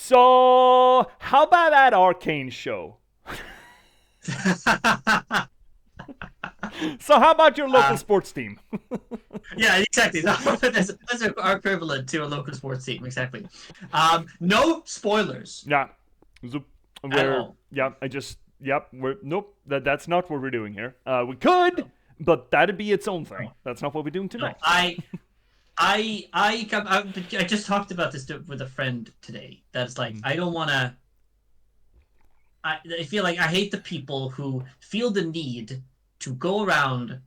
So, how about that Arcane show? So, how about your local uh, sports team? yeah, exactly. That's our equivalent to a local sports team. Exactly. No spoilers Yeah, at we're all. yeah. We're nope. That's not what we're doing here. We could, No, but that'd be its own thing. no, That's not what we're doing no. tonight. I just talked about this with a friend today. That's like Mhm. I don't want to. I feel like I hate the people who feel the need to go around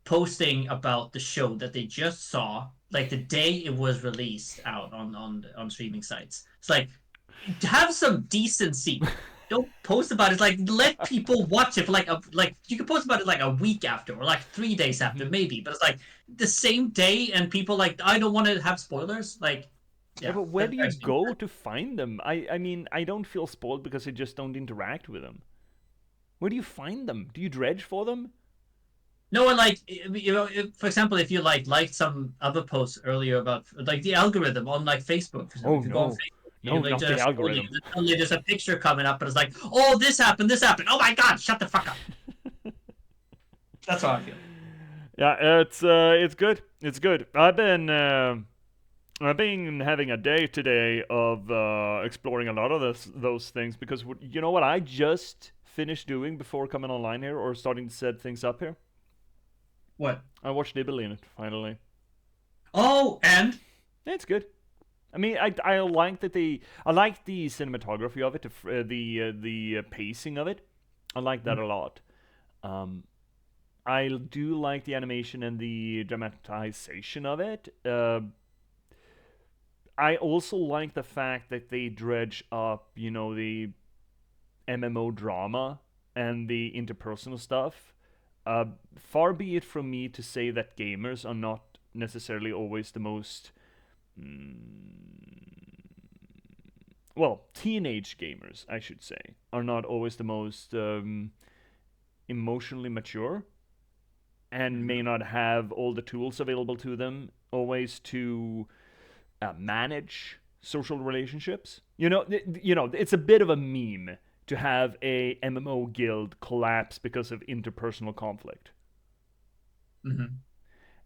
posting about the show that they just saw, like the day it was released out on streaming sites. It's like have some decency. Don't post about it. It's like let people watch it for like you can post about it like a week after or like 3 days after Mhm. maybe, but it's like the same day and people like I don't want to have spoilers. Like Yeah, yeah, but where that do you drives me go mad. to find them? I mean, I don't feel spoiled because I just don't interact with them. Where do you find them? Do you dredge for them? No, and like for example, if you liked some other posts earlier about like the algorithm on like Facebook, for example, Oh if you go on no, Facebook, no, you like not the just scrolling, algorithm. and suddenly there's a picture coming up, and it's like, oh, this happened, this happened. Oh my god, shut the fuck up. That's how I feel. Yeah, it's good. It's good. I've been having a day today of exploring a lot of those things because you know what I just finished doing before coming online here or starting to set things up here. What? I watched Dibbly in it finally. Oh, and It's good. I mean, I like that I like the cinematography of it, the pacing of it. I like that a lot. Um, I do like the animation and the dramatization of it. I also like the fact that they dredge up, the MMO drama and the interpersonal stuff. Far be it from me to say that gamers are not necessarily always the most. Well, teenage gamers, I should say, are not always the most emotionally mature and may not have all the tools available to them always to manage social relationships. It's a bit of a meme to have a MMO guild collapse because of interpersonal conflict. mhm.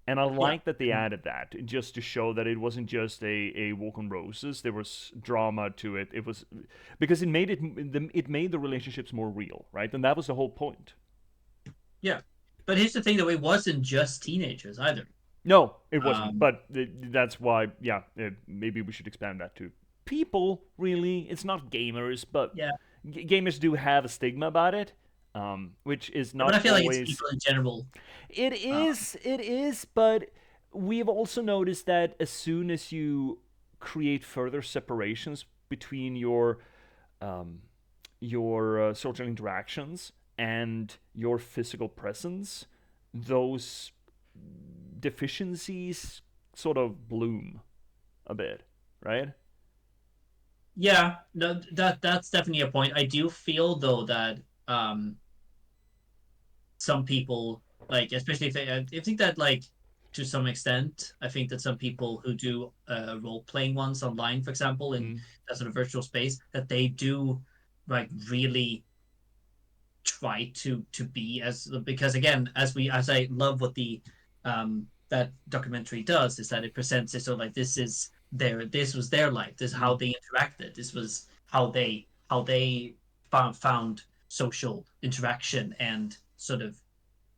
And I Yeah, like that they added that just to show that it wasn't just a walk on roses. There was drama to it. It was because it made the relationships more real, right? And that was the whole point. yeah. But here's the thing, though, it wasn't just teenagers either. No, it wasn't. Um, But that's why, yeah, maybe we should expand that to people. Really, it's not gamers, but yeah. gamers do have a stigma about it, which is But not I feel like it's always. people in general. It Um, is, it is, but we've also noticed that as soon as you create further separations between um, your social interactions and your physical presence, those deficiencies sort of bloom a bit, right? yeah, no, that's definitely a point. I do feel though that um some people like especially if I think that like to some extent I think that some people who do role playing ones online for example in Mm. that sort of virtual space that they do like really try to be as because again as I love what the that documentary does is that it presents it so like this was their life, this is how Mm. they interacted, this was how they found social interaction and sort of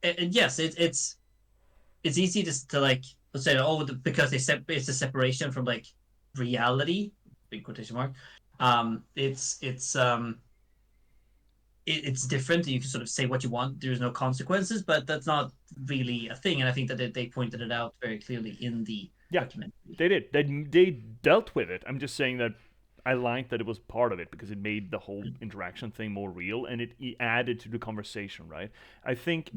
and yes, it's easy to like let's say oh because it's a separation from like reality, big quotation mark. It's different. You can sort of say what you want. There's no consequences, but that's not really a thing. And I think that they pointed it out very clearly in the Yeah, documentary. they did. They dealt with it. I'm just saying that I liked that it was part of it because it made the whole interaction thing more real and it added to the conversation, right? I think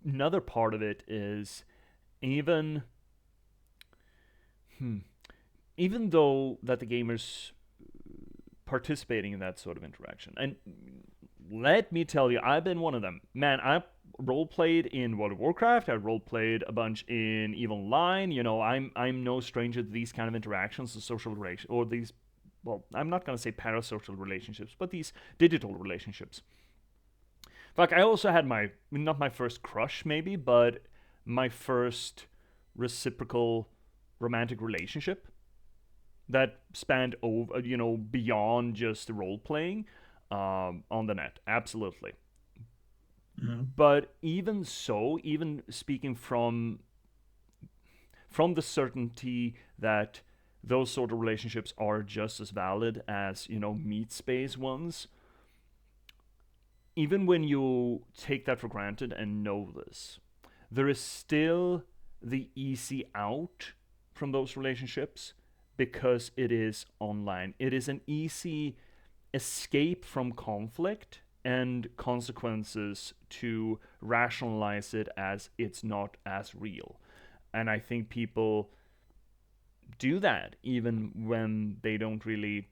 another part of it is even hmm, even though that the gamers participating in that sort of interaction. And let me tell you, I've been one of them. Man, I role played in World of Warcraft. I role played a bunch in EVE Online. I'm no stranger to these kind of interactions, the social relation or these well, I'm not going to say parasocial relationships, but these digital relationships. In fact, I also had not my first crush, maybe, but my first reciprocal romantic relationship that spanned over, beyond just role playing on the net. Absolutely. Mm-hmm. But even so, even speaking from the certainty that those sort of relationships are just as valid as meat space ones, even when you take that for granted and know this, there is still the easy out from those relationships because it is online. It is an easy escape from conflict and consequences to rationalize it as it's not as real. And I think people do that even when they don't really,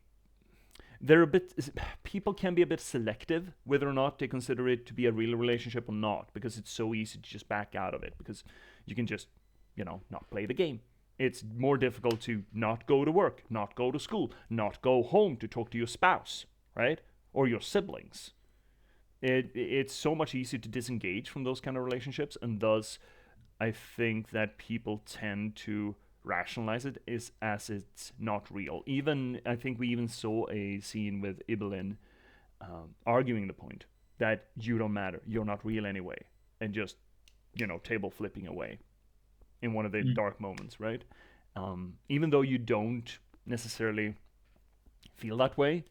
they're a bit, people can be a bit selective whether or not they consider it to be a real relationship or not, because it's so easy to just back out of it, because you can just not play the game. It's more difficult to not go to work, not go to school, not go home to talk to your spouse, right, or your siblings. It's so much easier to disengage from those kind of relationships, and thus I think that people tend to rationalize it is as it's not real. Even I think we even saw a scene with Ibelin arguing the point that you don't matter, you're not real anyway, and just table flipping away in one of the dark moments, right? Even though you don't necessarily feel that way,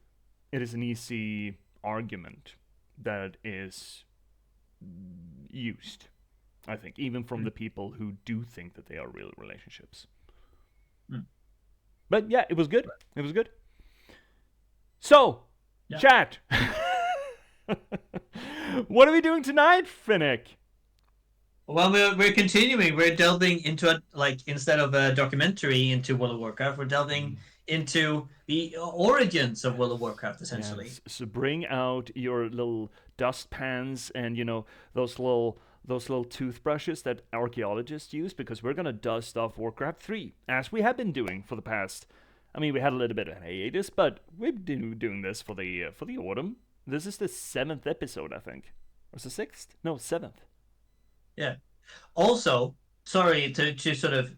it is an easy argument that is used, I think, even from the people who do think that they are real relationships. But yeah, it was good. It was good. So, yeah. Chat. What are we doing tonight, Finnick? Well, we're continuing. We're delving into it, like, instead of a documentary into World of Warcraft, we're delving into the origins of World of Warcraft, essentially. Yes. So bring out your little dustpans and those little toothbrushes that archaeologists use, because we're gonna dust off Warcraft 3 as we have been doing for the past. I mean, we had a little bit of an hiatus, but we've been doing this for the autumn. This is the 7th episode, I think, or is it 6th? No, 7th. Yeah. Also, sorry to sort of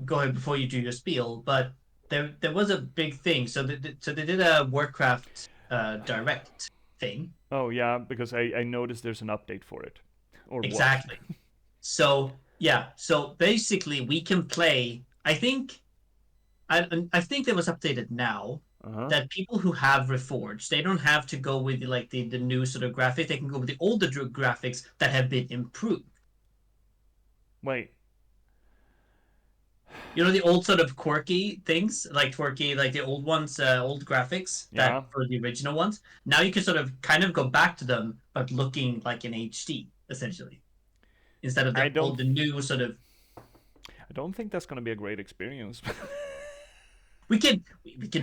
go ahead before you do your spiel, but there was a big thing. So they did a Warcraft direct thing. Oh yeah, because I noticed there's an update for it. Or exactly. What? So yeah. So basically, we can play. I think that was updated now. That people who have Reforged, they don't have to go with the new sort of graphics. They can go with the older graphics that have been improved. Wait. The old sort of quirky things, like the old ones, old graphics that for the original ones. Now you can sort of kind of go back to them, but looking like in HD, essentially, instead of the new sort of. I don't think that's going to be a great experience. We can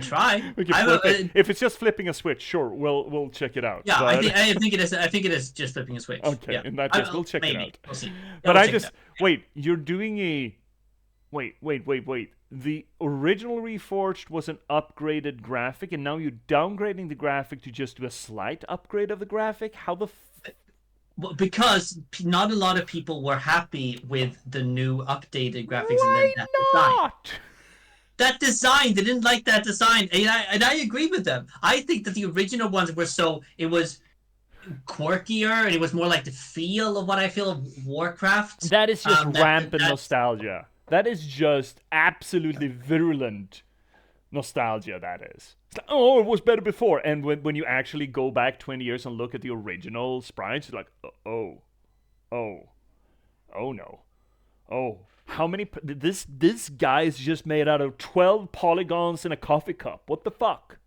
try. We can flip it. If it's just flipping a switch, sure, we'll check it out. Yeah, but I think it is. I think it is just flipping a switch. Okay, yeah. In that case, we'll check it out. We'll see. But wait. You're doing a wait. The original Reforged was an upgraded graphic, and now you're downgrading the graphic to just do a slight upgrade of the graphic. How the? Well, because not a lot of people were happy with the new updated graphics. Why and not? Design. That design, they didn't like that design, and I agree with them. I think that the original ones were it was quirkier, and it was more like the feel of what I feel of Warcraft. That is just rampant nostalgia. That is just absolutely virulent nostalgia, that is. It's like, oh, it was better before. And when you actually go back 20 years and look at the original sprites, you're like, oh no. Oh, how many? This guy is just made out of 12 polygons in a coffee cup. What the fuck?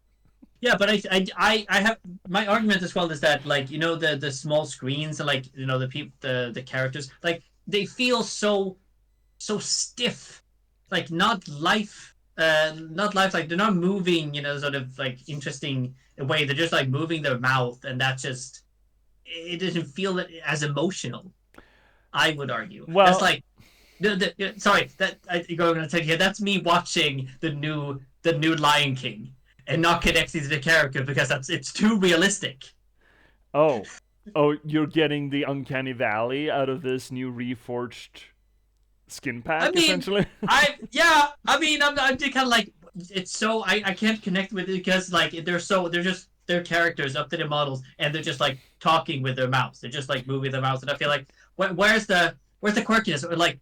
Yeah, but I have my argument as well is that the small screens and the characters they feel so stiff, not lifelike. They're not moving sort of interesting way. They're just moving their mouth, and that just it doesn't feel as emotional. I would argue. Well, that's sorry, that I'm going to take here. That's me watching the new Lion King, and not connecting to the character because it's too realistic. Oh, you're getting the Uncanny Valley out of this new reforged skin I pack, mean, essentially. I'm just kind of like it's so I can't connect with it because like they're characters up to the models and they're just like talking with their mouths. They're just like moving their mouths, and I feel like where's the quirkiness? Or, like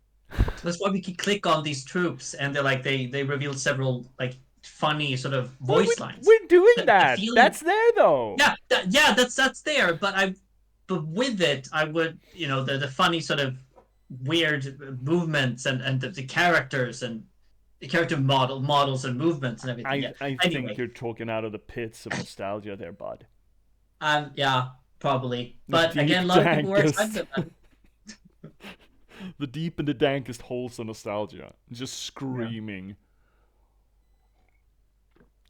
that's why we can click on these troops and they're like they revealed several like funny sort of Well, voice lines. we're doing The that. feeling, That's there, though. yeah, that's there. But with it, I would the funny sort of weird movements and the characters and the character models and movements and everything. Yeah. I think Anyway, you're talking out of the pits of nostalgia there, bud. yeah, probably. The But again, deep, a lot of people were excited dankest, about the deep and the dankest holes of nostalgia, just it. screaming.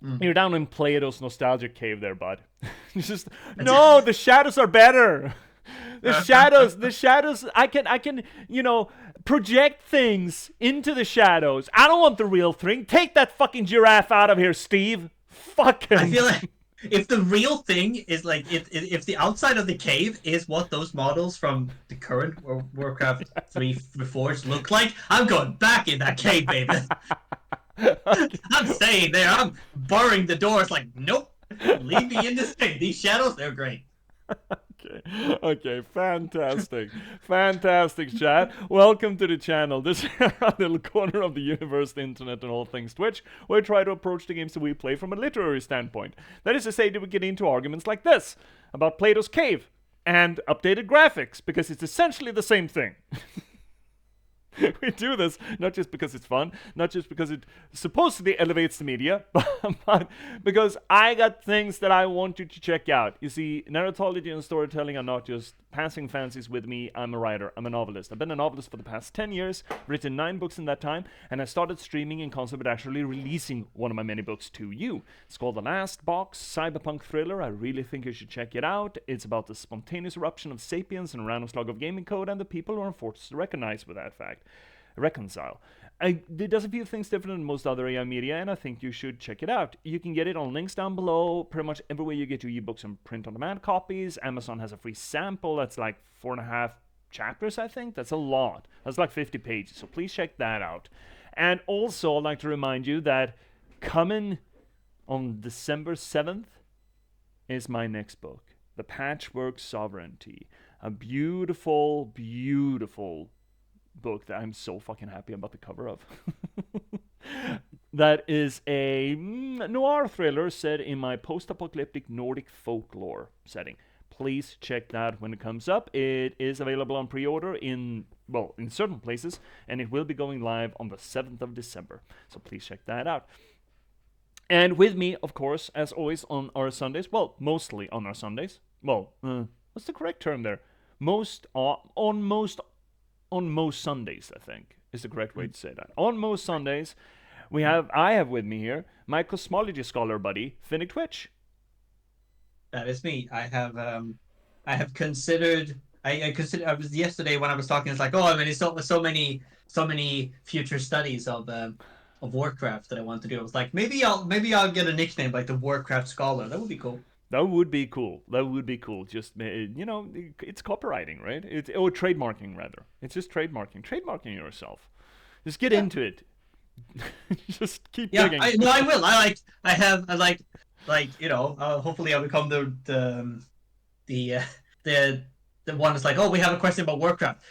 Yeah. Mm. You're down in Plato's nostalgic cave there, bud. It's just no, the shadows are better. The shadows. I can, project things into the shadows. I don't want the real thing. Take that fucking giraffe out of here, Steve. Fucking. I feel like if the real thing is like if the outside of the cave is what those models from the current Warcraft 3 Reforged look like, I'm going back in that cave, baby. I'm staying there. I'm barring the doors. Like, nope. Leave me in this cave. These shadows, they're great. Okay, fantastic. Fantastic, chat. Welcome to the channel. This is a little corner of the universe, the internet, and all things Twitch, where we try to approach the games that we play from a literary standpoint. That is to say that we get into arguments like this about Plato's Cave and updated graphics, because it's essentially the same thing. We do this not just because it's fun, not just because it supposedly elevates the media, but because I got things that I want you to check out. You see, narratology and storytelling are not just passing fancies with me. I'm a writer, I'm a novelist. I've been a novelist for the past 10 years, written 9 books in that time, and I started streaming in concept with actually releasing one of my many books to you. It's called The Last Box, cyberpunk thriller. I really think you should check it out. It's about the spontaneous eruption of sapiens and a random slug of gaming code and the people who are forced to recognize with that fact. Reconcile. It does a few things different than most other AI media, and I think you should check it out. You can get it on links down below, pretty much everywhere you get your ebooks and print-on-demand copies. Amazon has a free sample that's like 4.5 chapters, I think. That's a lot. That's like 50 pages, so please check that out. And also, I'd like to remind you that coming on December 7th is my next book, The Patchwork Sovereignty. A beautiful, beautiful book that I'm so fucking happy about the cover of. That is a noir thriller set in my post-apocalyptic Nordic folklore setting. Please check that when it comes up. It is available on pre-order in certain places, and it will be going live on the 7th of December. So please check that out. And with me, of course, as always, on our Sundays, mostly on our Sundays. What's the correct term there? On most Sundays, I think, is the correct way to say that. On most Sundays, I have with me here my Cosmology Scholar buddy, Finnick Twitch. That is me. I have considered. I consider. I was yesterday when I was talking. It's like, oh, I mean, it's so many future studies of Warcraft that I want to do. I was like, maybe I'll get a nickname like the Warcraft Scholar. That would be cool. That would be cool. Just, it's copywriting, right? Or trademarking, rather. It's just trademarking. Trademarking yourself. Just get into it. Just keep digging. I will. Hopefully I'll become the one that's like, oh, we have a question about Warcraft.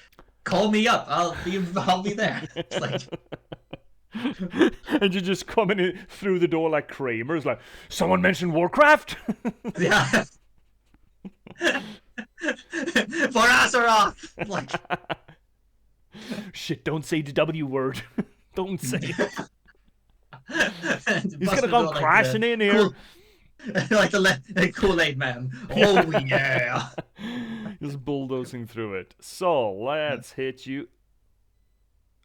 Call me up. I'll be there. It's like. And you just coming in through the door like Kramer. It's like, someone mentioned Warcraft? Yeah. For Azeroth! Like... Shit, don't say the W word. Don't say it. He's gonna come crashing in here. Cool, like the Kool-Aid man. Oh, yeah. Just bulldozing through it. So, let's hit you.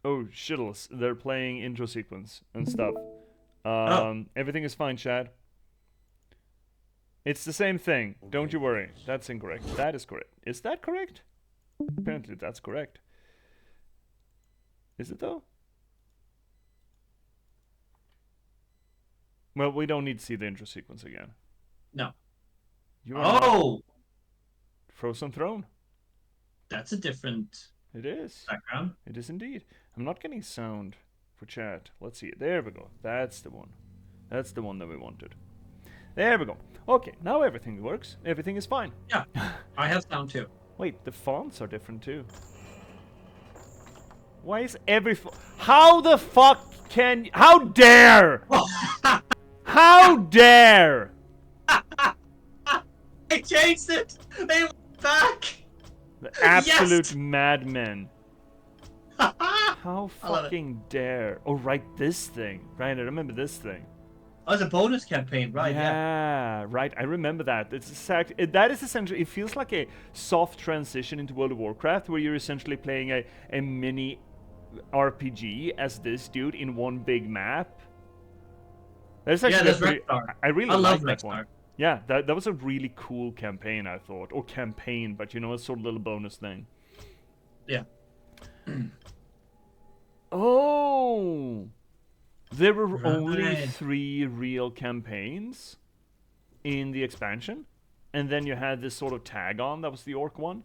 Oh, shittles. They're playing intro sequence and stuff. Everything is fine, Chad. It's the same thing. Don't you worry. That's incorrect. That is correct. Is that correct? Apparently that's correct. Is it though? Well, we don't need to see the intro sequence again. No. You are not Frozen Throne. That's a different It is. background. It is indeed. I'm not getting sound for chat. Let's see. There we go. That's the one. That's the one that we wanted. There we go. Okay, now everything works. Everything is fine. Yeah, I have sound too. Wait, the fonts are different too. Why is how the fuck can... How dare! How dare! I changed it! They went back! The absolute Yes! madmen. How I love it. fucking dare. Oh, right, this thing. Right, I remember this thing. Oh, it's a bonus campaign, right? Yeah, right. I remember that. That is essentially. It feels like a soft transition into World of Warcraft, where you're essentially playing a mini RPG as this dude in one big map. That's actually that's Rexstar. I really I love like that Rexstar. one. Yeah, that was a really cool campaign, I thought, or campaign, but you know, a sort of little bonus thing. Yeah. Oh. There were Right. only 3 real campaigns in the expansion, and then you had this sort of tag on that was the orc one.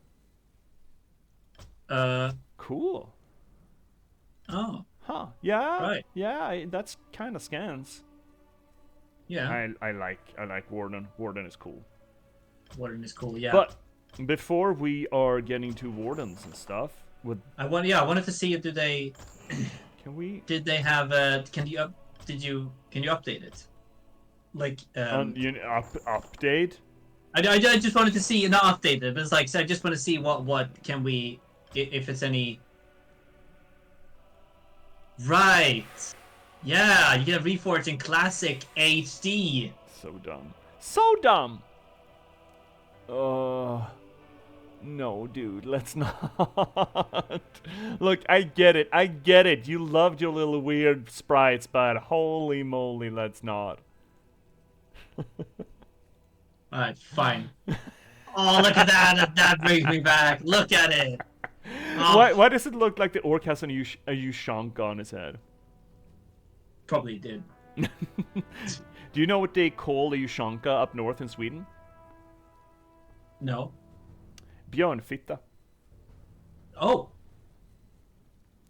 Cool. Oh. Huh. Yeah. Right. Yeah. That's kind of scans. Yeah. I like Warden. Warden is cool. Warden is cool. Yeah. But before we are getting to wardens and stuff, I wanted to see if did they have can you update it? Like update? I just wanted to see, not update it, but it's like, so I just want to see what can we, if it's any. Right. Yeah, you get a Reforged in Classic HD. So dumb. So dumb. No, dude, let's not. Look, I get it. You loved your little weird sprites, but holy moly, let's not. Alright, fine. Oh, look at that. That brings me back. Look at it. Oh, Why does it look like the orc has a Ushanka on his head? probably did. Do you know what they call a Ushanka up north in Sweden? No. Björnfitta. Oh.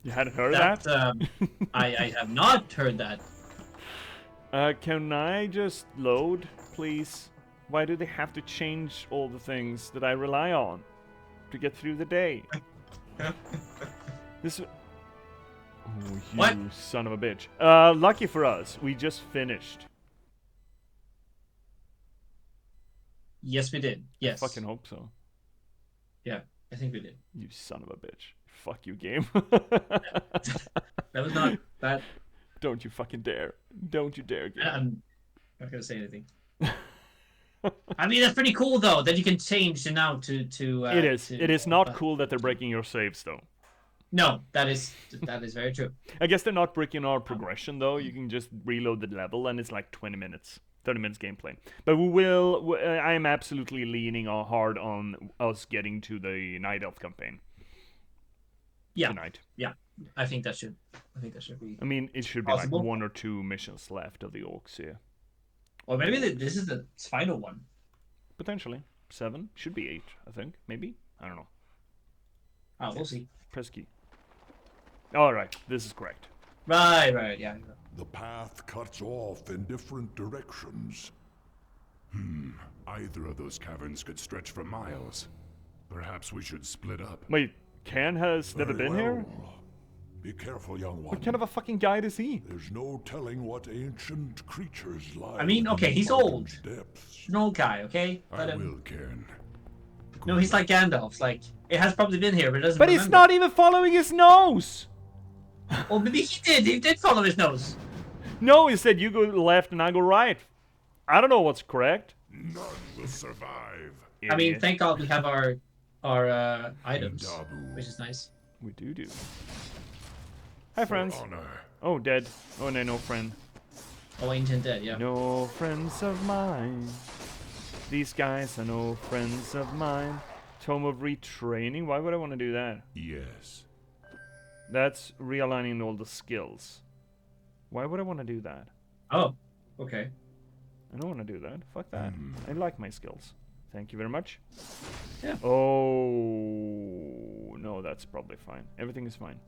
You hadn't heard of that? I have not heard that. Can I just load, please? Why do they have to change all the things that I rely on to get through the day? This. Oh, you What? son of a bitch. Lucky for us, we just finished. Yes, we did. Yes. I fucking hope so. Yeah, I think we did. You son of a bitch. Fuck you, game. That was not bad. Don't you fucking dare. Don't you dare, game. I'm not gonna say anything. I mean, that's pretty cool though that you can change it now to. It is. It is not cool that they're breaking your saves though. No, that is very true. I guess they're not breaking our progression though. You can just reload the level and it's like 20 minutes. 30 minutes gameplay. But I am absolutely leaning hard on us getting to the Night Elf campaign. Yeah. Tonight. Yeah. I think that should be. I mean, it should be possible. like 1 or 2 missions left of the orcs here. Or maybe this is the final one. Potentially. 7. Should be 8, I think. Maybe? I don't know. Oh, we'll see. Press key. Alright, this is correct. Right, yeah. The path cuts off in different directions. Either of those caverns could stretch for miles. Perhaps we should split up. Wait, Can has never Very been here? well. Be careful, young one. What kind of a fucking guide is he? There's no telling what ancient creatures lie. I mean, okay, within he's the old. depths. He's an old guy, okay? I Let him. will, Cairn. No, he's like Gandalf. Like, it has probably been here, but it doesn't. But he's remember. not even following his nose! Oh, maybe he did. He did follow his nose. No, he said you go left and I go right. I don't know what's correct. None will survive. I mean, Idiot. thank God we have our items, Dabu. which is nice. We do. Hi, friends. For honor. Oh, dead. Oh, no friend. Oh, Ancient Dead, yeah. No friends of mine. These guys are no friends of mine. Tome of Retraining. Why would I want to do that? Yes. That's realigning all the skills. Why would I want to do that? Oh, Okay. I don't want to do that. Fuck that. I like my skills. Thank you very much. Yeah. Oh no, that's probably fine. Everything is fine.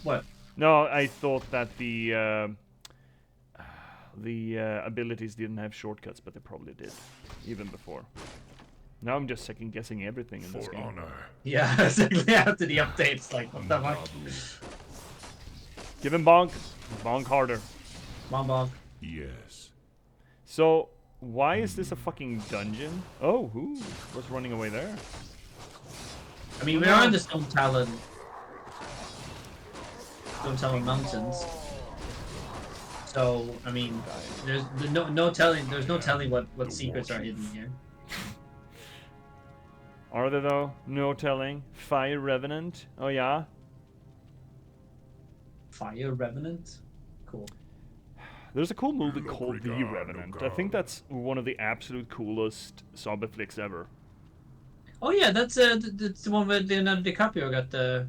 What? No, I thought that the abilities didn't have shortcuts, but they probably did, even before. Now I'm just second guessing everything in this For game. honor. Yeah, exactly after the updates, like, what the fuck? Give him bonk. Bonk harder. Bonk. Yes. So, why is this a fucking dungeon? Oh, who was running away there? I mean, we are in the Stone Talon Mountains. So, I mean, there's no telling what secrets are hidden here. Are there though? No telling. Fire Revenant? Oh yeah? Fire Revenant? Cool. There's a cool movie called The Revenant. I think that's one of the absolute coolest zombie flicks ever. Oh yeah, that's the one where Leonardo DiCaprio got the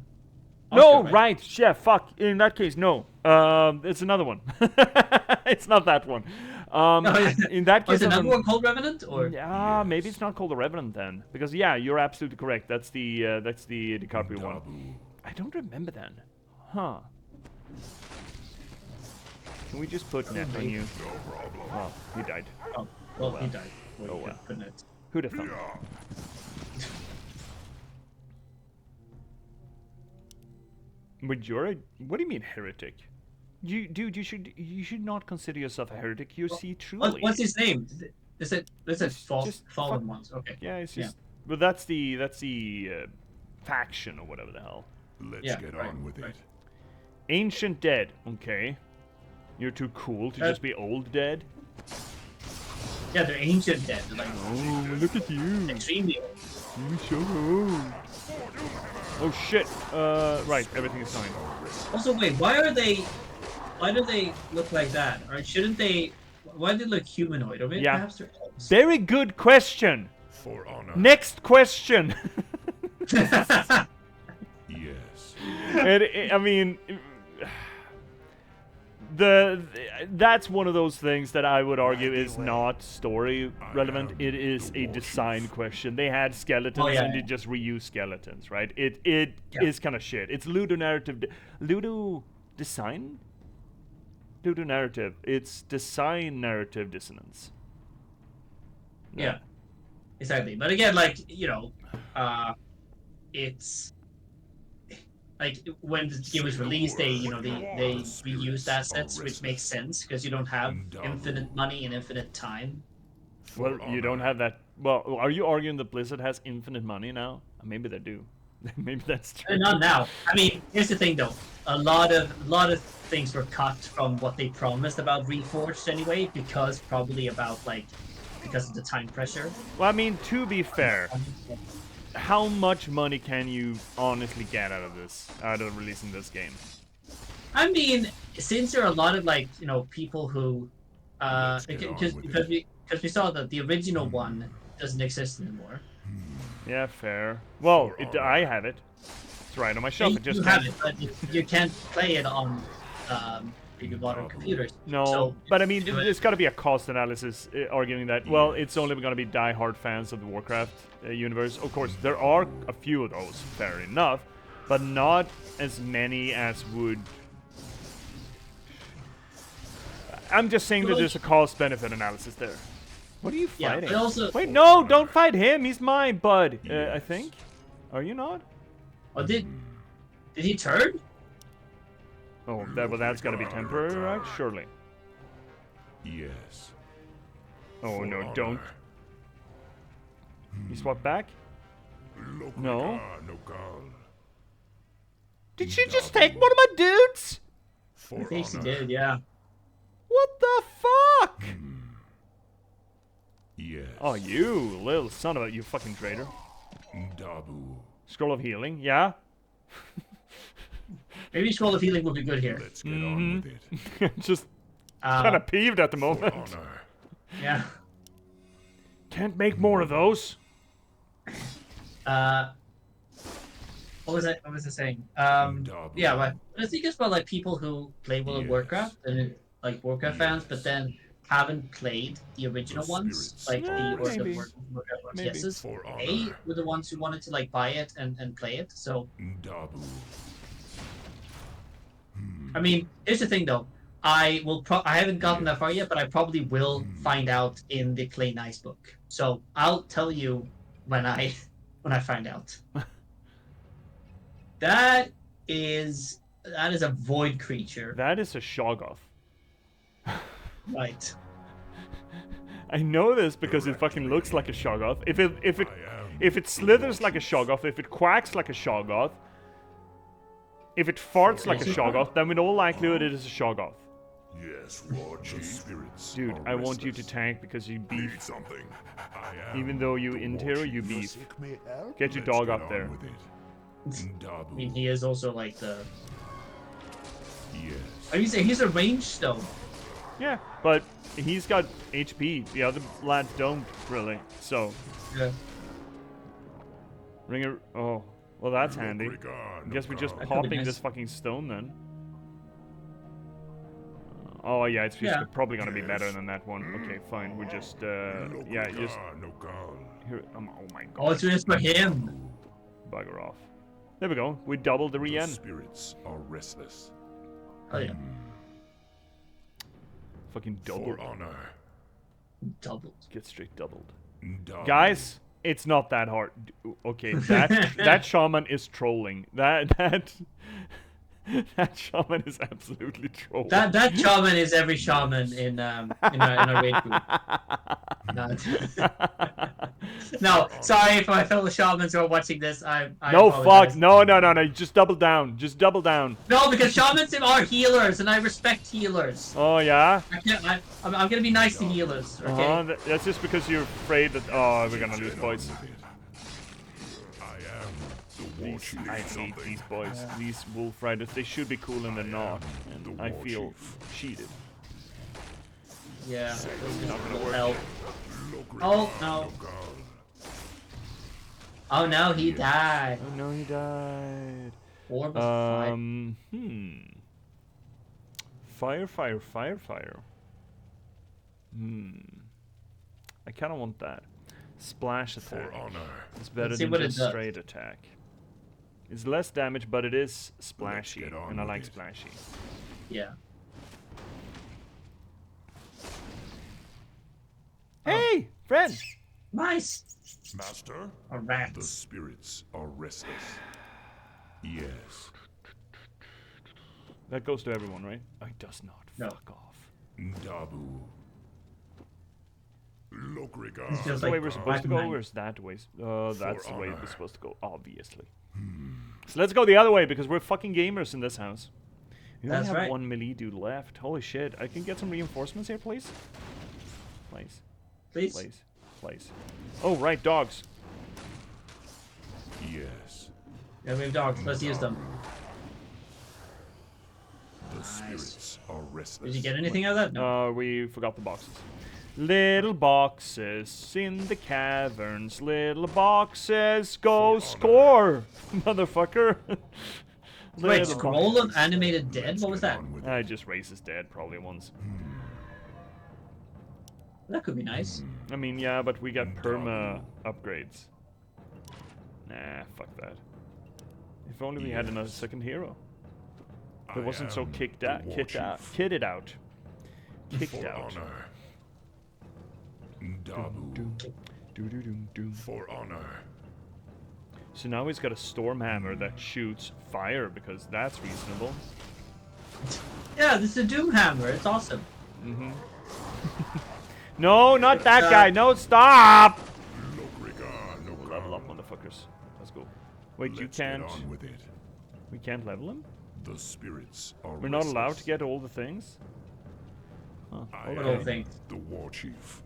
No, Oscar, right? Yeah, fuck. In that case, no. It's another one. It's not that one. In that case, is another one called Revenant, or? Yeah, maybe it's not called The Revenant then, because yeah, you're absolutely correct. That's the DiCaprio one. I don't remember then. Huh? Can we just put net on you? Oh, he died. Oh, well, he died. Oh well. Goodness. Who'd have thought? But you're a... What do you mean heretic? Dude, you should not consider yourself a heretic. You see truly. What's his name? Is it just Fallen Ones? Okay. Yeah, it's just... Well, that's the faction or whatever the hell. Let's get on with it. Ancient Dead. Okay. You're too cool to just be old dead? Yeah, they're ancient dead. They're like, oh, look at you. Extremely old. You're so old. Oh shit. Right, everything is fine. Also, wait, why do they look like that? Or shouldn't they... Why do they look humanoid? Or maybe perhaps they're elves? Very good question. For honor. Next question. Yes. I mean... that's one of those things that I would argue is not story relevant. It is a design question. They had skeletons and they just reuse skeletons, right? It is kind of shit. It's ludonarrative. Ludonarrative. It's design narrative dissonance. No. Yeah, exactly. But again, like, it's like when the game was released, they reused assets, which makes sense because you don't have infinite money and infinite time. Well, you don't have that. Well, are you arguing that Blizzard has infinite money now? Maybe they do. Maybe that's true. Not now. I mean, here's the thing, though. A lot of things were cut from what they promised about Reforged anyway, because of the time pressure. Well, I mean, to be fair, how much money can you honestly get out of releasing this game? I mean, since there are a lot of people who, because we saw that the original one doesn't exist anymore. Yeah, fair. Well, I have it. It's right on my shelf. You have it, but you can't play it on modern computers. No, so but I mean, there's got to be a cost analysis arguing that, well, it's only going to be die-hard fans of the Warcraft universe. Of course, there are a few of those, fair enough, but not as many as would... I'm just saying that there's a cost-benefit analysis there. What are you fighting? Yeah, also... Wait, no, don't fight him. He's my bud, I think. Are you not? Oh, did he turn? Oh, that's got to be temporary, right? Surely. Yes. Oh, no, don't. You swap back? No. Did she just take one of my dudes? I think she did, yeah. What the fuck? Yes. Oh, you little son of a... You fucking traitor. Dabu. Scroll of Healing, yeah? Maybe Scroll of Healing would be good here. Let's get on with it. Just kind of peeved at the moment. Yeah. Can't make more of those. What was I saying? Yeah, but I think it's about people who play World of Warcraft and Warcraft fans, but then haven't played the original The ones, spirits like Yeah, the or the maybe. Warcraft Maybe. OTSs, For they honor. were the ones who wanted to like buy it and play it. So Dabu. I mean, here's the thing though. I haven't gotten that far yet, but I probably will find out in the Clay Nice book. So I'll tell you when I when I find out. That is a void creature. That is a Shoggoth. Right. I know this because it fucking looks like a Shoggoth. If it slithers like a Shoggoth, if it quacks like a Shoggoth, if it farts like a Shoggoth, then in all likelihood it is a Shoggoth. Yes, War Chief. Spirits. Dude, are I want you to restless. tank because you Need beef. something. I am Even though you the int War hero, you Chief. beef. Seek me help? Get your Let's dog get up on there. with it. Dabu. I mean, he is also like the. Yes. I mean, he's a ranged though. Yeah, but he's got HP. The other lads don't really. So, Yeah. ringer. Oh, well that's handy. Regard, I guess we're just That could be popping nice. this fucking stone then. Oh yeah, it's just Yeah. probably gonna be better than that one. Okay, fine. We're just yeah, just here. Oh my god. Oh, it's just for him. Bugger off. There we go. We doubled the The Rien. spirits are restless. Oh yeah, Fucking doubled. For honor. doubled. Get straight doubled. Dabu. Guys, it's not that hard. Okay, that shaman is trolling. That shaman is absolutely trolling. That shaman is every shaman in our raid group. No, sorry if my fellow shamans who are watching this. I No apologize. fuck. No. Just double down. Just double down. No, because shamans are healers, and I respect healers. Oh yeah. I'm gonna be nice to healers. Okay. That's just because you're afraid that we're gonna lose points. I am the War Chief. I hate these boys. These wolf riders. They should be cool and they're not. And the I war feel chief. cheated. Yeah. This is Not gonna will work. help. Look Oh regard, no. look on. Oh no, he died. Oh no, he died. Orb of fire. Fire. I kind of want that. Splash attack. For honor. It's better Let's see than what it just does. straight attack. It's less damage, but it is splashy, get on and I with like it. splashy. Yeah. Hey, friend! Nice. Master, A the rat. spirits are restless. Yes. That goes to everyone, right? Oh, it does not. No. Fuck off. Dabu. Look regard. This feels That's the way like we're supposed to go, Pac-Man. or is that the way? That's the way honor. we're supposed to go, obviously. So let's go the other way, because we're fucking gamers in this house. We only That's have right. one melee dude left. Holy shit. I can get some reinforcements here, please? Please. Please. Please. Oh, right, dogs. Yes. Yeah, we have dogs. Let's use them. The spirits are restless. Did you get anything out of that? No. We forgot the boxes. Little boxes in the caverns. Little boxes, go score, motherfucker. Wait, Little scroll of animated dead? What was that? On with I just raises dead probably once. That could be nice. I mean, yeah, but we got perma upgrades. Nah, fuck that. If only we had another second hero. It wasn't so kicked out, kitted out. Kicked For out. honor. Dabu. For honor. So now he's got a storm hammer that shoots fire because that's reasonable. Yeah, this is a Doom Hammer. It's awesome. No, not that guy. No, stop! Look regard. Look Level up, on. motherfuckers. Let's go. Wait, you Let's get can't. on with it. We can't level him? The spirits are We're not allowed to restless. get all the things? Huh. I What am all things? the War Chief.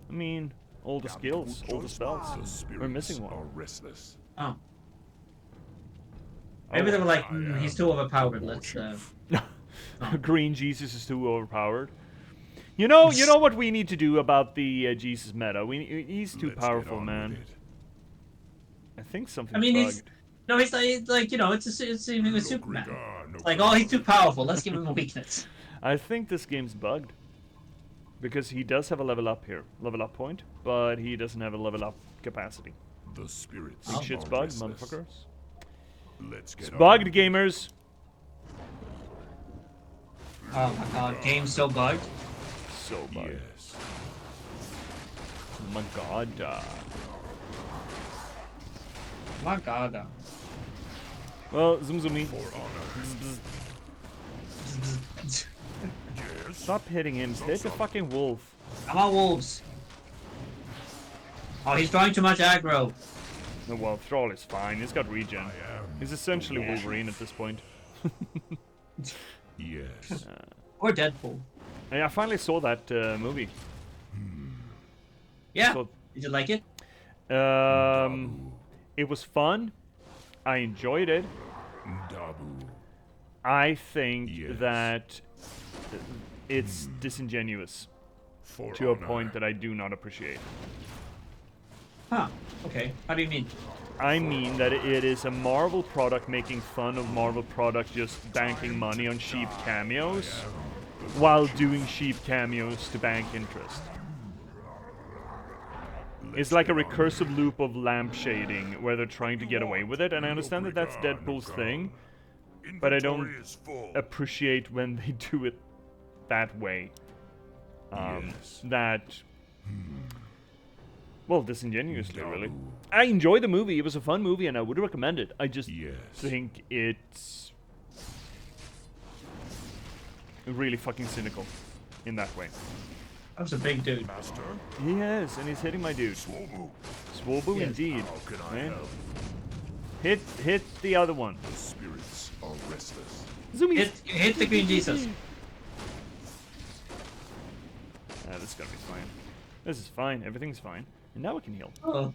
I mean, all the skills, all the spells. The spirits We're missing one. are restless. Oh. Maybe they were like, I he's am too overpowered. the War Let's. Chief. Green Jesus is too overpowered. You know what we need to do about the Jesus meta? He's too Let's get powerful, on man. with it. I think something's I mean, bugged. he's no, he's like you know, it's the same thing with Look Superman. regard. Like, oh, he's too powerful. Let's give him a weakness. I think this game's bugged. Because he does have a level up here, level up point, but he doesn't have a level up capacity. The spirits Big shit's are bugged, restless. motherfuckers. Let's get It's on bugged, with it. gamers. Oh my god, game's so bugged. So bugged. Yes. Oh my god. My god. Well, zoom zoomy. For honor. Yes. Stop hitting him. Hit the fucking wolf. Come on, wolves. Oh, he's throwing too much aggro. No, well, Thrall is fine. He's got regen. I am. He's essentially Yeah. Wolverine at this point. Yes. Or Deadpool. And I finally saw that movie. Yeah. So- Did you like it? Dabu. It was fun. I enjoyed it. Dabu. I think Yes. that it's disingenuous For to a honor. point that I do not appreciate. Huh. Okay. How do you mean? I mean that it is a Marvel product making fun of Marvel product just banking money on cheap cameos while doing cheap cameos to bank interest. It's like a recursive loop of lampshading where they're trying to get away with it, and I understand that that's Deadpool's thing, but I don't Inventory is full. appreciate when they do it that way. Yes. That, well, disingenuously, really. Dabu. I enjoyed the movie. It was a fun movie, and I would recommend it. I just Yes. think it's really fucking cynical in that way. That was a big dude. Master. He is, and he's hitting my dude. Swobu. Swobu, Yes. indeed. How can I Man. help? Hit the other one. The spirits are restless. Zoomies. Hit the Green Jesus. This is gonna be fine. This is fine. Everything's fine. And now we can heal. Oh.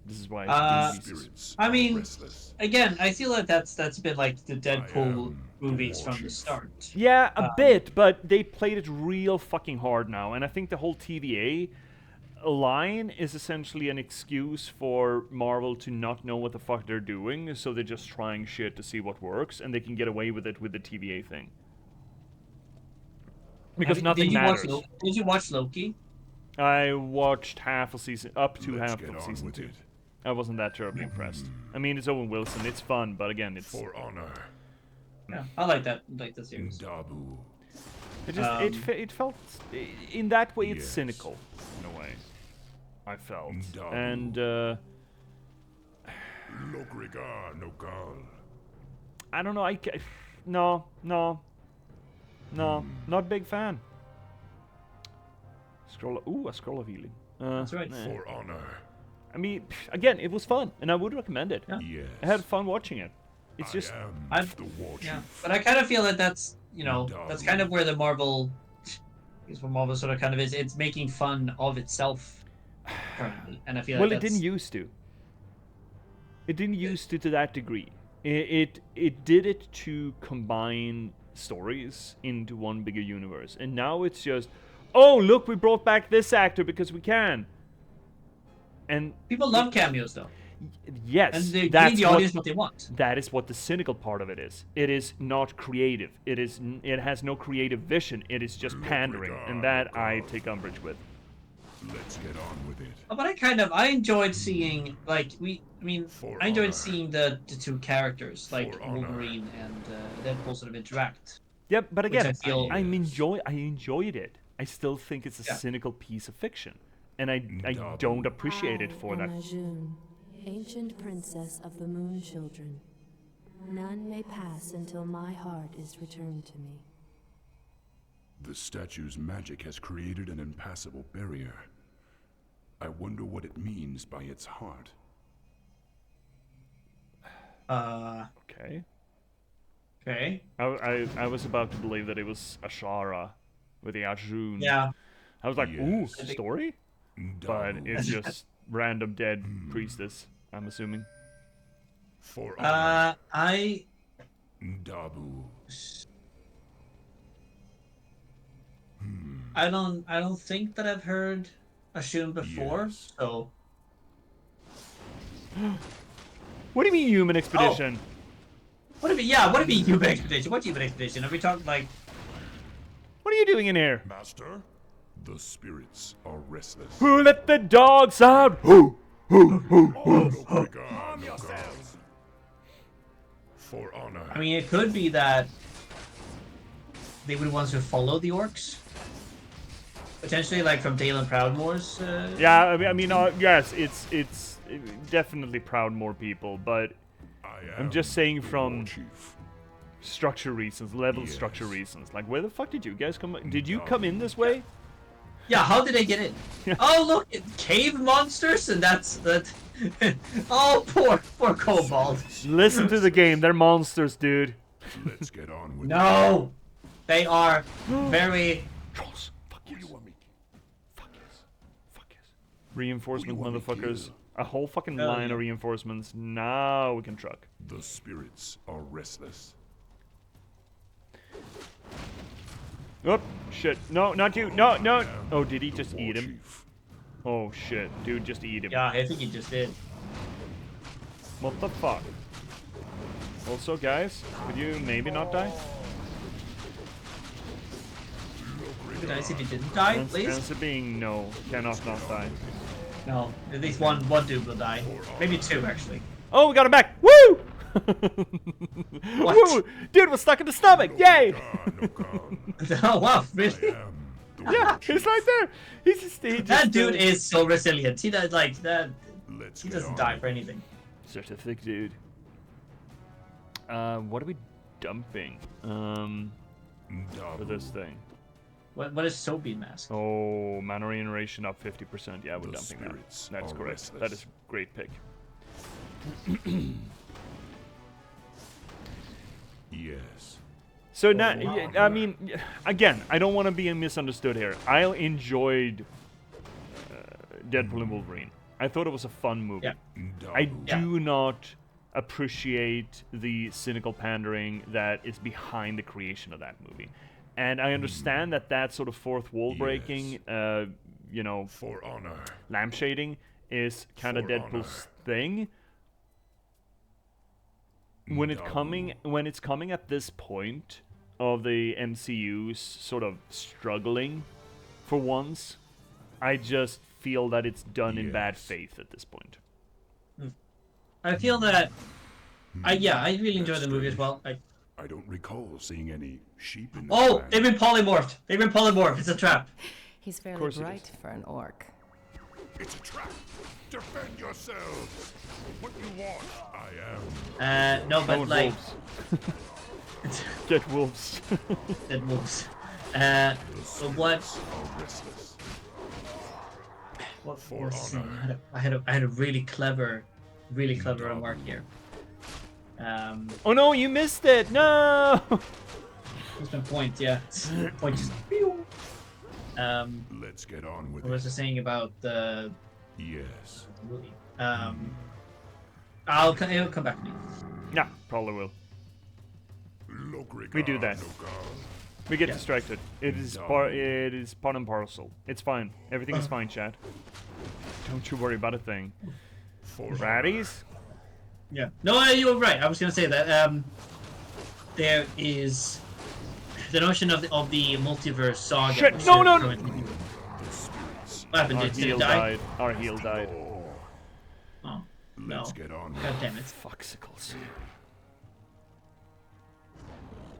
This is why Uh, it's Jesus. Spirits I are mean, restless. Again, I feel like that's been like the I Deadpool am movies the from the Warcraft. start. Yeah, a bit, but they played it real fucking hard now, and I think the whole TVA line is essentially an excuse for Marvel to not know what the fuck they're doing, so they're just trying shit to see what works, and they can get away with it with the TVA thing. Because nothing did you matters. Did you watch Loki? I watched half of season, up to Let's half get of on season with 2. it. I wasn't that terribly impressed. I mean, it's Owen Wilson, it's fun, but again, it's For honor. Yeah, I like that. Like the series. Dabu. it just it felt in that way it's Yes. cynical in a way. I felt, Dabu. and Lokrigar Nokal. I don't know. No, not big fan. A scroll of healing. That's right. nah. For honor. I mean, again, it was fun, and I would recommend it. Yeah. Yes. I had fun watching it. It's I just am I've- the war chief. Yeah, but I kind of feel that that's that's kind of where the Marvel, is what Marvel sort of kind of is. It's making fun of itself currently, and I feel well, like it didn't used to. It didn't used to that degree. It did it to combine stories into one bigger universe, and now it's just, oh look, we brought back this actor because we can. And people love cameos though, yes, and they give that's the audience what they want. that is what the cynical part of it is. It is not creative. It has no creative vision. It is just pandering, and that I take umbrage with. Let's get on with it. But I enjoyed seeing I enjoyed honor. seeing the two characters like For honor. Wolverine and Deadpool sort of interact. Yep, but Which again, I feel- I enjoyed it. I still think it's a Yeah. cynical piece of fiction, and I Dabu. don't appreciate it for I that. am Ajun, ancient princess of the Moon Children. None may pass until my heart is returned to me. The statue's magic has created an impassable barrier. I wonder what it means by its heart. Okay. Okay. I was about to believe that it was Ashara with the Ajun. Yeah. I was like, ooh, Yes. story? But Dabu. it's just random dead priestess, I'm assuming. For honor. I Dabu. don't think that I've heard Ashun before, Yes. so What do you mean human expedition? What do you mean human expedition? What human expedition? Are we talking like... What are you doing in here? Master, the spirits are restless. Who let the dogs out? Who? Calm yourselves. For honor. I mean, it could be that they were the ones who follow the orcs. Potentially, like from Dale and Proudmoore's. Yeah, I mean, yes, it's definitely Proudmoore people, but I'm just saying from Chief. structure reasons, level structure reasons. Like, where the fuck did you guys come? Did you come in this way? Yeah, how did they get in? Oh, look, cave monsters, and that's that. Oh, poor Kobold. Listen to the game. They're monsters, dude. Let's get on with No, they are very. Trolls. Fuck Who yes. you want me? Fuck yes. Fuck yes. Reinforcement, Who you want me to motherfuckers. kill? A whole fucking Hell line yeah. of reinforcements. Now we can truck. The spirits are restless. Oh, shit. No, not you. No, no. Oh, did he just eat him? Chief. Oh, shit. Dude, just eat him. Yeah, I think he just did. What the fuck? Also, guys, could you maybe not die? Be nice if he didn't die, please. Answer being no. Cannot not die. No, at least one dude will die. Maybe two, actually. Oh, we got him back! Woo! What? Woo! Dude was stuck in the stomach! Yay! No con. Oh wow, really? Am the Yeah, he's right there. He just That dude is so resilient. He does like that. Let's He get doesn't on die with for anything. such a thick dude. What are we dumping? it. For this thing. What is Sobean mask? Oh, mana regeneration up 50%. Yeah, we're The dumping that. spirits That's are correct. restless. That is a great pick. Yes. So now, I mean, again, I don't want to be misunderstood here. I enjoyed Deadpool and Wolverine. I thought it was a fun movie. Yeah. I Dabu. do not appreciate the cynical pandering that is behind the creation of that movie. And I understand that sort of fourth wall breaking, you know, For honor. lampshading is kind of For Deadpool's thing. When it's coming at this point of the MCU's sort of struggling for once, I just feel that it's done in bad Yes. faith at this point. I feel that. I really enjoyed the movie as well. I don't recall seeing any sheep in the Oh, clan. they've been polymorphed. They've been polymorphed. It's a trap. He's fairly course it bright for an orc. It's a trap. Defend yourselves. What you want? I am. No, I but want like wolves. Get wolves. that moves. The So what? spirits are restless. What For was honor. I had a really clever remark here. Oh no, you missed it! No! What's my point? Yeah, point just. Let's get on with What was it. I saying about the Yes. movie? It'll come back to me. Yeah, probably will. We do that. We get Yeah. distracted. It is part and parcel. It's fine. Everything is fine, Chad. Don't you worry about a thing. For Raddies? Yeah. No, you're right. I was gonna say that. There is the notion of the multiverse saga. Shit, which no, is no, no. currently- the spirits. What happened? Our Did heel it die? died. Our heel died. Oh, no. Let's get on with God it. damn it. Fucksicles.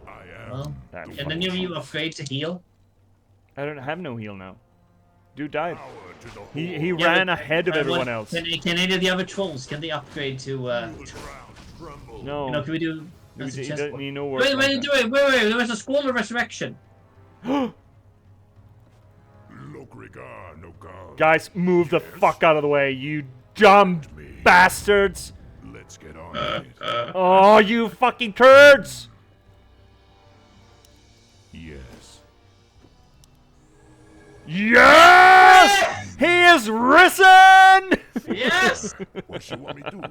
I am. Well, That can any of you upgrade to heal? I don't have no heal now. Dude died. Power to the He horde. Yeah, ran but- ahead of everyone what- else. Can any of the other trolls? Can they upgrade to? The ground tremble. No. You know, can we do? You That's a d- you chest don't one. need no work Wait, like wait, wait, there was a scroll of resurrection. that. Lokrigar no god. Guys, move the fuck out of the way, you dumb bastards! Let's get on with it. Oh, you fucking turds! Yes. Yes! He is risen! Yes! What you want me to do?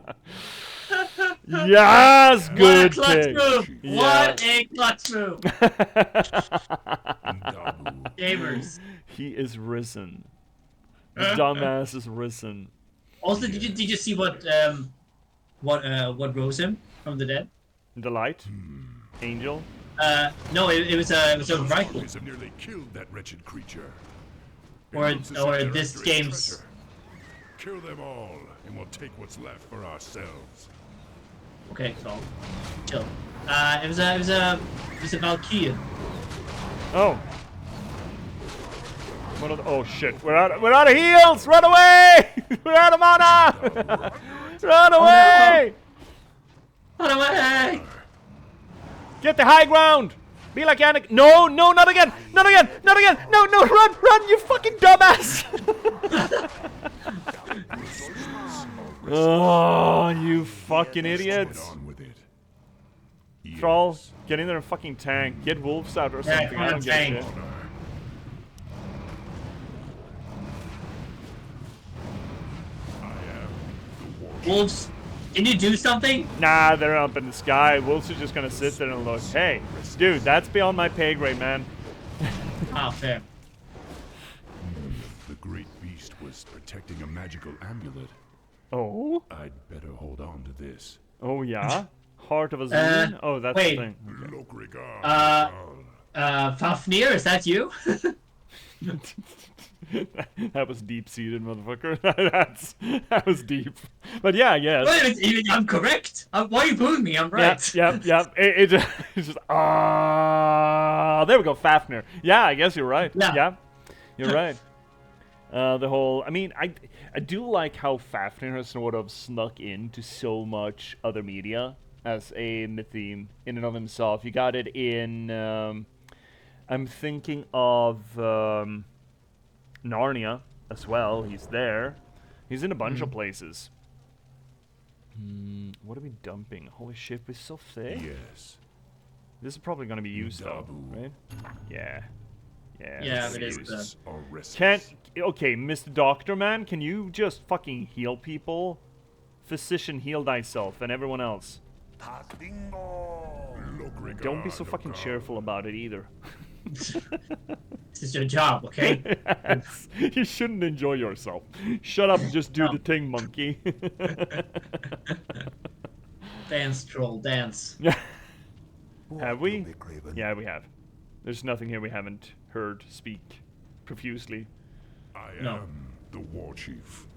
Yes, What a good clutch pick. move! Yeah. What a clutch move! Dabu. Gamers. He is risen. The dumbass is risen. Also, did you see what rose him from the dead? The light? Angel? No, it was a rifle. Armies have nearly killed that wretched creature. It Or moves us into this Earthdrake's game's. treasure. Kill them all, and we'll take what's left for ourselves. Okay, so chill. It was a Valkyrie. Oh. Oh shit, we're out of heals! Run away! We're out of mana! Run away! Run away! Get the high ground! Be like Anik. No, no, not again! Not again! Not again! No, no, run! Run, you fucking dumbass! Oh, you fucking idiots. Get on with it. Thrall, get in there and fucking tank. Get wolves out or something. come I on, don't give a tank. shit. Wolves, can you do something? Nah, they're up in the sky. Wolves are just gonna sit there and look. Hey, dude, that's beyond my pay grade, man. Ah, fair. The great beast was protecting a magical amulet. Oh? I'd better hold on to this. Oh, yeah? Heart of a Zune? Oh, that's wait. the thing. Okay. Look, regard. Fafnir, is that you? That was deep-seated, motherfucker. That was deep. But yeah, yes. Wait, I'm correct. Why are you booing me? I'm right. Yep. It's just there we go, Fafnir. Yeah, I guess you're right. Yeah. You're right. The whole, I mean, I do like how Fafnir has sort of snuck into so much other media as a mytheme in and of himself. You got it in, I'm thinking of Narnia as well. He's there. He's in a bunch of places. What are we dumping? Holy shit, we're so thick. Yes. This is probably going to be used though, Dabu. right? Yeah. Yeah, this it is. used. Are restless. Can't. Okay, Mr. Doctor Man, can you just fucking heal people? Physician, heal thyself and everyone else. Look, regard, Don't be so fucking cheerful about it either. This is your job, okay? Yes. You shouldn't enjoy yourself. Shut up and just do the thing, monkey. Dance, troll, dance. Have we? Yeah, we have. There's nothing here we haven't heard speak profusely. I No. am the war chief.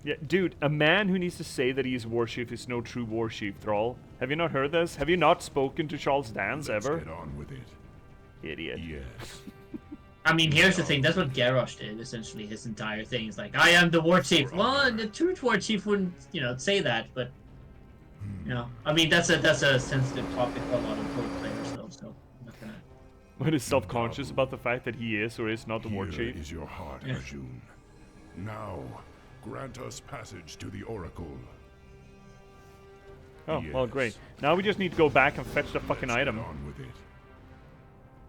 Yeah, dude, a man who needs to say that he is war chief is no true war chief, Thrall. Have you not heard this? Have you not spoken to Charles Dance Let's ever? get on with it. Idiot. Yes. I mean, here's the thing. That's what Garrosh did, essentially. His entire thing is like, I am the war chief. Well, the true war chief wouldn't, say that, but, I mean, that's a sensitive topic for a lot of pro players, though, so I'm not gonna... What is self-conscious about the fact that he is or is not the war Here chief? is your heart, Yeah. Arjun. Now, grant us passage to the Oracle. Oh, well, Yes. great. Now we just need to go back and fetch the fucking Let's item. Get on with it.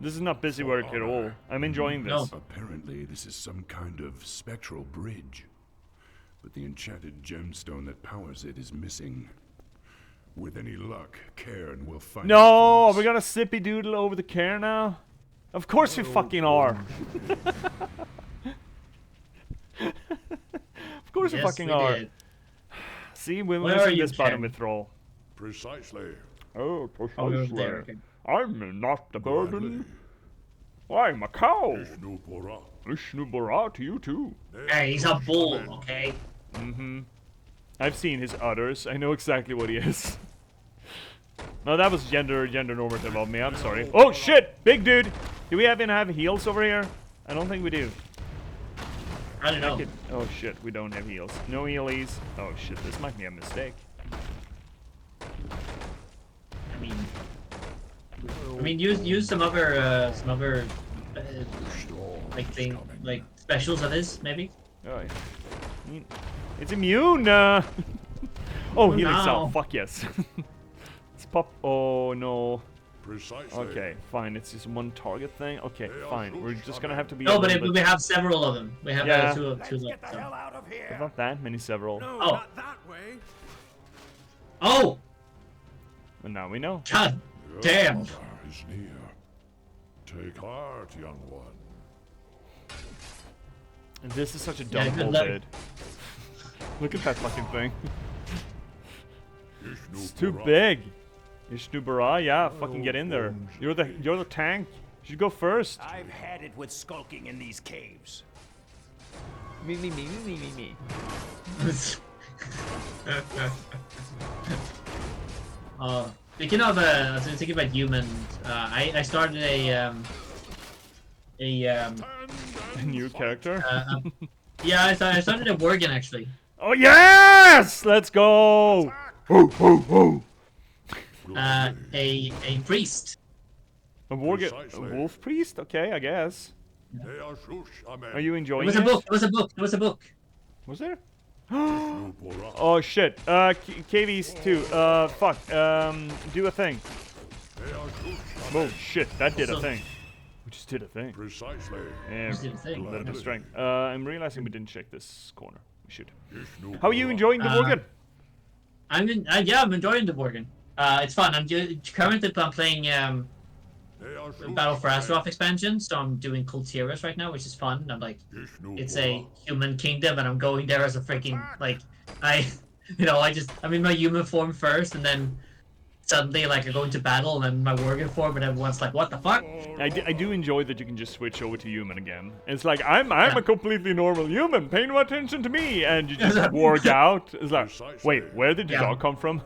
This is not busy work at all. I'm enjoying this. No. Apparently, this is some kind of spectral bridge. But the enchanted gemstone that powers it is missing. With any luck, Cairn will find it No, for are us. we gonna sippy doodle over the care now? Of course we fucking are. Of course we Yes, fucking we are. did. See, we're Where are missing you, this bottom Ken? with Thrall. Precisely. Oh, Oh, over there, okay. I'm not the Gladly. burden. I'm a cow. Vishnu Pura. Vishnu Bharat, you too. Hey, he's a bull, okay? I've seen his udders. I know exactly what he is. No, that was gender normative of me. I'm sorry. Oh shit, big dude. Do we even have heals over here? I don't think we do. I don't know. Oh shit, we don't have heals. No healies. Oh shit, this might be a mistake. I mean, use some other like specials of his, maybe. Oh, yeah. It's immune. Oh, healing no. cell. Fuck yes. It's pop. Oh no. Precisely. Okay, fine. It's just one target thing. Okay, fine. We're just gonna have to be. No, a but little we bit- have several of them. We have Yeah. two Let's left. get the So. hell out of here. Not that many. Several. No, Oh. not that way. Oh, And now we know. God Your damn. mother is near. Take heart, young one. And this is such a Yeah, dumb good old luck. bid. Look at that fucking thing. Vishnu It's too Pura. big. Ishnubara, yeah, fucking get in there. You're the tank. You should go first. I've had it with skulking in these caves. Me. Speaking of, I was thinking about humans. I started a New character. yeah, I started a Worgen actually. Oh yes! Let's go! A priest. A wolf priest? Okay, I guess. Are you It enjoying was it? a book. It was a book. It was a book. Was there? Oh shit. KV's too. Fuck. Do a thing. Oh shit, that did a thing. We just did a thing. Precisely. Yeah, Just did a thing. a little bit strength. I'm realizing we didn't check this corner. We should. How are you enjoying the Worgen? I'm enjoying the Worgen. It's fun. Currently I'm playing Battle for Azeroth expansion, so I'm doing Kultiras right now, which is fun. I'm like, it's a human kingdom, and I'm going there as a freaking I'm in my human form first, and then suddenly like I go into battle, and then my Worgen form, and everyone's like, what the fuck? I do enjoy that you can just switch over to human again. It's like I'm a completely normal human. Pay no attention to me, and you just work out. It's like, wait, where did your dog come from?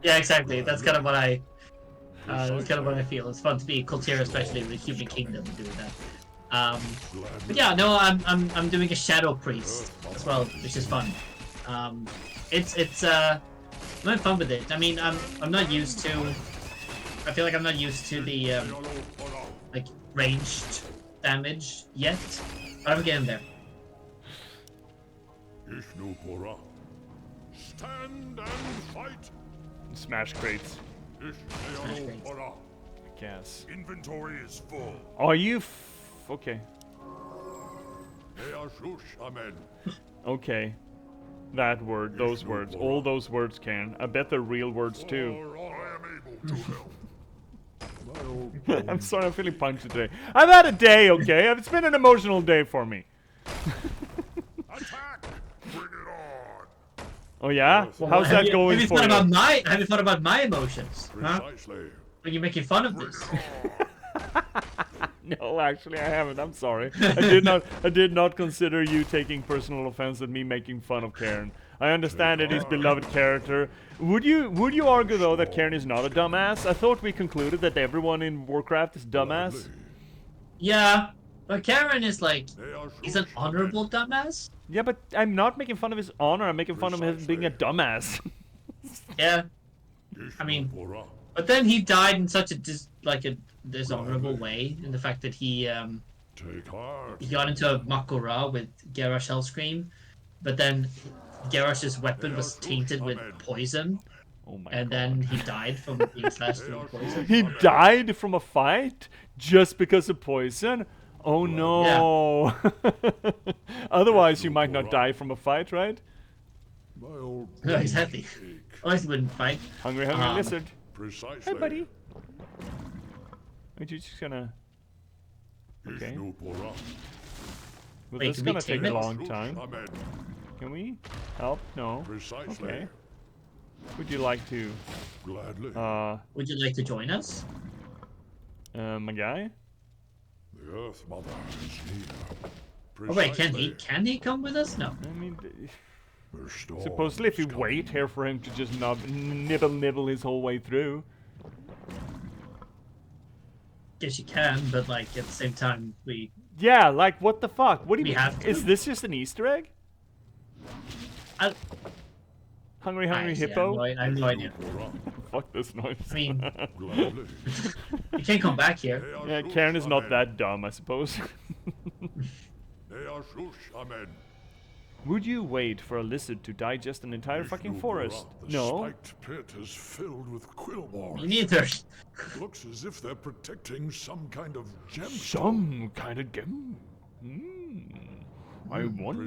Yeah, exactly. That's kind of what I. That's kind of what I feel. It's fun to be a Kultira, especially with the human kingdom, and doing that. But yeah, no, I'm doing a shadow priest as well, which is fun. I'm having fun with it. I mean, I'm not used to. I feel like I'm not used to the like ranged damage yet, but I'm getting there. Stand and fight. Smash crates. crates. I guess. Inventory is full. Are you okay? Amen. Okay. That word, those words, all those words can. I bet they're real words too. I am able to help. I'm sorry, I'm feeling punched today. I've had a day, okay? It's been an emotional day for me. Attack! Bring it on! Oh yeah? How's that going for you? Have you thought about my emotions? Huh? Precisely. Are you making fun of this? No, actually, I haven't. I'm sorry. I did not consider you taking personal offense at me making fun of Cairn. I understand it is beloved character. Would you argue though that Cairn is not a dumbass? I thought we concluded that everyone in Warcraft is dumbass. Yeah, but Karen is like, he's an honorable dumbass. Yeah, but I'm not making fun of his honor. I'm making fun of him being a dumbass. Yeah, I mean, but then he died in such a dishonorable way, in the fact that he got into a Makura with Garrosh Hellscream, but then Garrosh's weapon was tainted with poison, Oh my and god. then he died from being slashed with poison. He died from a fight just because of poison? Oh no. Otherwise you might not die from a fight, right? No, exactly. Otherwise he wouldn't fight. Hungry lizard. Precisely. Hi buddy. Are you just gonna... Okay. Well, Wait, this is can we gonna take tame a it? long time. Can we help? No. Precisely. Okay. Would you like to, Gladly. Would you like to join us? my guy? The Earth Mother is near. Oh wait, can he come with us? No. I mean, Her storm supposedly if you is wait here for him to just nibble his whole way through. Guess you can, but like at the same time we. Yeah, like what the fuck? What do you We mean? have to. Is this just an Easter egg? Hungry hippo? I have no idea. Fuck this noise. I mean, Gladly. you can't come back here. Yeah, Karen is not that dumb, I suppose. Amen. Would you wait for a lizard to digest an entire fucking forest? The No. spiked pit is filled with quillbars. Me neither. Looks as if they're protecting some kind of gemstone. Some kind of gem. I wonder.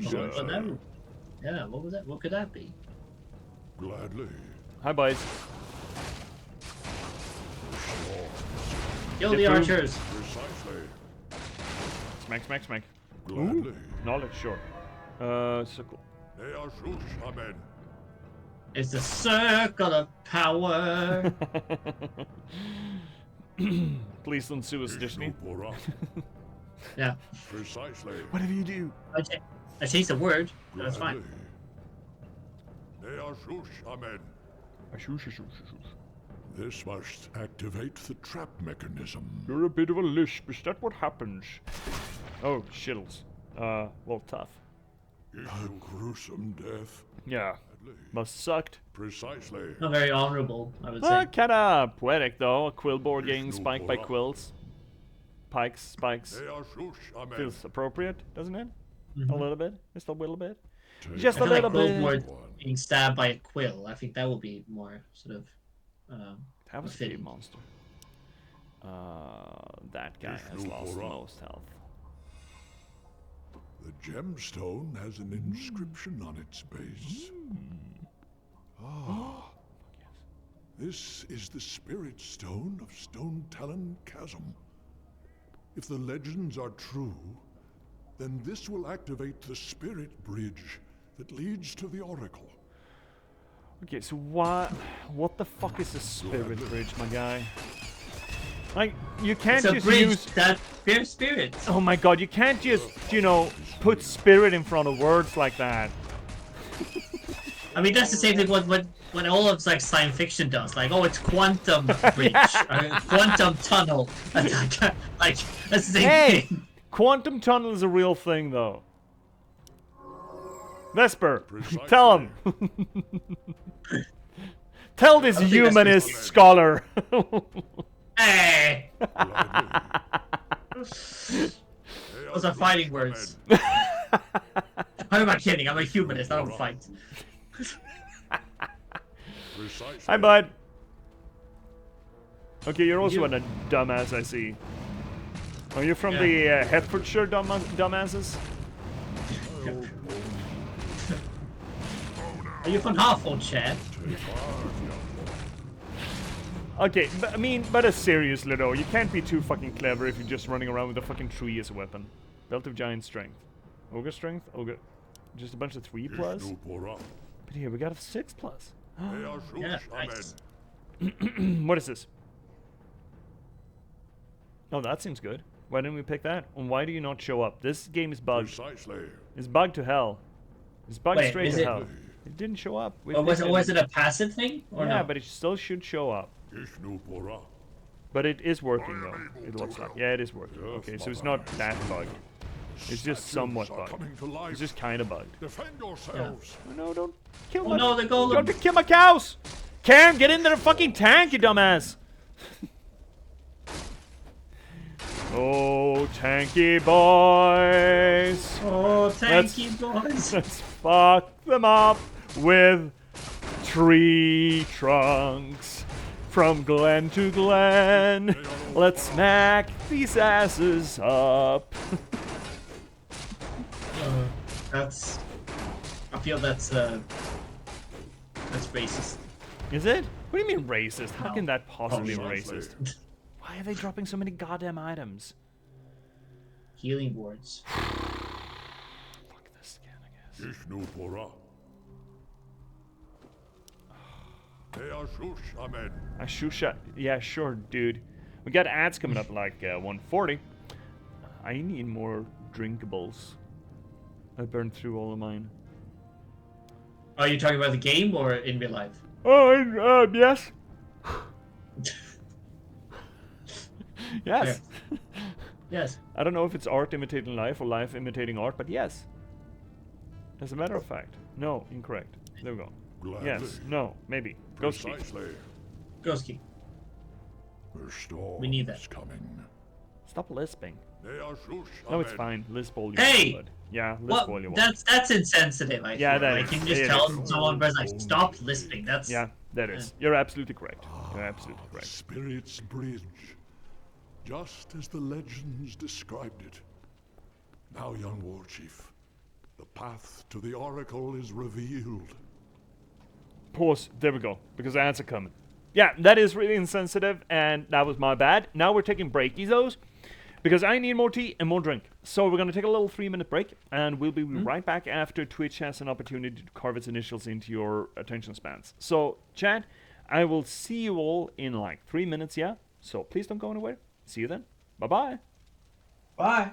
Yeah, what was that? What could that be? Gladly. Hi, boys. Kill Get the through. archers. Precisely. Smack. Gladly. Knowledge, sure. So cool. Amen. It's the circle of power. Please don't sue us, Disney. Ishnupura. Yeah. Precisely. Whatever you do. I changed the word. That's fine. They are shush, amen. This must activate the trap mechanism. You're a bit of a lisp. Is that what happens? Oh, shittles. Well, tough. A gruesome death. Yeah. Must sucked. Precisely. Not very honorable, I would say. Kinda poetic though. A quill board getting spiked by quills. Spikes. They are shush, amen. Feels appropriate, doesn't it? Mm-hmm. A little bit. Just a little bit. Take Just I a feel like little bit. Quillboard being stabbed by a quill. I think that would be more sort of. That was a fitting. cave monster. That guy has lost the most health. The gemstone has an inscription on its base. Ah. This is the spirit stone of Stone Talon Chasm. If the legends are true, then this will activate the spirit bridge that leads to the oracle. Okay, so what the fuck is a spirit bridge, my guy? Like, you can't It's a just bridge use... that bears spirits. Oh my god, you can't just, you know, put spirit in front of words like that. I mean, that's the same thing what all of like science fiction does. Like, oh, it's quantum bridge, or quantum tunnel. Like, that's the same Hey! thing. Quantum tunnel is a real thing, though. Vesper, Precisely. tell him. Tell this I think that's humanist reasonable. scholar. Hey, Gladly. those are fighting words. I'm not kidding. I'm a humanist. I don't fight. Precisely. Hi, bud. Okay, you're also a dumbass, I see. Are you from the Hertfordshire dumbasses? Are you from Hartford, Chad? Okay, but seriously though, you can't be too fucking clever if you're just running around with a fucking tree as a weapon. Belt of Giant Strength. Ogre Strength? Ogre... Just a bunch of 3+? Ishnupura. But here, we got a 6+. They are Yeah, shush, amen. nice. What is this? Oh, that seems good. Why didn't we pick that? And why do you not show up? This game is bugged. Precisely. It's bugged to hell. It's bugged Wait, straight is to it- hell. It didn't show up. We Or was fixed it a passive thing? Or Yeah, no? but it still should show up. Ishnupura. But it is working though. It looks like. Yeah, it is working. Yes, Okay, so my it's not man. that bugged. It's just somewhat Statues are bugged. coming to life. It's just kind of bugged. Defend yourselves. Oh, no, don't kill Oh my... no, the golem. Don't kill my cows! Karen, get into the fucking tank, you dumbass! Oh, tanky boys! Oh, tanky boys. Let's fuck them up with tree trunks. From glen to glen, let's smack these asses up. That's. I feel that's racist. Is it? What do you mean racist? How No. can that possibly be Oh, racist? Why are they dropping so many goddamn items? Healing wards. Fuck this again, I guess. Ishnupura. They are shush, amen. A shusha. Yeah, sure, dude. We got ads coming up like 140. I need more drinkables. I burned through all of mine. Are you talking about the game or in real life? Oh, yes. Yes. Yes. I don't know if it's art imitating life or life imitating art, but yes. As a matter of fact. No, incorrect. There we go. Gladly. Yes. No. Maybe. Ghost key. Precisely. Ghostkey. The storm We need that. is coming. Stop lisping. They are shush, No, it's amen. fine. Lisp all you Hey! want, bud. Yeah, lisp What? all you want. That's insensitive. I Yeah, feel. that Like is. you can just It tell is. someone, but like, stop lisping. That's Yeah, that is. You're absolutely correct. You're absolutely The correct. Spirit's Bridge. Just as the legends described it. Now, young war chief, the path to the oracle is revealed. Pause. There we go. Because the ads are coming. Yeah, that is really insensitive, and that was my bad. Now we're taking breakies, those. Because I need more tea and more drink. So we're going to take a little 3-minute break, and we'll be right back after Twitch has an opportunity to carve its initials into your attention spans. So, chat, I will see you all in like 3 minutes, yeah? So please don't go anywhere. See you then. Bye-bye. Bye.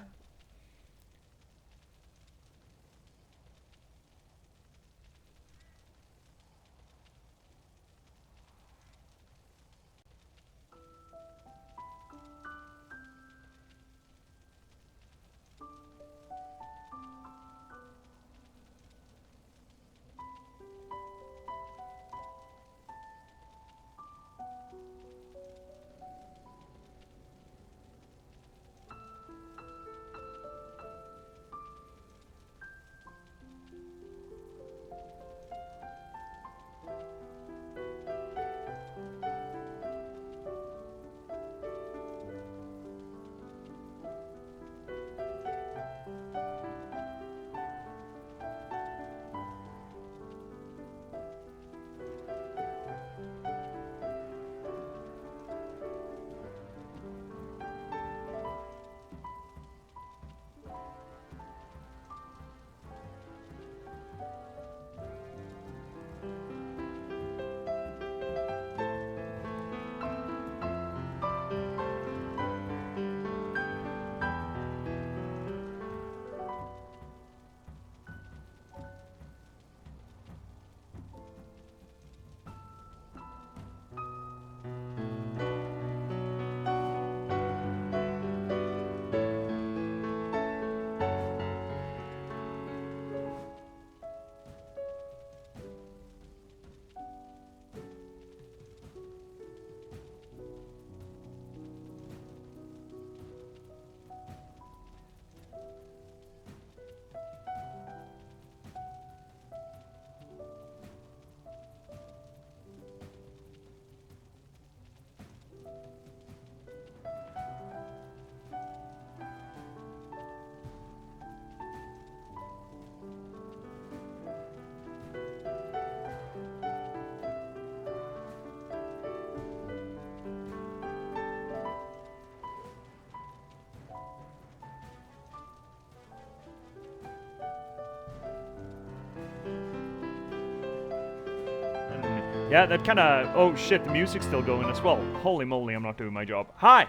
Yeah, that kind of... Oh, shit, the music's still going as well. Holy moly, I'm not doing my job. Hi!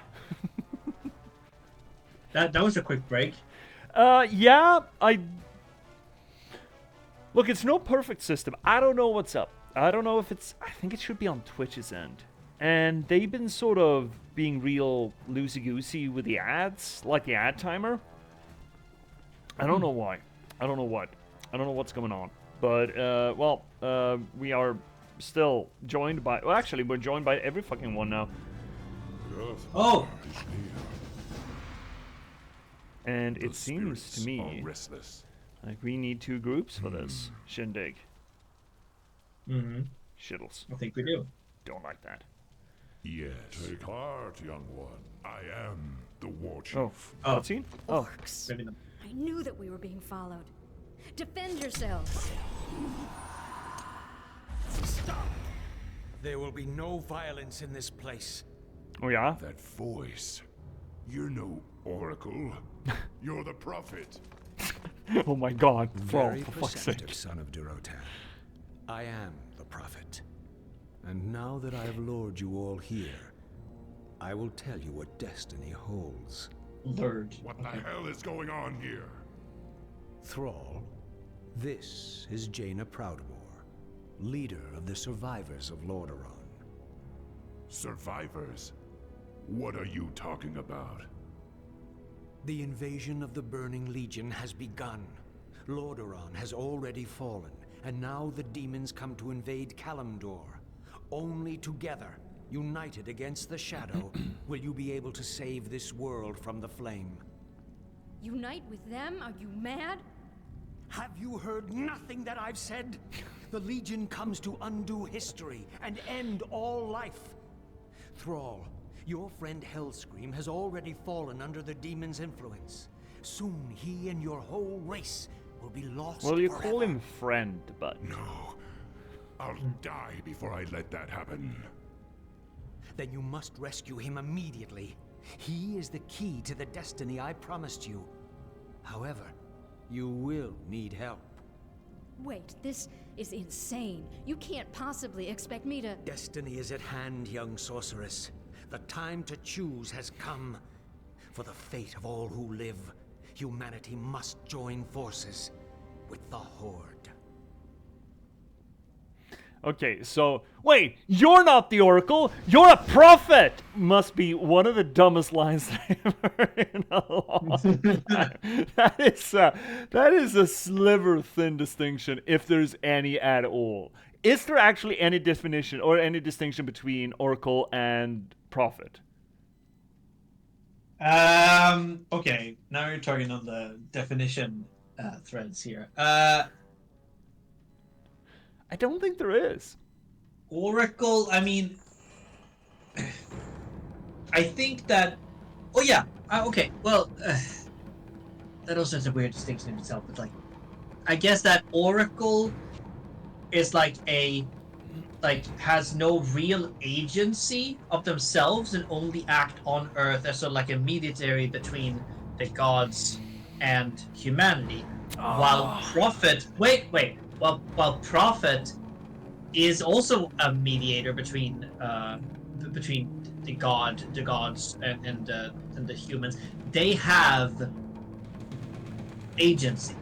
That was a quick break. Yeah, Look, it's no perfect system. I don't know what's up. I don't know if it's... I think it should be on Twitch's end. And they've been sort of being real loosey-goosey with the ads, like the ad timer. I don't know why. I don't know what. I don't know what's going on. But, we are still joined by... Well, actually, we're joined by every fucking one now. Oh! And it seems to me restless. like we need 2 groups for this shindig. Mm-hmm. Shittles. I think we do. Don't like that. Yes. Take heart, young one. I am the war chief. Oh, cutscene? Oh. Orcs. Maybe not. I knew that we were being followed. Defend yourselves. Stop! There will be no violence in this place. Oh, yeah? That voice. You're no oracle. You're the prophet. Oh my god. Very For fuck's sake. perceptive, son of Durotan. I am the prophet. And now that I have lured you all here, I will tell you what destiny holds. Lured. What the hell is going on here? Thrall, this is Jaina Proudmoore, leader of the survivors of Lordaeron. Survivors? What are you talking about? The invasion of the Burning Legion has begun. Lordaeron has already fallen, and now the demons come to invade Kalimdor. Only together, united against the Shadow, will you be able to save this world from the flame. Unite with them? Are you mad? Have you heard nothing that I've said? The Legion comes to undo history and end all life. Thrall, your friend Hellscream has already fallen under the demon's influence. Soon he and your whole race will be lost Well, you forever. call him friend, but... No. I'll die before I let that happen. Then you must rescue him immediately. He is the key to the destiny I promised you. However, you will need help. Wait, this is insane. You can't possibly expect me to... Destiny is at hand, young sorceress. The time to choose has come. For the fate of all who live, humanity must join forces with the Horde. Okay, so wait, you're not the Oracle, you're a prophet! Must be one of the dumbest lines I've heard in a long time. That is a sliver thin distinction, if there's any at all. Is there actually any definition or any distinction between Oracle and prophet? Okay, now you're talking on the definition threads here. I don't think there is. Oracle, I mean, I think that. Oh yeah. Okay. Well, that also is a weird distinction in itself. But like, I guess that Oracle is like has no real agency of themselves and only act on Earth as sort of like a mediator between the gods and humanity. While prophet, while prophet is also a mediator between the gods and the humans. They have agency.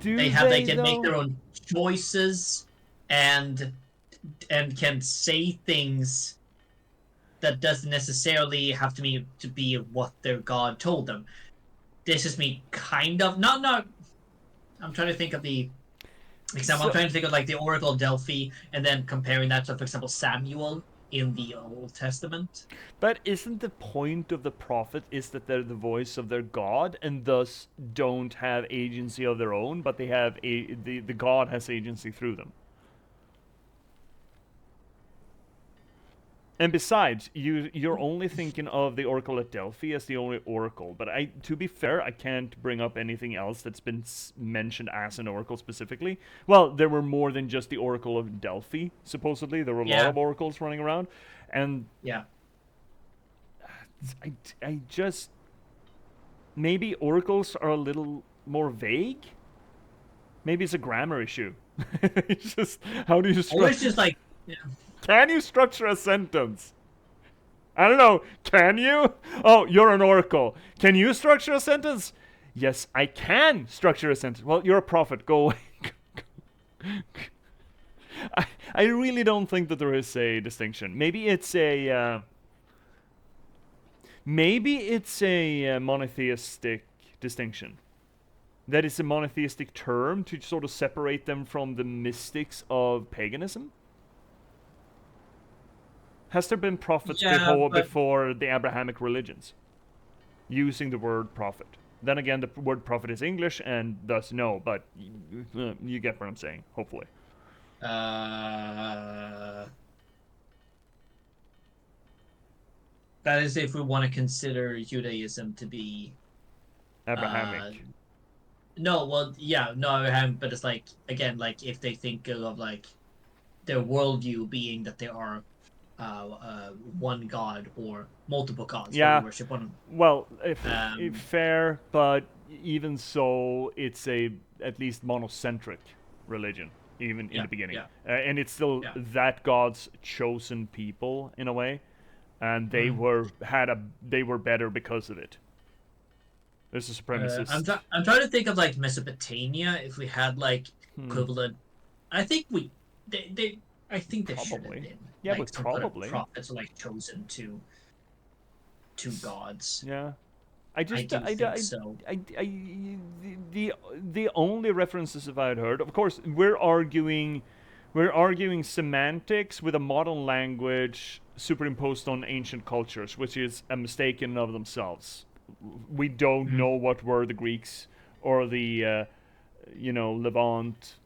They can make their own choices and can say things that doesn't necessarily have to be what their god told them. This is me kind of not. I'm trying to think of the example. I'm trying to think of like the Oracle of Delphi, and then comparing that to, for example, Samuel in the Old Testament. But isn't the point of the prophet is that they're the voice of their god and thus don't have agency of their own, but they have the god has agency through them? And besides, you're only thinking of the Oracle at Delphi as the only Oracle. But to be fair, I can't bring up anything else that's been mentioned as an Oracle specifically. Well, there were more than just the Oracle of Delphi, supposedly. There were a lot of Oracles running around. And yeah, I just... Maybe Oracles are a little more vague? Maybe it's a grammar issue. It's just, how do you... Or it's just like... Yeah. Can you structure a sentence? I don't know. Can you? Oh, you're an oracle. Can you structure a sentence? Yes, I can structure a sentence. Well, you're a prophet. Go away. I really don't think that there is a distinction. Maybe it's a monotheistic distinction. That is a monotheistic term to sort of separate them from the mystics of paganism. Has there been prophets before the Abrahamic religions using the word prophet? Then again, the word prophet is English, and thus no, but you get what I'm saying, hopefully. That is if we want to consider Judaism to be... Abrahamic. Abraham, but it's like, again, like if they think of like their worldview being that they are one god or multiple gods. Yeah. Worship one. Well, if fair, but even so, it's at least monocentric religion, even in the beginning. And it's still that god's chosen people in a way, and they were better because of it. There's a supremacist. I'm trying to think of like Mesopotamia. If we had like equivalent, I think I think there should have been. Yeah, like, but probably prophets are like chosen to gods. Yeah, I think so. The only references that I had heard, of course, we're arguing semantics with a modern language superimposed on ancient cultures, which is a mistake in and of themselves. We don't know what were the Greeks or the Levant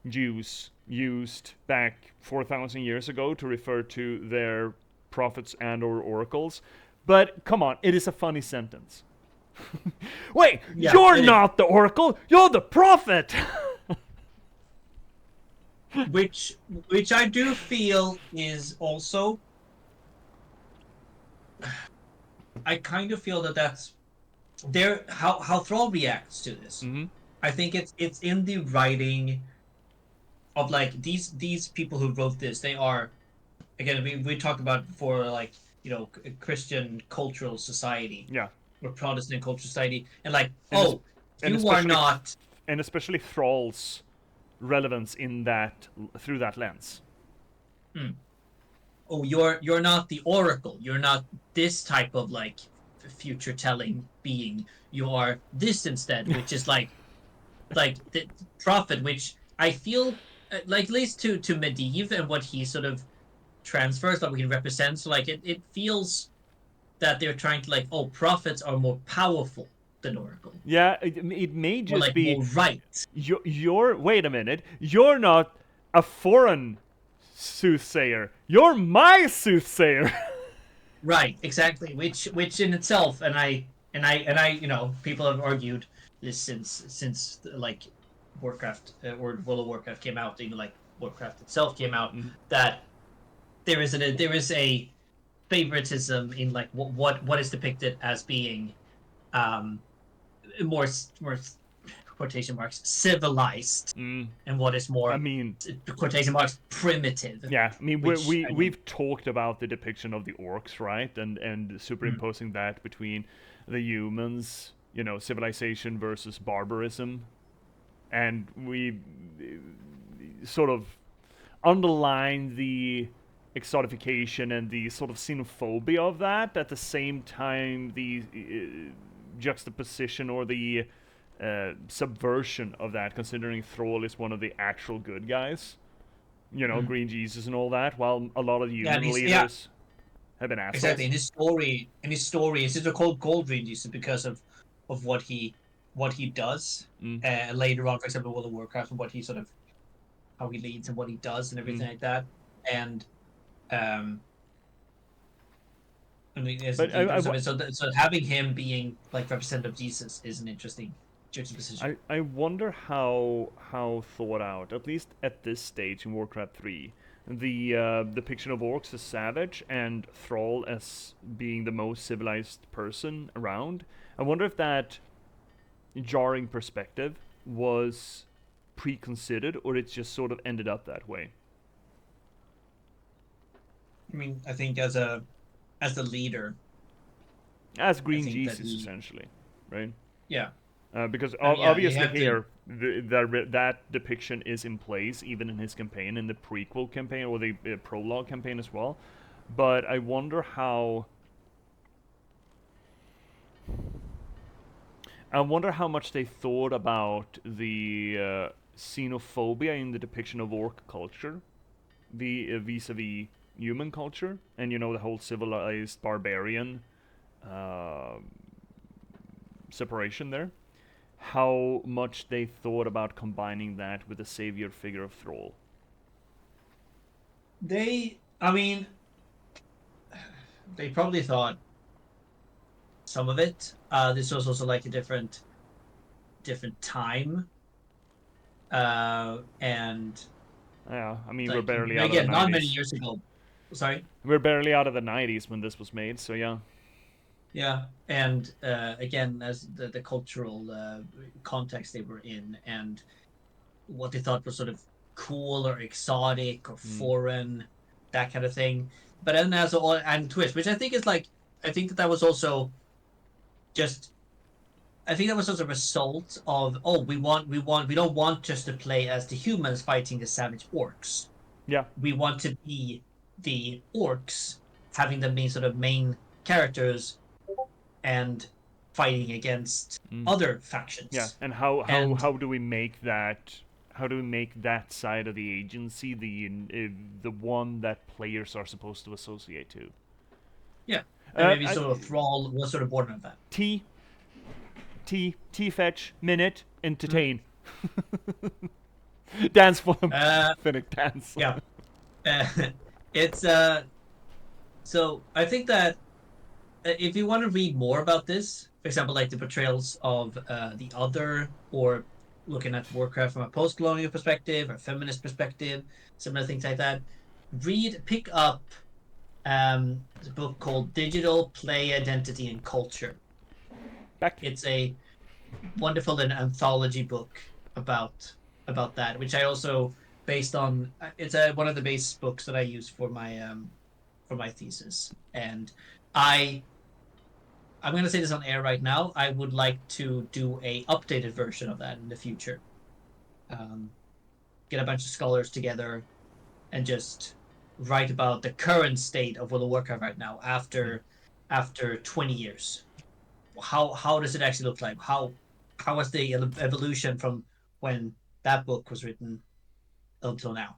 Jews used back 4,000 years ago to refer to their prophets and or oracles. But come on, it is a funny sentence. Wait, you're not the oracle, you're the prophet. which I do feel is also, I kind of feel that that's how Thrall reacts to this. Mm-hmm. I think it's in the writing of like these people who wrote this. They are, again, we talked about before, like, Christian cultural society Yeah, or Protestant cultural society, and like, and es- oh, and you are especially not. and especially Thrall's relevance in that through that lens. Oh, you're not the oracle. You're not this type of like future telling being. You are this instead, which is like the prophet, which I feel like, at least to Medivh and what he sort of transfers, like what he represents, like it feels that they're trying to, like, oh, prophets are more powerful than oracle, Yeah, it may or just like be more right. you're wait a minute, you're not a foreign soothsayer, you're my soothsayer. Right, exactly. Which in itself, and I, people have argued this since like Warcraft, or World of Warcraft came out, even like Warcraft itself came out, Mhm. that there is a favoritism in like what is depicted as being um more quotation marks civilized, Mm, and what is I more mean, quotation marks primitive, yeah, I mean which I mean. we've talked about the depiction of the orcs, right? And Mm, superimposing that between the humans, civilization versus barbarism, and we sort of underline the exotification and the sort of xenophobia of that. At the same time, the juxtaposition or the subversion of that, considering Thrall is one of the actual good guys, mm. Green Jesus and all that, while a lot of the Yeah, and human he's, yeah, leaders have been exactly. assholes. In his story, it's just called Gold Rangers because of what he does. Mm, Later on, for example, World of Warcraft, and what he sort of how he leads and what he does and mm. everything like that. And um, I mean, there's a But deeper stuff. So having him being like representative of Jesus is an interesting juxtaposition. I wonder how thought out, at least at this stage in Warcraft 3, the depiction of orcs as savage and Thrall as being the most civilized person around. I wonder if that jarring perspective was preconsidered or it just sort of ended up that way. I mean, I think as the leader, As I Green think that Jesus, he, essentially, right? yeah, Because I mean, yeah, you obviously have to. here that depiction is in place even in his campaign, in the prequel campaign or the prologue campaign as well. But I wonder how much they thought about the xenophobia in the depiction of orc culture, vis-a-vis human culture, and the whole civilized barbarian uh, separation there. How much they thought about combining that with the savior figure of Thrall. I mean, they probably thought some of it. This was also like a different time, and Yeah, I mean we're like, barely out of the again, not many 90s. years ago. Sorry. We're barely out of the 90s when this was made, so yeah. Yeah, and again, as the cultural context they were in, and what they thought was sort of cool or exotic or Mm. foreign, that kind of thing. But then there's all and twist, which I think is like, I think that was also just, I think that was also a result of, oh, we don't want just to play as the humans fighting the savage orcs. Yeah. We want to be the orcs having the main characters and fighting against Mm. other Yeah, factions. and how And how do we make that? How do we make that side of the agency the one that players are supposed to associate to? yeah, and maybe I, sort of Thrall was sort of born of that. T T fetch minute entertain. Dance for them. Finnick dance. Yeah, uh, it's so I think that if you want to read more about this, for example, like the portrayals of the other, or looking at Warcraft from a post-colonial perspective or feminist perspective, similar things like that, pick up the book called Digital Play Identity and Culture. Back. It's a wonderful anthology book about that, which I also based on. It's one of the base books that I use for my thesis, and I'm going to say this on air right now. I would like to do a updated version of that in the future. Get a bunch of scholars together and just write about the current state of World of Warcraft right now after 20 years. How does it actually look like? How was the evolution from when that book was written until now?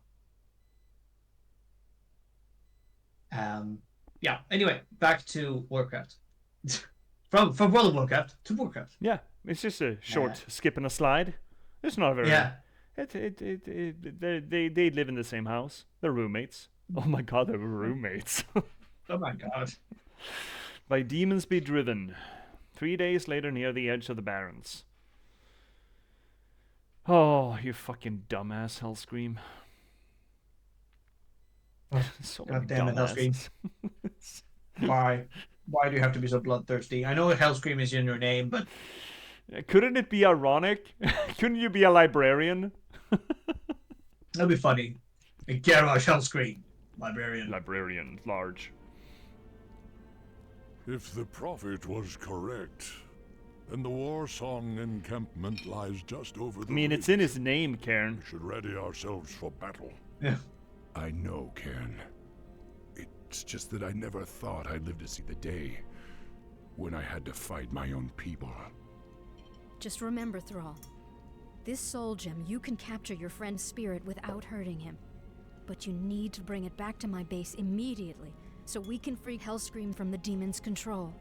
Yeah. Anyway, back to Warcraft. from World of Warcraft to Warcraft. Yeah, it's just a short skip and a slide. It's not very. Yeah. They live in the same house. They're roommates. Oh my god, they're roommates. Oh my god. By demons be driven. 3 days later, near the edge of the Barrens. Oh, you fucking dumbass, Hellscream. So God damn it, Hellscream. Why do you have to be so bloodthirsty? I know Hellscream is in your name, but couldn't it be ironic? Couldn't you be a librarian? that'd be funny. Garrosh Hellscream, librarian. Librarian, large. If the prophet was correct, then the war song encampment lies just over the it's in his name, Cairn. We should ready ourselves for battle. Yeah. I know, Cairn. It's just that I never thought I'd live to see the day when I had to fight my own people. Just remember, Thrall. This soul gem, you can capture your friend's spirit without hurting him. But you need to bring it back to my base immediately, so we can free Hellscream from the demon's control.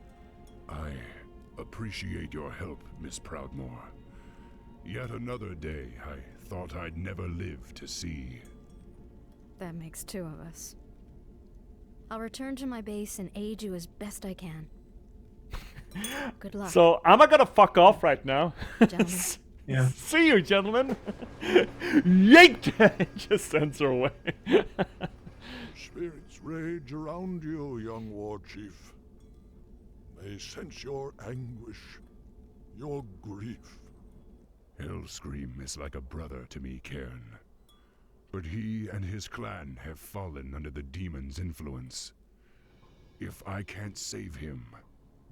I appreciate your help, Miss Proudmoore. Yet another day I thought I'd never live to see. That makes 2 of us. I'll return to my base and aid you as best I can. Good luck. So, I'm not gonna fuck off right now. Gentlemen. Yeah. See you, gentlemen. Yeet! Just sends her away. Spirits rage around you, young war chief. They sense your anguish, your grief. Hellscream is like a brother to me, Cairn. But he and his clan have fallen under the demon's influence. If I can't save him,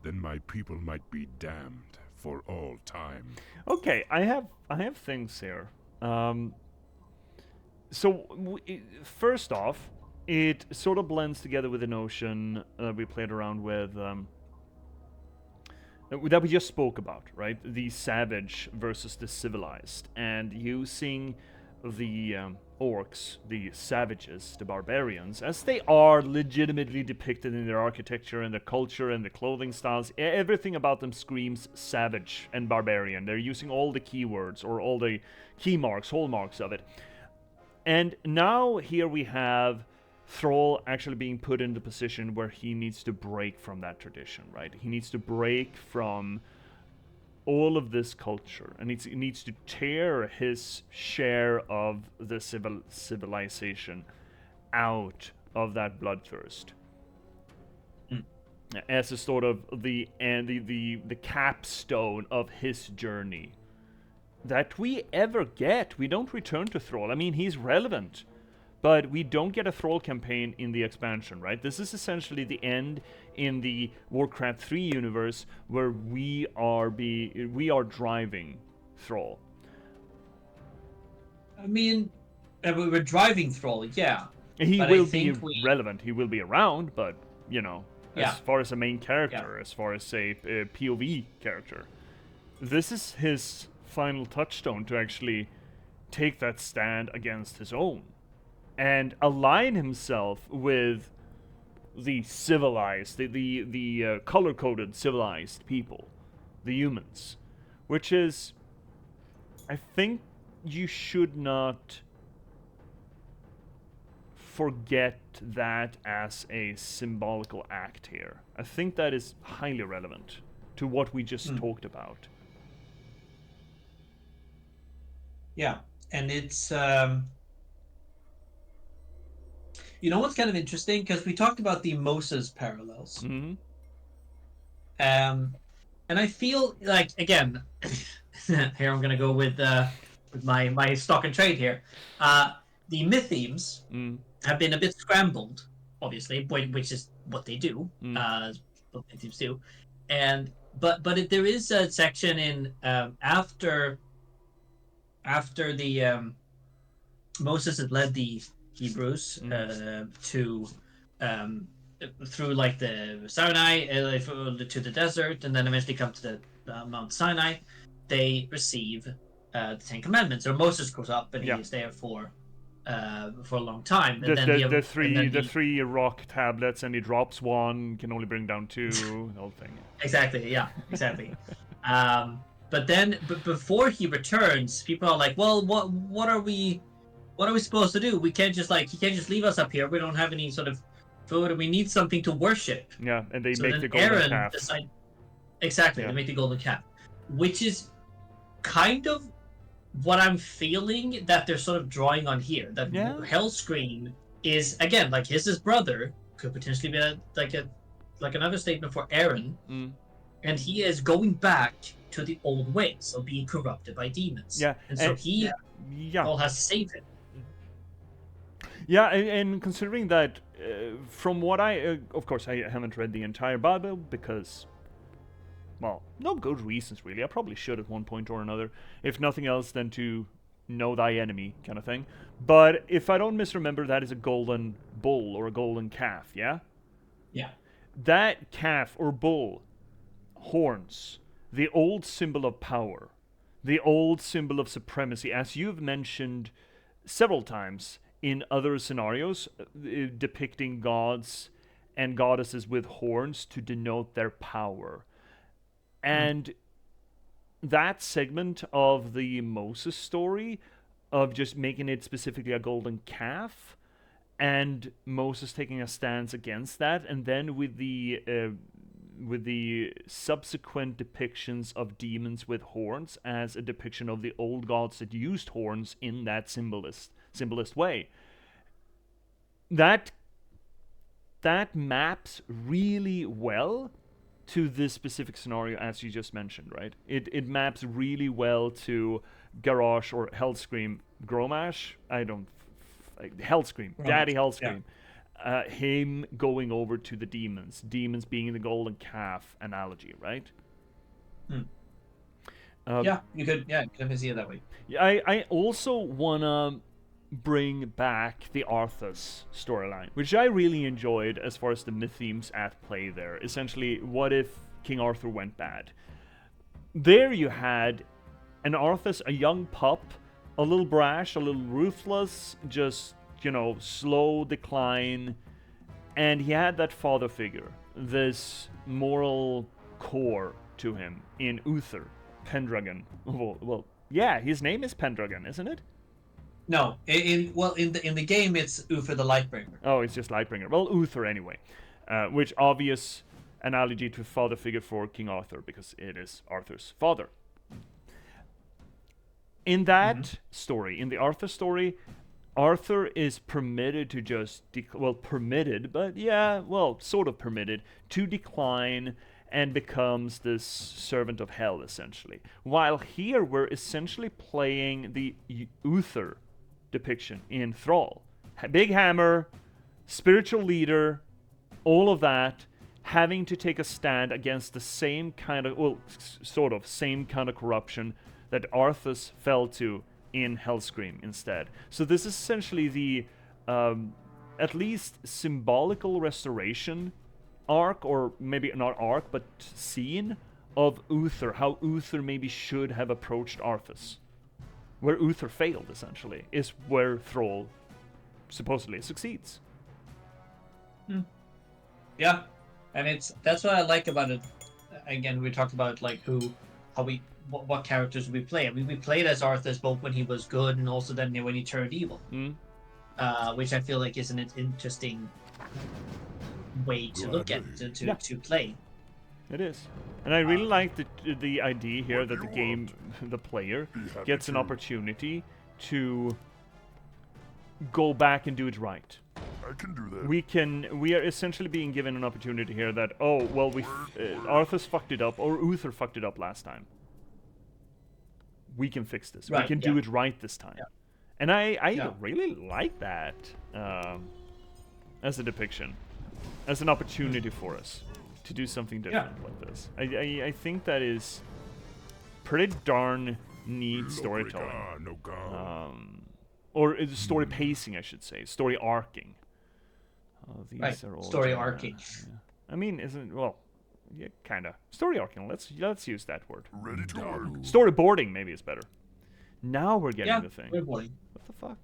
then my people might be damned for all time. Okay, I have things here. First off, it sort of blends together with the notion that we played around with, that we just spoke about, right? The savage versus the civilized, and using the orcs, the savages, the barbarians, as they are legitimately depicted in their architecture and their culture and the clothing styles. Everything about them screams savage and barbarian. They're using all the keywords or all the key marks, hallmarks of it. And now here we have Thrall actually being put in the position where he needs to break from that tradition, right? He needs to break from all of this culture, and he needs to tear his share of the civilization out of that bloodthirst as a sort of the capstone of his journey that we ever get. We don't return to Thrall. I mean, he's relevant, but we don't get a Thrall campaign in the expansion, right? This is essentially the end in the Warcraft 3 universe where we are driving Thrall. I mean, we're driving Thrall, yeah. He will be relevant. He will be around, but, as far as a main character, as far as, say, a POV character, this is his final touchstone to actually take that stand against his own and align himself with the civilized, the color-coded civilized people, the humans, which is, I think you should not forget that as a symbolical act here. I think that is highly relevant to what we just talked about. Yeah, and it's you know what's kind of interesting, because we talked about the Moses parallels. Mm-hmm. And And I feel like, again, here I'm gonna go with my stock and trade here. The myth themes have been a bit scrambled, obviously, which is what they do. What myth themes do, and there is a section in after the Moses had led the Hebrews to through like the Sinai to the desert, and then eventually come to the Mount Sinai. They receive the Ten Commandments, or Moses goes up and he's there for a long time. And The three rock tablets, and he drops one, can only bring down two. The whole thing. Exactly. Yeah. Exactly. But before he returns, people are like, "Well, what are we supposed to do? We can't just he can't just leave us up here. We don't have any sort of food. We need something to worship." Yeah, and they make the golden calf. Exactly, they make the golden calf, which is kind of what I'm feeling that they're sort of drawing on here. That Hellscream is, again, like his brother, could potentially be like another statement for Aaron, and he is going back to the old ways of being corrupted by demons. Yeah, and so he all has to save him. Yeah, and considering that, from what of course, I haven't read the entire Bible because, well, no good reasons really. I probably should at one point or another, if nothing else than to know thy enemy kind of thing. But if I don't misremember, that is a golden bull or a golden calf, yeah? Yeah. That calf or bull, horns, the old symbol of power, the old symbol of supremacy, as you've mentioned several times in other scenarios, depicting gods and goddesses with horns to denote their power. And that segment of the Moses story, of just making it specifically a golden calf, and Moses taking a stance against that, and then with the subsequent depictions of demons with horns as a depiction of the old gods that used horns in that symbolist way. That maps really well to this specific scenario, as you just mentioned, right? It maps really well to Garrosh or Hellscream, Gromash. Hellscream, Daddy Hellscream. Yeah. Him going over to the demons being the golden calf analogy, right? Yeah, you could see it that way. I also wanna bring back the Arthas storyline, which I really enjoyed as far as the myth themes at play there. Essentially, what if King Arthur went bad? There you had an Arthas, a young pup, a little brash, a little ruthless, just, slow decline, and he had that father figure, this moral core to him in Uther, Pendragon. Well, yeah, his name is Pendragon, isn't it? No, in the game it's Uther the Lightbringer. Oh, it's just Lightbringer. Well, Uther anyway, which obvious analogy to father figure for King Arthur, because it is Arthur's father. In that story, in the Arthur story, Arthur is permitted to just sort of permitted to decline and becomes this servant of hell, essentially. While here we're essentially playing the Uther depiction in Thrall. Big hammer, spiritual leader, all of that, having to take a stand against the same kind of, same kind of corruption that Arthas fell to in Hellscream instead. So this is essentially the, at least symbolical restoration arc, or maybe not arc, but scene of Uther, how Uther maybe should have approached Arthas. Where Uther failed, essentially, is where Thrall supposedly succeeds. Yeah, and that's what I like about it. Again, we talked about what characters we play. I mean, we played as Arthas both when he was good and also then when he turned evil, which I feel like is an interesting way to look at to play. It is. And I really like the idea here that the player gets an opportunity to go back and do it right. I can do that. We are essentially being given an opportunity here that, oh, well, Arthas fucked it up, or Uther fucked it up last time. We can fix this. We Right, can do it right this time. Yeah. And I Yeah. really like that as a depiction, as an opportunity for us to do something different like this. I think that is pretty darn neat storytelling. Or story pacing, I should say. Story arcing. These Right, are all story arcing. Yeah. I mean, yeah, kind of. Story arcing. Let's use that word. Ready to work. Storyboarding maybe is better. Now we're getting the thing. Storyboarding. What the fuck?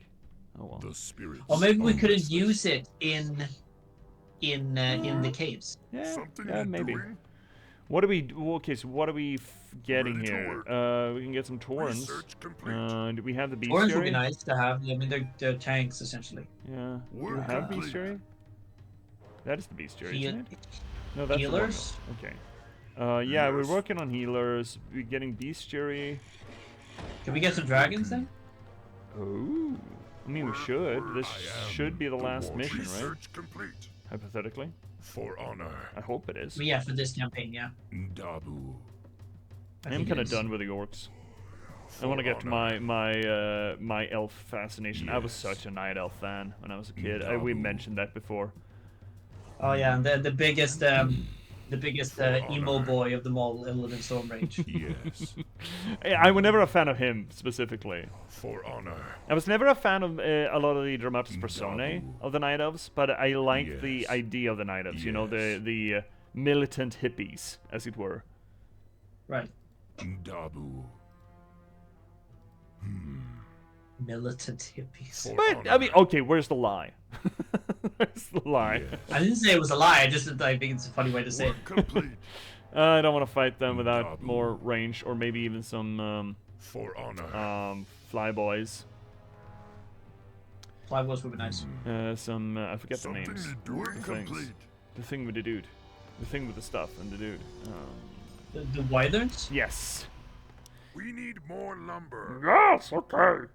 Oh well. The spirits. Or maybe we are couldn't restless. use it in the caves. Yeah, Something yeah, you're maybe. doing? What are we? Okay, so what are we getting Ready to here? work. We can get some Torrens. Research complete. Do we have the Torrents would be bestiary? nice to have. I mean, they're tanks essentially. Yeah. Do we Work have complete. bestiary? That is the bestiary, Heal- isn't it? No, that's healers? The one. Okay. Yeah, we're Yes. working on healers. We're getting bestiary. Can we get some dragons then? Oh. I mean, we should. This I am should be the the last war mission, right? Research complete. Hypothetically. For honor. I hope it is. But yeah, for this campaign, yeah. Dabu. I am think kind it of is. done with the orcs. I For want to get to honor. my elf fascination. I was Yes. such a night elf fan when I was a kid. We Dabu. mentioned that before. Oh yeah, and the biggest emo boy of them all, Illidan Stormrage. Yes. I was never a fan of him specifically. For honor. I was never a fan of a lot of the dramatis personae Dabu. of the night elves, but I liked the Yes. idea of the night elves. You know, Yes. the militant hippies, as it were. Right. Dabu. Militant hippies. For But honor. I mean, okay, where's the lie? Where's the lie? Yes. I didn't say it was a lie. I think it's a funny way to say it. Work complete. I don't want to fight them without Dabu. more range, or maybe even some For honor. flyboys. Flyboys would be nice. Some I forget the Something names. you're doing The things. complete. The thing with the dude. The thing with the stuff and the dude. The Wyverns? Yes. We need more lumber. Yes, okay.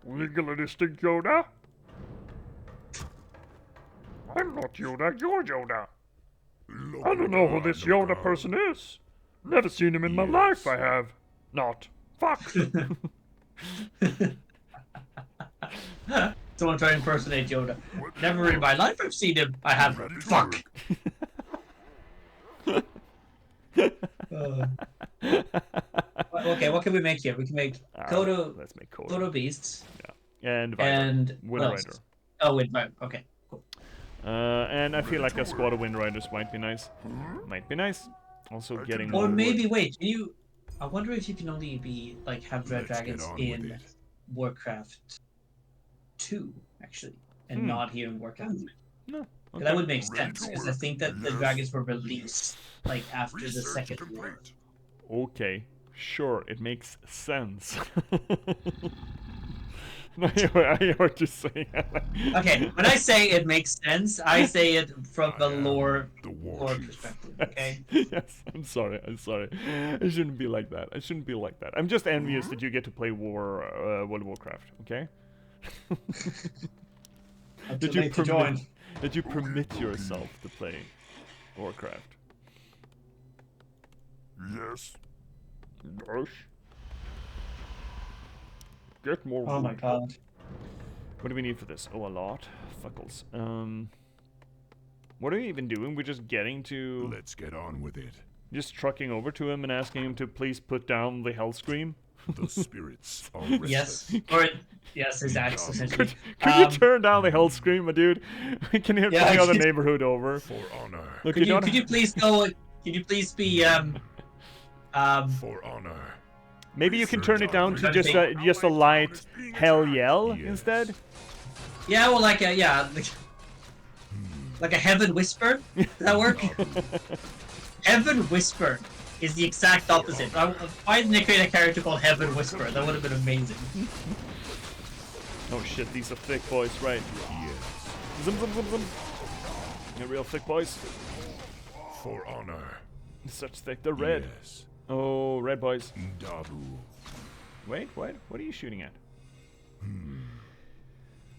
Legally distinct Yoda? I'm not Yoda, you're Yoda. I don't know who this Yoda person is. Never seen him in my life, I have. Not. Fuck. Someone try to impersonate Yoda. Never in my life I've seen him. I have. Ready to Fuck. work. Okay, what can we make here? We can make Kodo, Let's make Kodo. Kodo beasts And Viper. and Wind what else? Rider. Oh, Wind Rider. Okay, cool. And I feel like a squad of Wind Riders might be nice. Might be nice. Also I getting can more Or do maybe wait. Can you? I wonder if you can only be like have red Let's get dragons on with in it. Warcraft 2 actually, and Hmm. not here in Warcraft. No. That okay. would make Ready sense to because I work. think that the Yes. dragons were released like after the Research second war. complete. Okay, sure, it makes sense. I hear what you're saying. Okay, when I say it makes sense, I say it from the I am lore the war lore chief. perspective. Okay. Yes, I'm sorry. I shouldn't be like that. I'm just envious that you get to play World of Warcraft. Okay. I'm Did too you late to join. Did you permit yourself to play Warcraft? Yes. Yes. Get more. Oh my wood. god. What do we need for this? Oh, a lot. Fuckles. What are we even doing? We're just getting to, Let's get on with it. just trucking over to him and asking him to please put down the hell scream. The spirits are restless. Yes. Or yes, his axe essentially. Could you turn down the hell scream, my dude? We can hear Yeah, from the other he's- neighborhood over. For honor. Look, Could you don't. could you please go? Could you please be For honor. Maybe you can Research turn it down to on just everything. a light hell yell Yes. instead. yeah, well like a like a heaven whisper. Does that work? Heaven whisper is the exact opposite. Why didn't they create a character called Heaven Whisper? That would have been amazing. Oh shit, these are thick boys, right? Yes. Zum zum zum zum. They're real thick boys. For honor. Such thick. They're red. Yes. Oh, red boys. Dabu. Wait, what? What are you shooting at?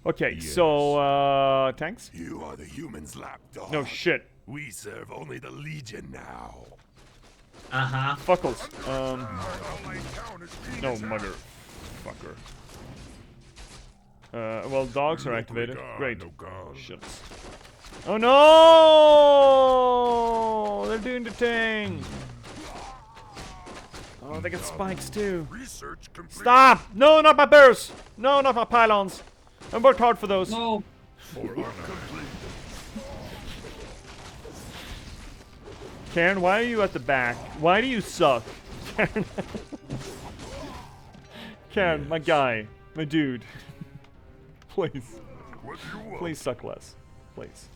Okay, Yes. so tanks? You are the human's lapdog. No shit. We serve only the Legion now. Uh-huh. Fuckles. No, motherfucker. Well, dogs are activated. Great. No God. Shit. Oh no! They're doing the thing. Oh, they get spikes too. Research complete. Stop! No, not my bears! No, not my pylons. I worked hard for those. No. For honor. Karen, why are you at the back? Why do you suck? Karen, Karen, my guy, my dude. Please, What do you want? please suck less. Please.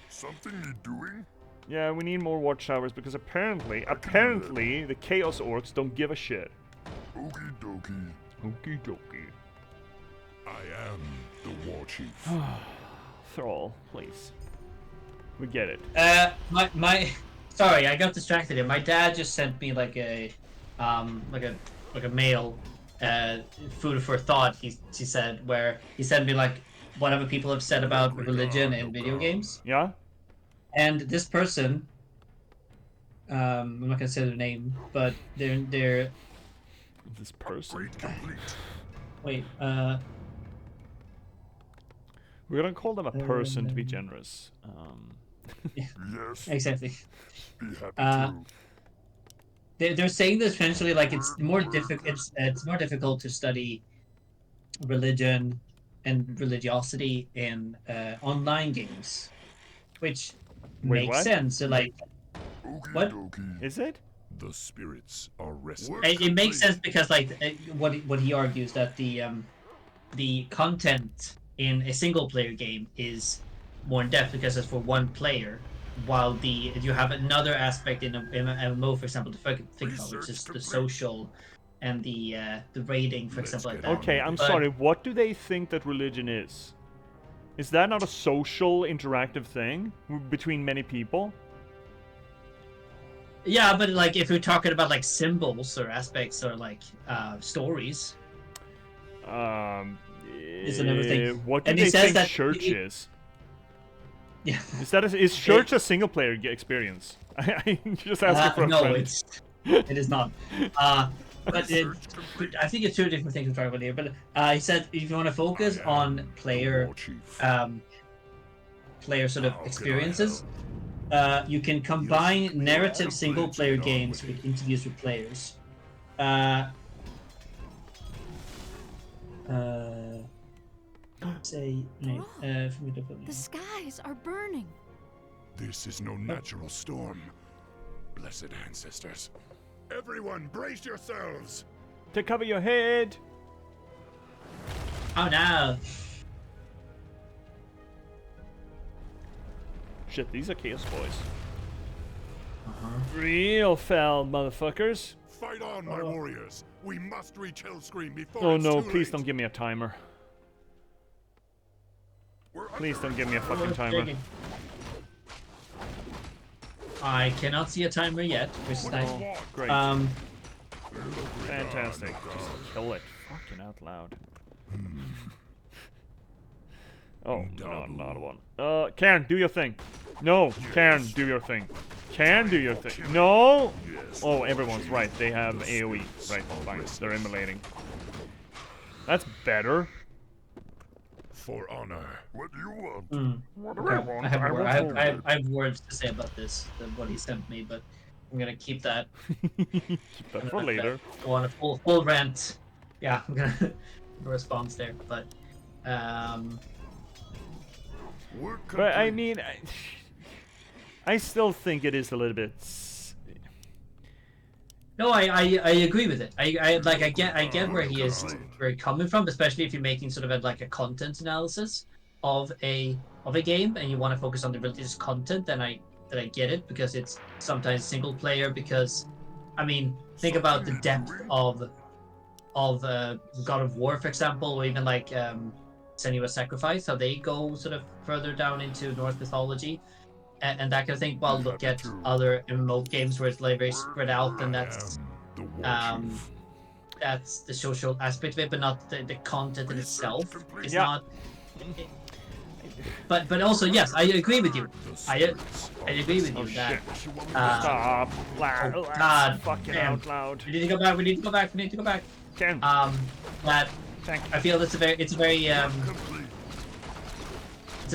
Something you doing? Yeah, we need more watchtowers because apparently the Chaos Orcs don't give a shit. Okie dokie. Okie dokie. I am the war chief. Thrall, please. We get it. Sorry, I got distracted here. My dad just sent me like a mail, food for thought. He said where he sent me like whatever people have said about religion and video games. Yeah? And this person, I'm not gonna say their name, but they're This person. Upgrade complete. wait, We're gonna call them a person to be generous. Yes. exactly. Be happy Uh, to. They're saying that essentially like it's more difficult to study religion and religiosity in online games, which Wait, makes what? sense. So like Okie what? dokie. Is it? The spirits are restless. It makes sense because like what he argues that the content in a single player game is more in depth because it's for one player, while you have another aspect in a MMO, for example, to think about, which is the social and the raiding, for example, like that. Okay, I'm But- sorry. What do they think that religion is? Is that not a social, interactive thing between many people? Yeah, but like if we're talking about like symbols or aspects or like stories, Is another thing. What do And he they says think that church is? yeah. Is church a single player experience? I'm just asking for a no, friend. it is not. But I think it's two different things we're talking about here. But he said if you want to focus on player War chief. player sort of experiences, you can combine narrative single player games with interviews with players. Say for me to put The skies are burning. This is no natural storm. Blessed ancestors. Everyone, brace yourselves! To cover your head. Oh no! Shit, these are Chaos Boys. Real foul motherfuckers. Fight on, my warriors! We must reach Hellscream before Oh it's no, too please late. don't give me a timer. We're Please under don't give me a fucking timer. I cannot see a timer yet, which is nice. Oh, great. Fantastic. Just kill it. Fucking out loud. Oh, no, not one. Karen, do your thing. No, Karen, do your thing. Karen, do your thing. No! Oh, everyone's right. They have AoE. Right, fine. They're immolating. That's better. For honor. What do you want? What do I Okay. want? I have, I wor- want I, have, more. I, have, I have words to say about this than what he sent me, but I'm gonna keep that. Keep that for later. I want a full rant. Yeah, I'm gonna a response there, but Work But I complete. mean, I still think it is a little bit. no, I agree with it. I get where he is coming from, especially if you're making sort of like a content analysis of a game and you want to focus on the religious content. Then I get it because it's sometimes single player. Because I mean, think about the depth of God of War, for example, or even like Senua's Sacrifice, how they go sort of further down into Norse mythology and that kind of thing. Well, look at other MMO games where it's like very spread out, and that's The war chief. that's the social aspect of it, but not the content in itself. It's Yeah. not. But also yes, I agree with you. I agree with you that. Stop. God, Fucking damn. out loud. We need to go back. We need to go back. We need to go back. Ken. That Thank you. I feel it's a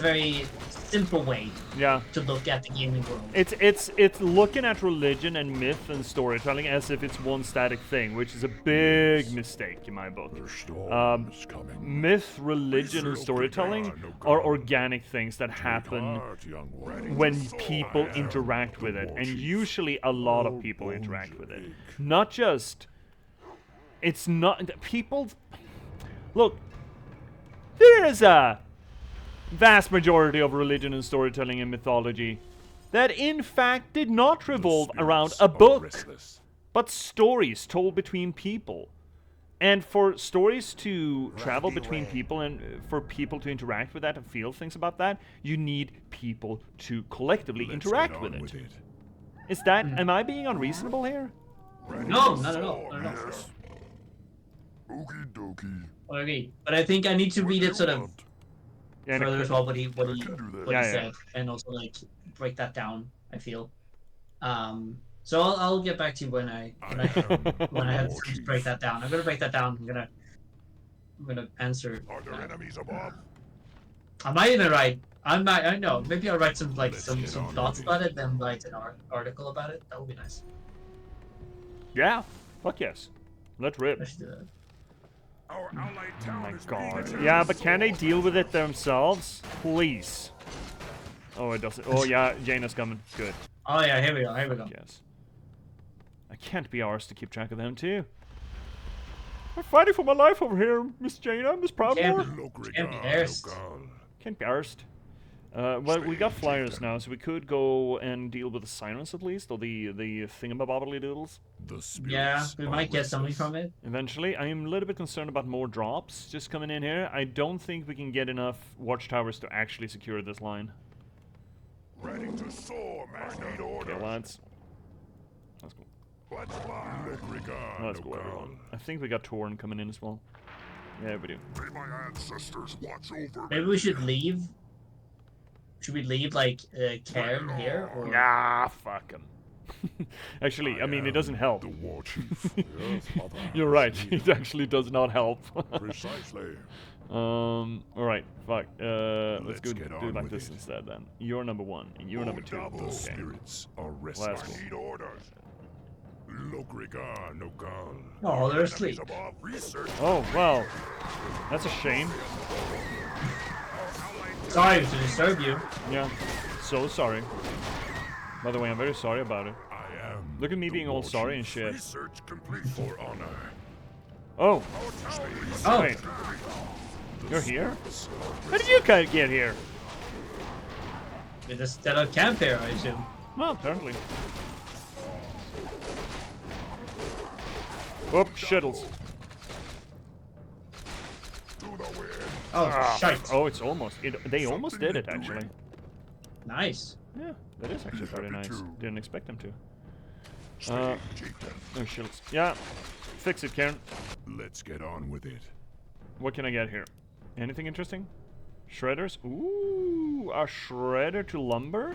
very simple way Yeah. to look at the gaming world. It's looking at religion and myth and storytelling as if it's one static thing, which is a big mistake in my book. The storm is coming. Myth, religion, and storytelling are organic things that happen Heart, young one. when people interact with it, and usually a lot of people interact with it. Not just. It's not people. Look, there is a vast majority of religion and storytelling and mythology that in fact did not revolve around a book, but stories told between people. And for stories to travel between people and for people to interact with that and feel things about that, you need people to collectively interact with it. Is that, am I being unreasonable here? No, not at all. Not at all. Okie dokie. I agree, but I think I need to read it sort of Yeah, further as well. What he Yeah, said, and also like break that down. I feel. So I'll get back to you when I have to break that down. I'm gonna break that down. I'm gonna answer. Are there enemies above? I might even write. I know. Maybe I'll write some thoughts about it, then write an article about it. That would be nice. Yeah. Fuck yes. Let's rip. I should do that. Our allied Oh town my is being god. attacked. Yeah, but can they deal with it themselves? Please. Oh, it doesn't. Oh, yeah, Jaina's coming. Good. Oh yeah, here we go. Here we go. Yes. I can't be ours to keep track of them, too. I'm fighting for my life over here, Miss Jaina, Miss Proudmore. Can't be arsed. Can't be arsed. Well, we got flyers now, so we could go and deal with the sirens at least, or the thingamabobbly doodles. Yeah, we might get something from it. Eventually. I am a little bit concerned about more drops just coming in here. I don't think we can get enough watchtowers to actually secure this line. Ready to soar, man. Need order. Okay, lads. Let's go. Let's fly. Let's go, everyone. I think we got Torn coming in as well. Yeah, we do. May my ancestors watch over Maybe me. we should leave. Should we leave like Cairn here? Or... Nah, fuck him. Actually, I mean, it doesn't help. The war chief. Yes, mother. You're right. It actually does not help. Precisely. Alright, fuck. Let's go get do on it like with this it. instead then. You're number 1, and you're number 2. The Okay. spirits are Let's restless. go. Need orders. Lokrigar no gal. Oh, they're asleep. Above research. Oh, well. That's a shame. Sorry to disturb you. Yeah. So sorry. By the way, I'm very sorry about it. I am. Look at me the being all war sorry and chief. shit. Research complete. For honor. Oh, Oh, wait. You're here? How did you guys get here? they just set up camp here, I assume. Well, apparently. Whoop, shittles. Oh, shite. Oh, it's almost. They almost did it, actually. Nice. Yeah, that is actually very nice. Didn't expect them to. Chieftain. No shields. Yeah, fix it, Karen. Let's get on with it. What can I get here? Anything interesting? Shredders? Ooh, a shredder to lumber?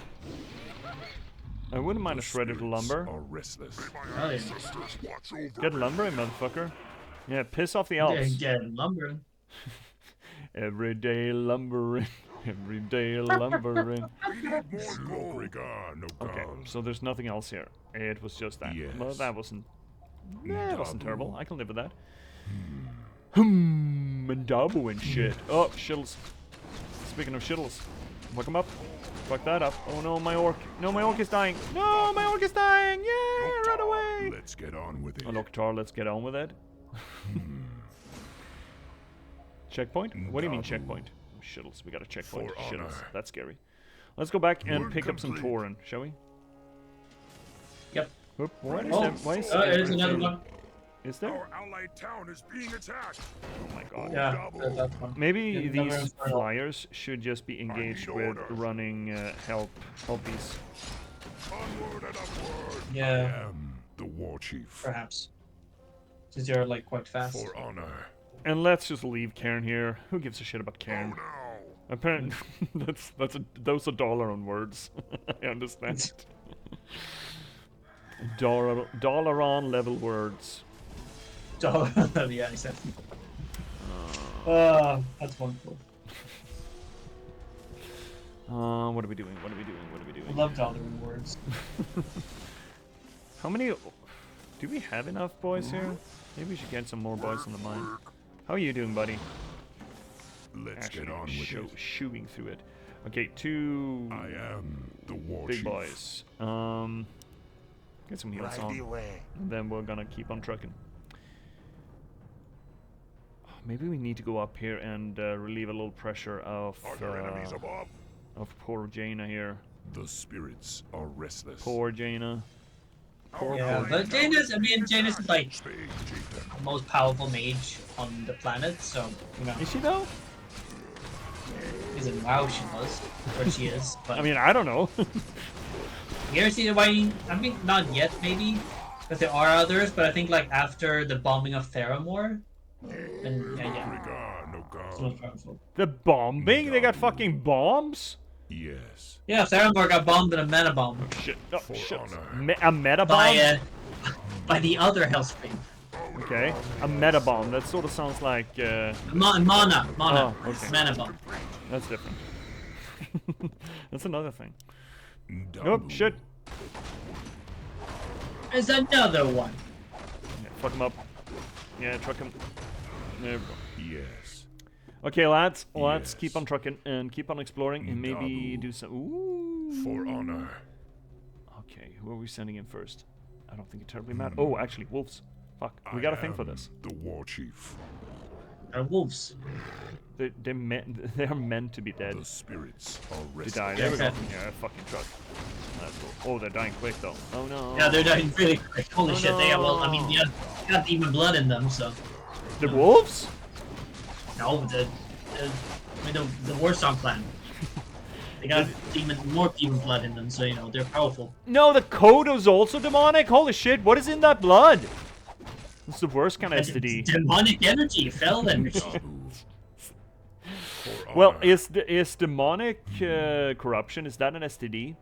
I wouldn't mind a shredder to lumber. Are restless. Oh, yeah. Ancestors watch over Get me. lumbering, motherfucker. Yeah, piss off the Yeah, elves. get lumbering. Every day lumbering. Every day lumbering. Lokrigar no gal. Okay, so there's nothing else here. It was just that. Yes. Well, that wasn't. That wasn't terrible. I can live with that. And double and shit. Oh, shittles. Speaking of shittles, fuck him up. Fuck that up. Oh no, my orc. No, my orc is dying. No, my orc is dying. Yeah, run away. Let's get on with it. Oh, Loktar, let's get on with it. Checkpoint? What do you mean checkpoint? Oh, shittles, we got a checkpoint. For Shittles, honor. that's scary. Let's go back and Word pick up some complete. Tauren, shall we? Yep. Whoop, why is Oh, there, why is there's there- another one. Is there? Our allied town is being attacked. Oh my god. Yeah, that's one. Maybe Yeah, these another one. flyers should just be engaged need with orders. running helpies. Onward and upward. Yeah, I am the war chief. perhaps. Since you're like quite fast. For honor. And let's just leave Cairn here. Who gives a shit about Cairn? Oh no! Apparently, those are dollar on words. I understand. dollar on level words. Yeah, exactly. That's wonderful. What are we doing? What are we doing? What are we I doing? love dollar in words. How many? Do we have enough boys here? Maybe we should get some more boys on the mine. How are you doing, buddy? Let's Actually, get on with it. shooting through it. Okay, 2 I am the war big chief. boys. Get some heals on. And then we're gonna keep on trucking. Maybe we need to go up here and relieve a little pressure of Are there enemies above? poor Jaina here. The spirits are restless. Poor Jaina. Yeah, but Janus is like Speak, chieftain. the most powerful mage on the planet, so you know. Is she though? Isn't wow she was, or she is. But I mean, I don't know. you ever see the Wayne? I mean, not yet, maybe, because there are others. But I think like after the bombing of Theramore, then yeah, Regard, no it's God. most powerful. The bombing? They got fucking bombs? Yes. Yeah, Theramore got bombed in a meta bomb Shit. Oh, For shit. honor. A meta bomb? by the other Hellspring. Okay. A meta bomb. That sort of sounds like. Mana. Oh, okay. Mana bomb. That's different. That's another thing. Dabu. Nope. Shit. There's another one. Yeah, fuck him up. Yeah, truck him. There we go. Yes. Okay, lads, let's Yes. keep on trucking and keep on exploring and maybe Dabu. do some. Ooh. For honor. Okay, who are we sending in first? I don't think it terribly matters. Oh, actually, wolves. Fuck, we got a thing for this. The war chief. Wolves. They're meant to be dead. The spirits are To restless. die. There we go. exactly. Yeah, fucking truck. That's cool. Oh, they're dying quick though. Oh no. Yeah, they're dying really quick. Holy Oh, shit, they no. well, I mean, yeah, they got demon blood in them, so. The wolves? No, the Warsong clan. They got more demon blood in them, so you know they're powerful. No, the Kodo's also demonic. Holy shit! What is in that blood? It's the worst kind of It's STD. demonic energy, fell energy. Dabu. For Well, honor. is demonic corruption? Is that an STD?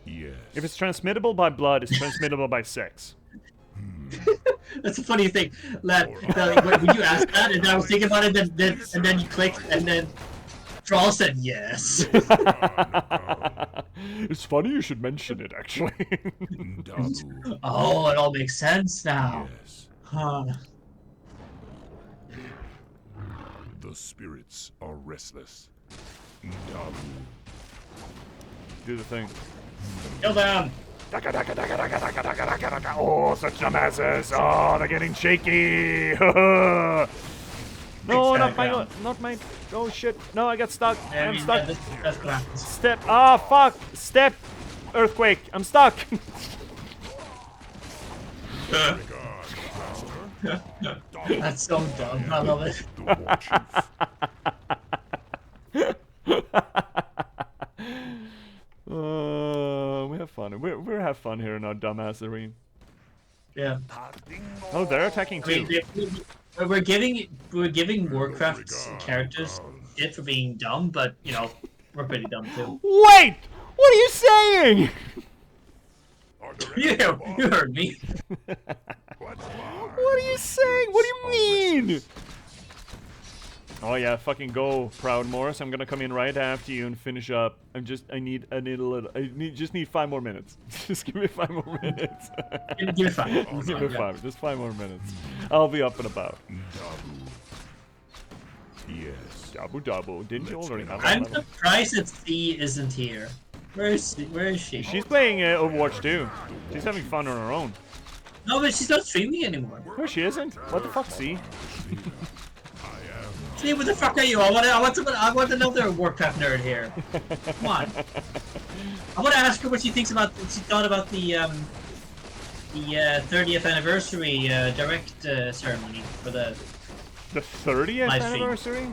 Yes. If it's transmittable by blood, it's transmittable by sex. That's a funny thing. When you asked that, and I was thinking about it, and then you clicked, and then Troll said yes. It's funny you should mention it, actually. Dabu. Oh, it all makes sense now. Yes. Huh. The spirits are restless. Dabu. Do the thing. Kill them. Oh, such dumbasses! Oh, they're getting shaky! No, not my, not my. Oh shit! No, I got stuck. I'm stuck. That's what happens. Step. Ah, fuck! Step. Earthquake. I'm stuck. Regard, master. That's so dumb. I love it. The war chief. We have fun. We have fun here in our dumbassery. Yeah. Oh, they're attacking I mean, too. we're giving Warcraft's characters shit for being dumb, but you know we're pretty dumb too. Wait! What are you saying? Are there You, enemies above? you heard me. Let's fly. What are you saying? What do you mean? Oh yeah, fucking go, Proud Morris. I'm gonna come in right after you and finish up. I need a little. Just need 5 more minutes. Just give me 5 more minutes. Give it 5. Give me 5. Just 5 more minutes. I'll be up and about. Dabu. Yes. Dabu dabu. Didn't you already have I'm that? surprised that C isn't here. Where is she? She's playing Overwatch too. She's having fun on her own. No, but she's not streaming anymore. No, she isn't. What the fuck, see? See, what the fuck are you? I want another Warcraft nerd here. Come on. I want to ask her what she thought about the 30th anniversary direct ceremony for the. The 30th Live stream. anniversary?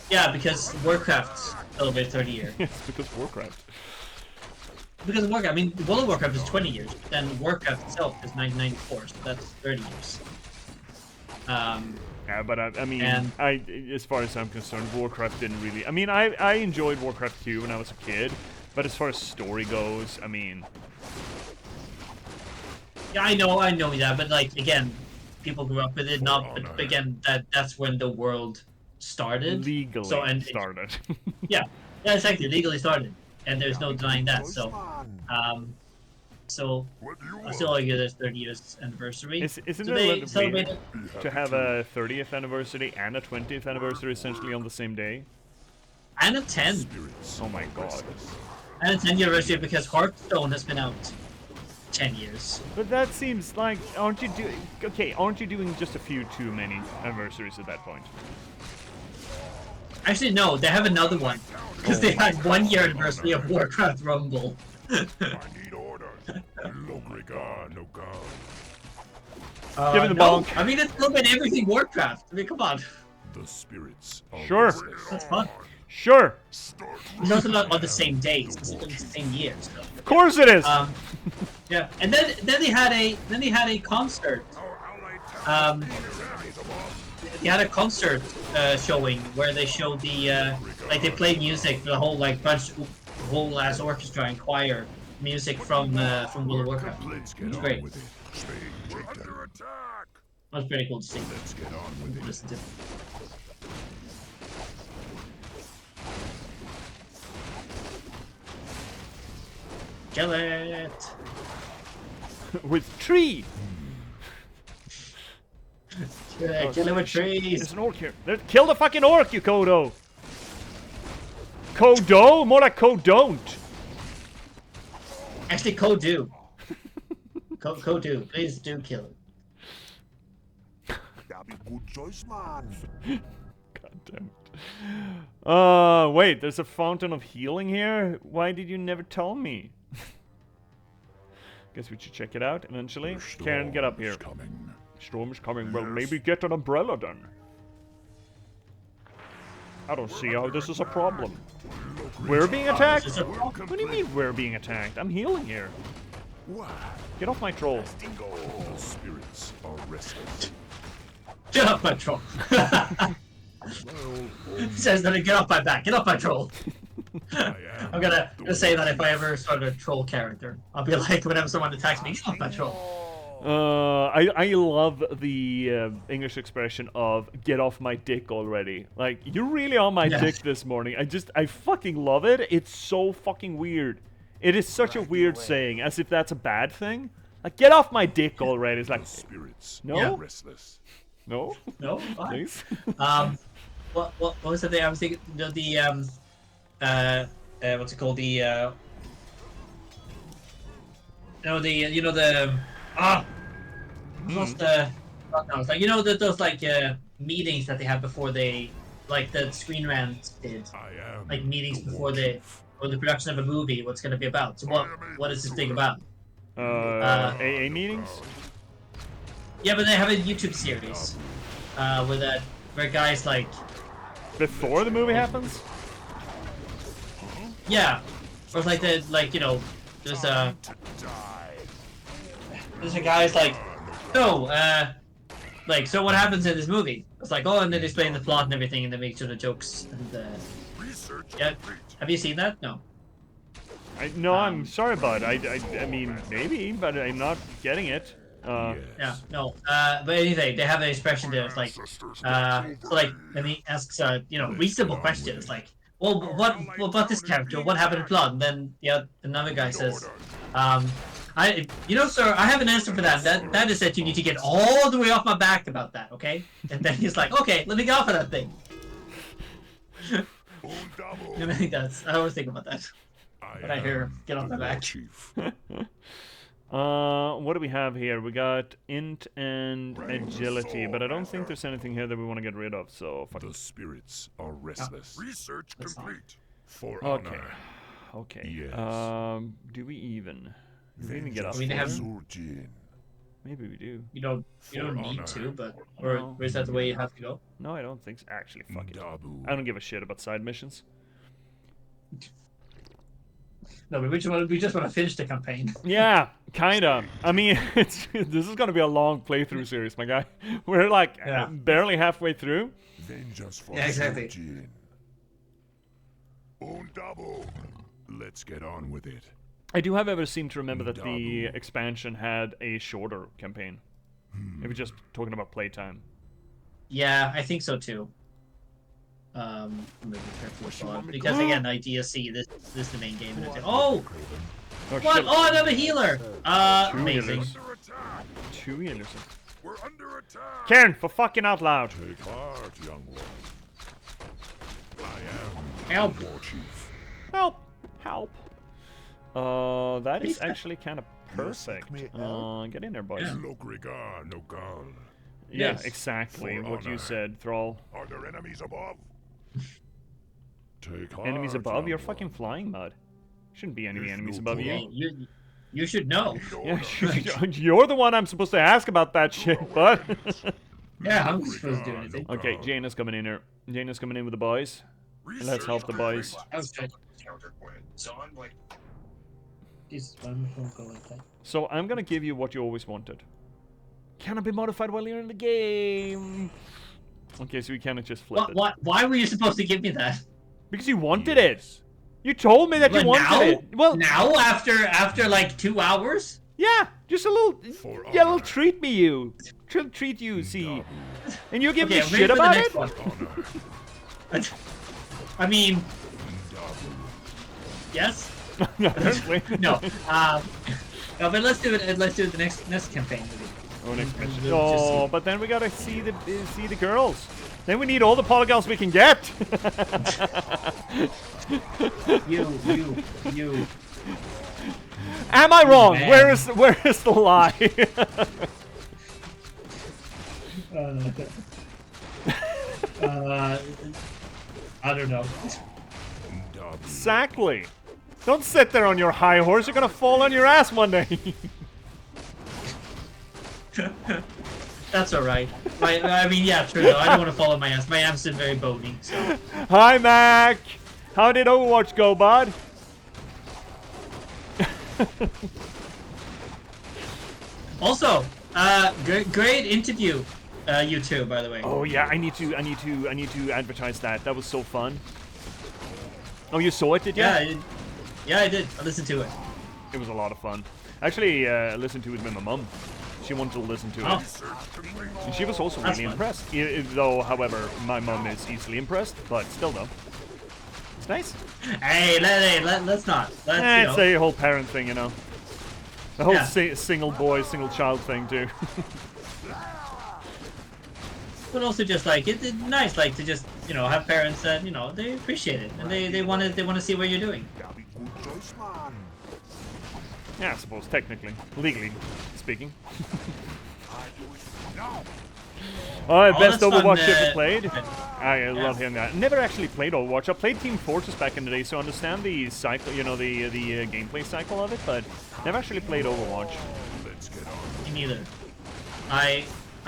Yeah, because Warcraft celebrates 30 years. Yes, because Warcraft. because of Warcraft. I mean, World of Warcraft is 20 years, but then Warcraft itself is 1994, so that's 30 years. Yeah, but I mean, And- as far as I'm concerned, Warcraft didn't really. I mean, I enjoyed Warcraft 2 when I was a kid, but as far as story goes, I mean, Yeah, I know that, but like again, people grew up with it. Not, but again, that's when the world started. legally So and started. yeah, exactly, legally started, and there's no denying that. So, so I still argue there's 30 years anniversary. Isn't so it a they little weird celebrated to have a 30th anniversary and a 20th anniversary essentially on the same day? and a 10 Oh my god. and a 10 year anniversary because Hearthstone has been out 10 years. But that seems like, aren't you doing just a few too many anniversaries at that point? Actually, no, they have another one because they had 1 year anniversary of Warcraft Rumble. I need orders. No regard, no God. Give me the no, bonk. I mean, it's still been everything Warcraft. I mean, come on. The spirits are Sure. restless. That's fun. Sure. It's also not on the same days. It's the same year. So. Of course it is. Yeah, and then they had a concert. They had a concert showing where they showed the like they played music for the whole like whole ass orchestra and choir music from World of Warcraft. Let's It get was on great. with it. Under attack. That was pretty cool to see. Let's get on with it. Listen to. Kill it! With tree. Kill it with trees! There's an orc here. Kill the fucking orc, you Kodo. Kodo? More like Kodon't. Actually, Kodu. Kodu, please do kill it. That'll be good choice, man. God damn it. Wait, there's a fountain of healing here? Why did you never tell me? Guess we should check it out eventually. Karen, get up here. Coming. Storm is coming. Well, maybe get an umbrella then. I don't see how this is a problem. We're being attacked? It's a- What do you mean we're being attacked? I'm healing here. Get off my troll. The spirits are restless. Get off my troll! Says that get off my back. Get off my troll. I'm gonna say that if I ever start a troll character, I'll be like, whenever someone attacks me, get off my troll. I love the English expression of "get off my dick already." Like, you're really on my Yes. dick this morning. I fucking love it. It's so fucking weird. It is such a weird saying, as if that's a bad thing. Like, get off my dick already. It's like, The spirits No. are Yeah. restless. no, No, fine. please. What was the thing I was thinking? What's it called? What's the? Oh, no, it's like those like meetings that they have before they like the Screen Rant did, I am like meetings the before the production of a movie. What's going to be about? So what is this thing about? AA meetings? Yeah, but they have a YouTube series where guys like Before the movie happens? yeah, or it's like there's a guy's like no like so what happens in this movie? It's like and then they explain the plot and everything and they make sort of jokes and Research yeah. complete. Have you seen that? No. No, I'm sorry, bud. I mean, maybe, but I'm not getting it. Yeah, no. But anyway, they have an expression there. It's like, so like, and he asks, reasonable questions like, well, what about this character? What happened in plot? And then another guy says, sir, I have an answer for that. That is that you need to get all the way off my back about that, okay? And then he's like, okay, let me get off of that thing. And I think I always think about that when I hear get off my back. Chief. What do we have here? We got int and agility, but I don't think there's anything here that we want to get rid of, so fuck The it. spirits are restless. Research complete. For Okay. honor. Okay. Yes. Do we even? Do we even get up? I mean, they have. Surgeon. Maybe we do. You don't For need honor. to, but No. or is that the way you have to go? No, I don't think so. Actually, fuck it. Dabu. I don't give a shit about side missions. No, we just want to finish the campaign. Yeah, kinda. I mean, this is gonna be a long playthrough series, my guy. We're like Yeah. barely halfway through. Venge us for Yeah, exactly. Jin. Un double. Let's get on with it. I do, however, seem to remember that the expansion had a shorter campaign. If we're just talking about playtime. Yeah, I think so too. I'm gonna be careful with that, because again, IDSC, this is the main game. And it's, oh, Oh, what? shit. Oh, another healer. Amazing. healers. Under attack. 2 healers. We're under attack. Karen, for fucking out loud. Take heart, young one. Help. War chief. Help! Help! That is actually kind of perfect. me Get in there, boys. Lokrigar no gal. Yeah, Yes. exactly For what you honor. said, Thrall. Are there enemies above? Take heart. Enemies above? young You're one. fucking flying, bud. Shouldn't be any There's enemies no above point. you. You should know. Yeah, you're the one I'm supposed to ask about that shit, bud. Yeah, I'm supposed to do anything. Okay, Jaina's coming in here. Jaina's coming in with the boys. Let's help the boys. Okay. Jesus, why am I phone go like that? So I'm gonna give you what you always wanted. Cannot be modified while you're in the game. Okay, so we cannot just flip it. Why were you supposed to give me that? Because you wanted it. You told me that you But wanted now? it. Well, Now, after like 2 hours? yeah, just a little, For yeah, a little honor. treat me, you. Treat you, see. And you give Okay, me I'm shit ready for the about next it? one. I mean, yes. Apparently. No. No, but let's do it. Let's do it the next campaign. Maybe. Oh, next mission. We'll just Oh, but then we gotta see the girls. Then we need all the polygons we can get. You. Am I wrong? Man. Where is the lie? I don't know. Exactly. Don't sit there on your high horse. You're gonna fall on your ass one day. That's all right. I mean, yeah, true. Though. I don't want to follow my ass. My ass is very bony. So. Hi, Mac. How did Overwatch go, bud? Also, great interview, you two, by the way. Oh yeah, I need to advertise that. That was so fun. Oh, you saw it, did you? Yeah, I did. I listened to it. It was a lot of fun. Actually, I listened to it with my mum. She wanted to listen to it. Oh, And she was also That's really fun. impressed. Though, however, my mum is easily impressed, but still though. It's nice. hey, let's not. Let's, It's a whole parent thing, you know. The whole Yeah. single boy, single child thing too. but also just like it's nice, like to just have parents that they appreciate it and they want to see what you're doing. Yeah, I suppose, technically. Legally speaking. Alright, Oh, best that's fun, Overwatch ever played. okay. I love hearing that. Never actually played Overwatch. I played Team Fortress back in the day, so I understand the cycle, the gameplay cycle of it, but never actually played Overwatch. Me neither. I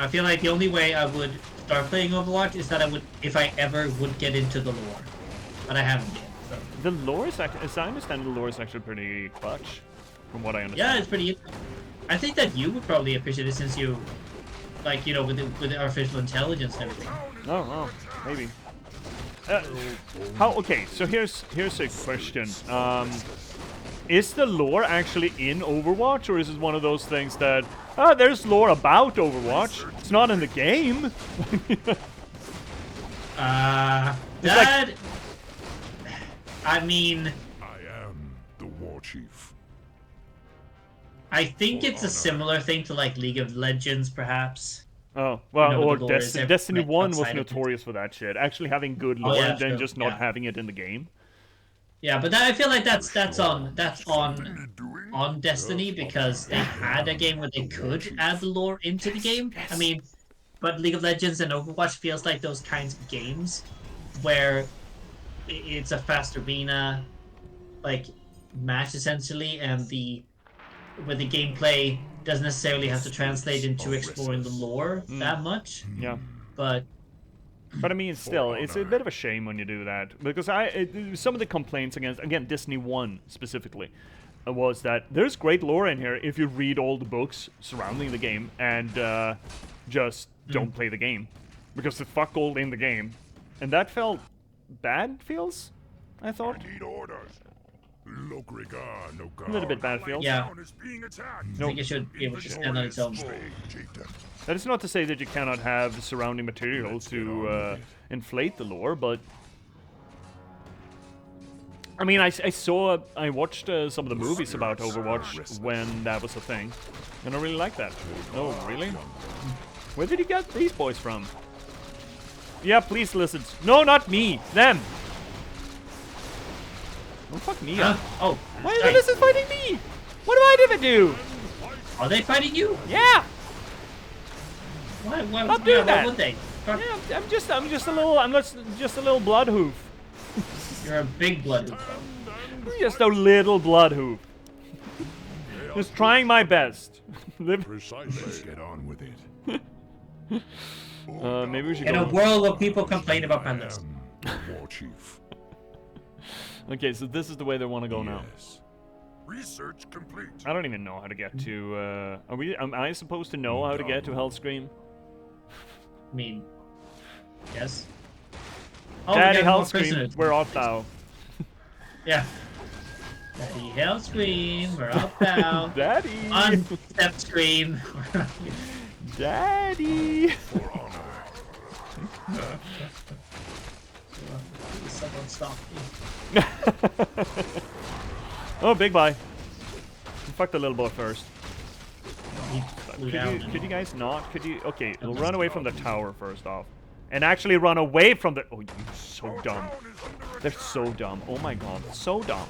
feel like the only way I would start playing Overwatch is that I would, if I ever would get into the lore, but I haven't yet. So. The lore is actually, as I understand, the lore is actually pretty clutch, from what I understand. Yeah, it's pretty. I think that you would probably appreciate it since you, like with the artificial intelligence and everything. Oh, maybe. Okay, so here's a question. Is the lore actually in Overwatch, or is it one of those things that there's lore about Overwatch? It's not in the game. That. I mean, I am the war chief. I think it's a similar thing to like League of Legends, perhaps. Oh, well, You know, or the lore is Destiny 1 was outside of it. notorious for that shit. Actually having good lore yeah, and then true, just not yeah. having it in the game. Yeah, but I feel like that's on Destiny because they had a game where they could add the lore into the game. I mean, but League of Legends and Overwatch feels like those kinds of games where it's a fast arena, like match essentially, and where the gameplay doesn't necessarily have to translate into exploring the lore that much. Yeah. But But I mean, still, it's a bit of a shame when you do that, because some of the complaints against, again, Disney 1 specifically, was that there's great lore in here if you read all the books surrounding the game and just don't play the game, because it's fuck all in the game, and that felt bad. Feels, I thought. I need orders. A little bit bad feels. Yeah. No. I think it should be able to stand on its own. That is not to say that you cannot have the surrounding material to inflate the lore, but I mean, I watched some of the movies about Overwatch when that was a thing, and I really like that. Oh, really? Where did you get these boys from? Yeah, please listen. No, not me. Them. Don't fuck me up. Oh. Why is this fighting me? What do I even do? Are they fighting you? Yeah. Why Stop doing that. Why would they? Yeah, I'm just a little blood hoof. You're a big blood hoof. I'm just a little blood hoof. Just trying my best. Let's get on with it. Maybe we should In go. a world where people complain about pandas. War chief. Okay, so this is the way they want to go now. Yes. Research complete. I don't even know how to get to. Am I supposed to know how to get to Hellscream? I mean, yes. Oh, Daddy we got more Hellscream, prisoners. where art thou? Yeah. Daddy Hellscream, we're up now. Daddy. On step scream. Daddy. For honor. Someone stop me. Oh, big boy. Fuck the little boy first. He flew down. Could you guys not? Could you? Okay, we'll run away from the tower first off, and actually run away from the. Oh, you're so dumb. They're so dumb. Oh my god, so dumb.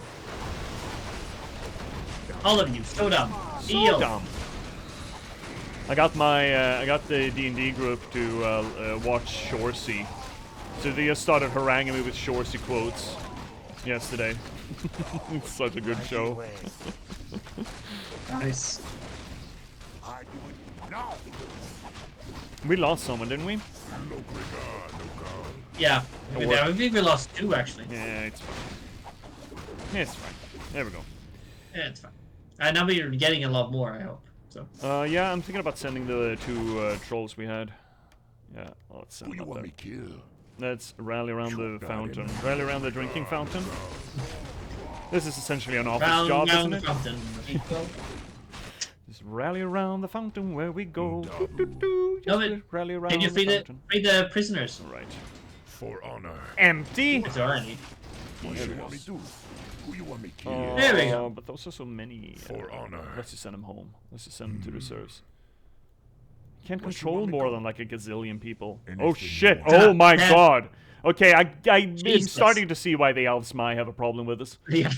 All of you, so dumb. So dumb. I got the D&D group to watch Shoresy. So they just started haranguing me with Shoresy quotes yesterday. It's such a good show. Nice. We lost someone, didn't we? Yeah. I think we lost 2 actually. Yeah, it's fine. Yeah, it's fine. There we go. Yeah, it's fine. Now we're getting a lot more, I hope. So. Yeah, I'm thinking about sending the 2 trolls we had. Yeah, let's send Who you them up want there. me kill? Let's rally around the fountain. Rally around the drinking fountain. This is essentially an office job, isn't it? Fountain. Just rally around the fountain where we go. No, but rally around can you the fountain. free the prisoners? All right. For honor. Empty. Is there any? What you want me do? Who you want me kill? There we go. But those are so many. For honor. Let's just send them home. Let's just send them to reserves. Can't control more than like a gazillion people. Oh shit! Oh my god! Okay, I'm starting to see why the elves might have a problem with us. Yeah.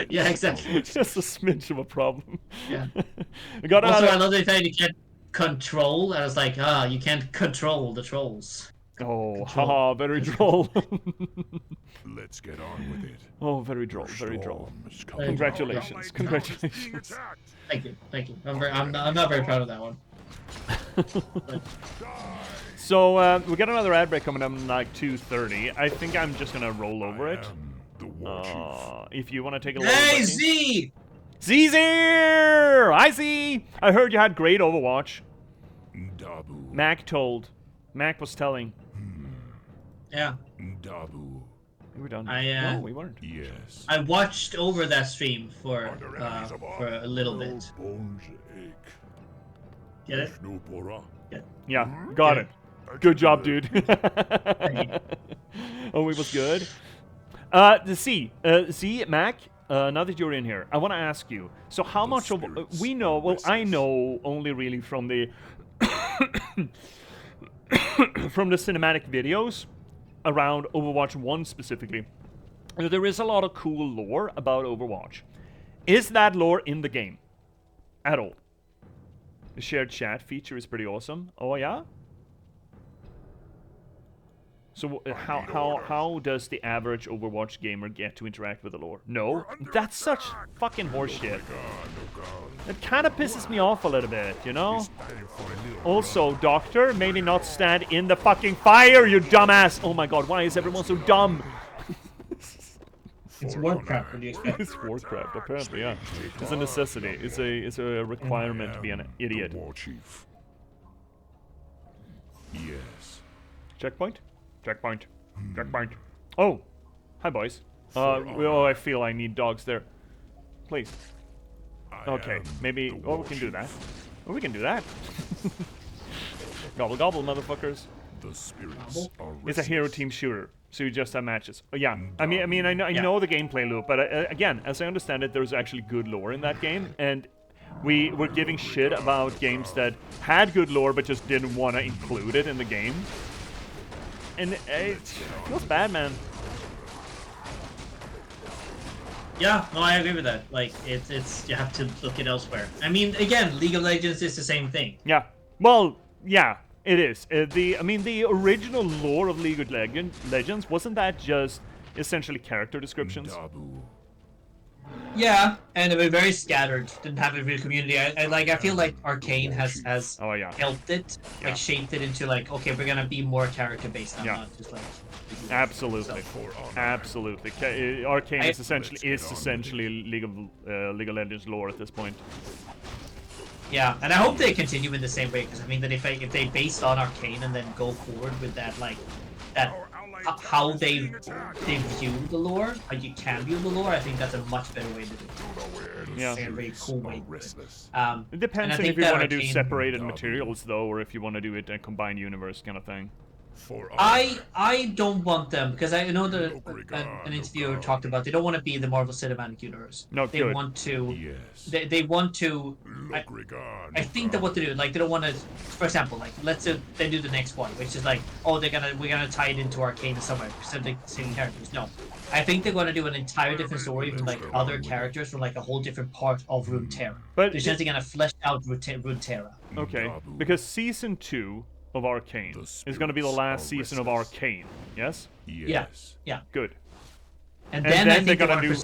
Yeah, exactly. Just a smidge of a problem. Yeah. We got Also, another. I love the fact you can't control. I was like, you can't control the trolls. Oh, haha, very droll. Let's get on with it. Oh, very droll, very droll. Very Congratulations, congratulations. Thank you, thank you. I'm not very proud of that one. So we got another ad break coming up in like 2:30. I think I'm just gonna roll over it. The war chief. If you want to take a look. Hey, Z! Z's here! Hi, Z! I heard you had great Overwatch. Dabu. Mac was telling. Yeah. Dabu. We were done. No, we weren't. Yes. I watched over that stream for a little bit. Bones ache. Get it? No pora. Yeah, got it. Good job, dude. Thank you. Oh, it was good. Z, Mac, now that you're in here, I want to ask you. So how much of we know? Well, I know only really from the from the cinematic videos around Overwatch 1 specifically. There is a lot of cool lore about Overwatch. Is that lore in the game at all? The shared chat feature is pretty awesome. Oh yeah. So how does the average Overwatch gamer get to interact with the lore? No, that's such fucking horseshit. It kind of pisses me off a little bit, you know? Also, Doctor, maybe not stand in the fucking fire, you dumbass! Oh my god, why is everyone so dumb? It's Warcraft. What do you expect? It's Warcraft, apparently, yeah. It's a necessity. It's a requirement to be an idiot. War Chief. Yes. Checkpoint? Checkpoint. Checkpoint. Oh! Hi, boys. Oh, I feel I need dogs there. Please. Okay, maybe... Oh, we can do that. Oh, we can do that. Gobble gobble, motherfuckers. The spirits are It's a hero team shooter, so you just have matches. Oh, yeah. I know the gameplay loop, but again, as I understand it, there's actually good lore in that game, and we were giving shit about games that had good lore but just didn't want to include it in the game. And it feels bad, man. Yeah, no, I agree with that. Like, it's you have to look it elsewhere. I mean, again, League of Legends is the same thing. Yeah. Well, yeah, it is. The original lore of League of Legends, wasn't that just essentially character descriptions? Yeah, and they were very scattered. Didn't have a real community. I feel like Arcane has helped it, like shaped it into like, okay, we're gonna be more character based now, not just like. Absolutely, absolutely. Arcane is essentially League of Legends lore at this point. Yeah, and I hope they continue in the same way, because I mean that if they base on Arcane and then go forward with that, like that. How they view the lore, how you can view the lore, I think that's a much better way to do it. Yeah. A very cool way. It depends on if you want to do separated materials, though, or if you want to do it in a combined universe kind of thing. I don't want them, because I know that an interviewer talked about they don't want to be the Marvel Cinematic Universe. No, they want to. Yes. They want to. I think that what they do, like they don't want to. For example, like let's say they do the next one, which is like, oh, we're gonna tie it into Arcane somewhere, specific same characters. No, I think they're gonna do an entire different story with like other characters from like a whole different part of Runeterra. But they're just gonna flesh out Runeterra. Okay, because season 2 of Arcane is going to be the last season of Arcane, yes? Yes. Yeah. Good. And then they're gonna do.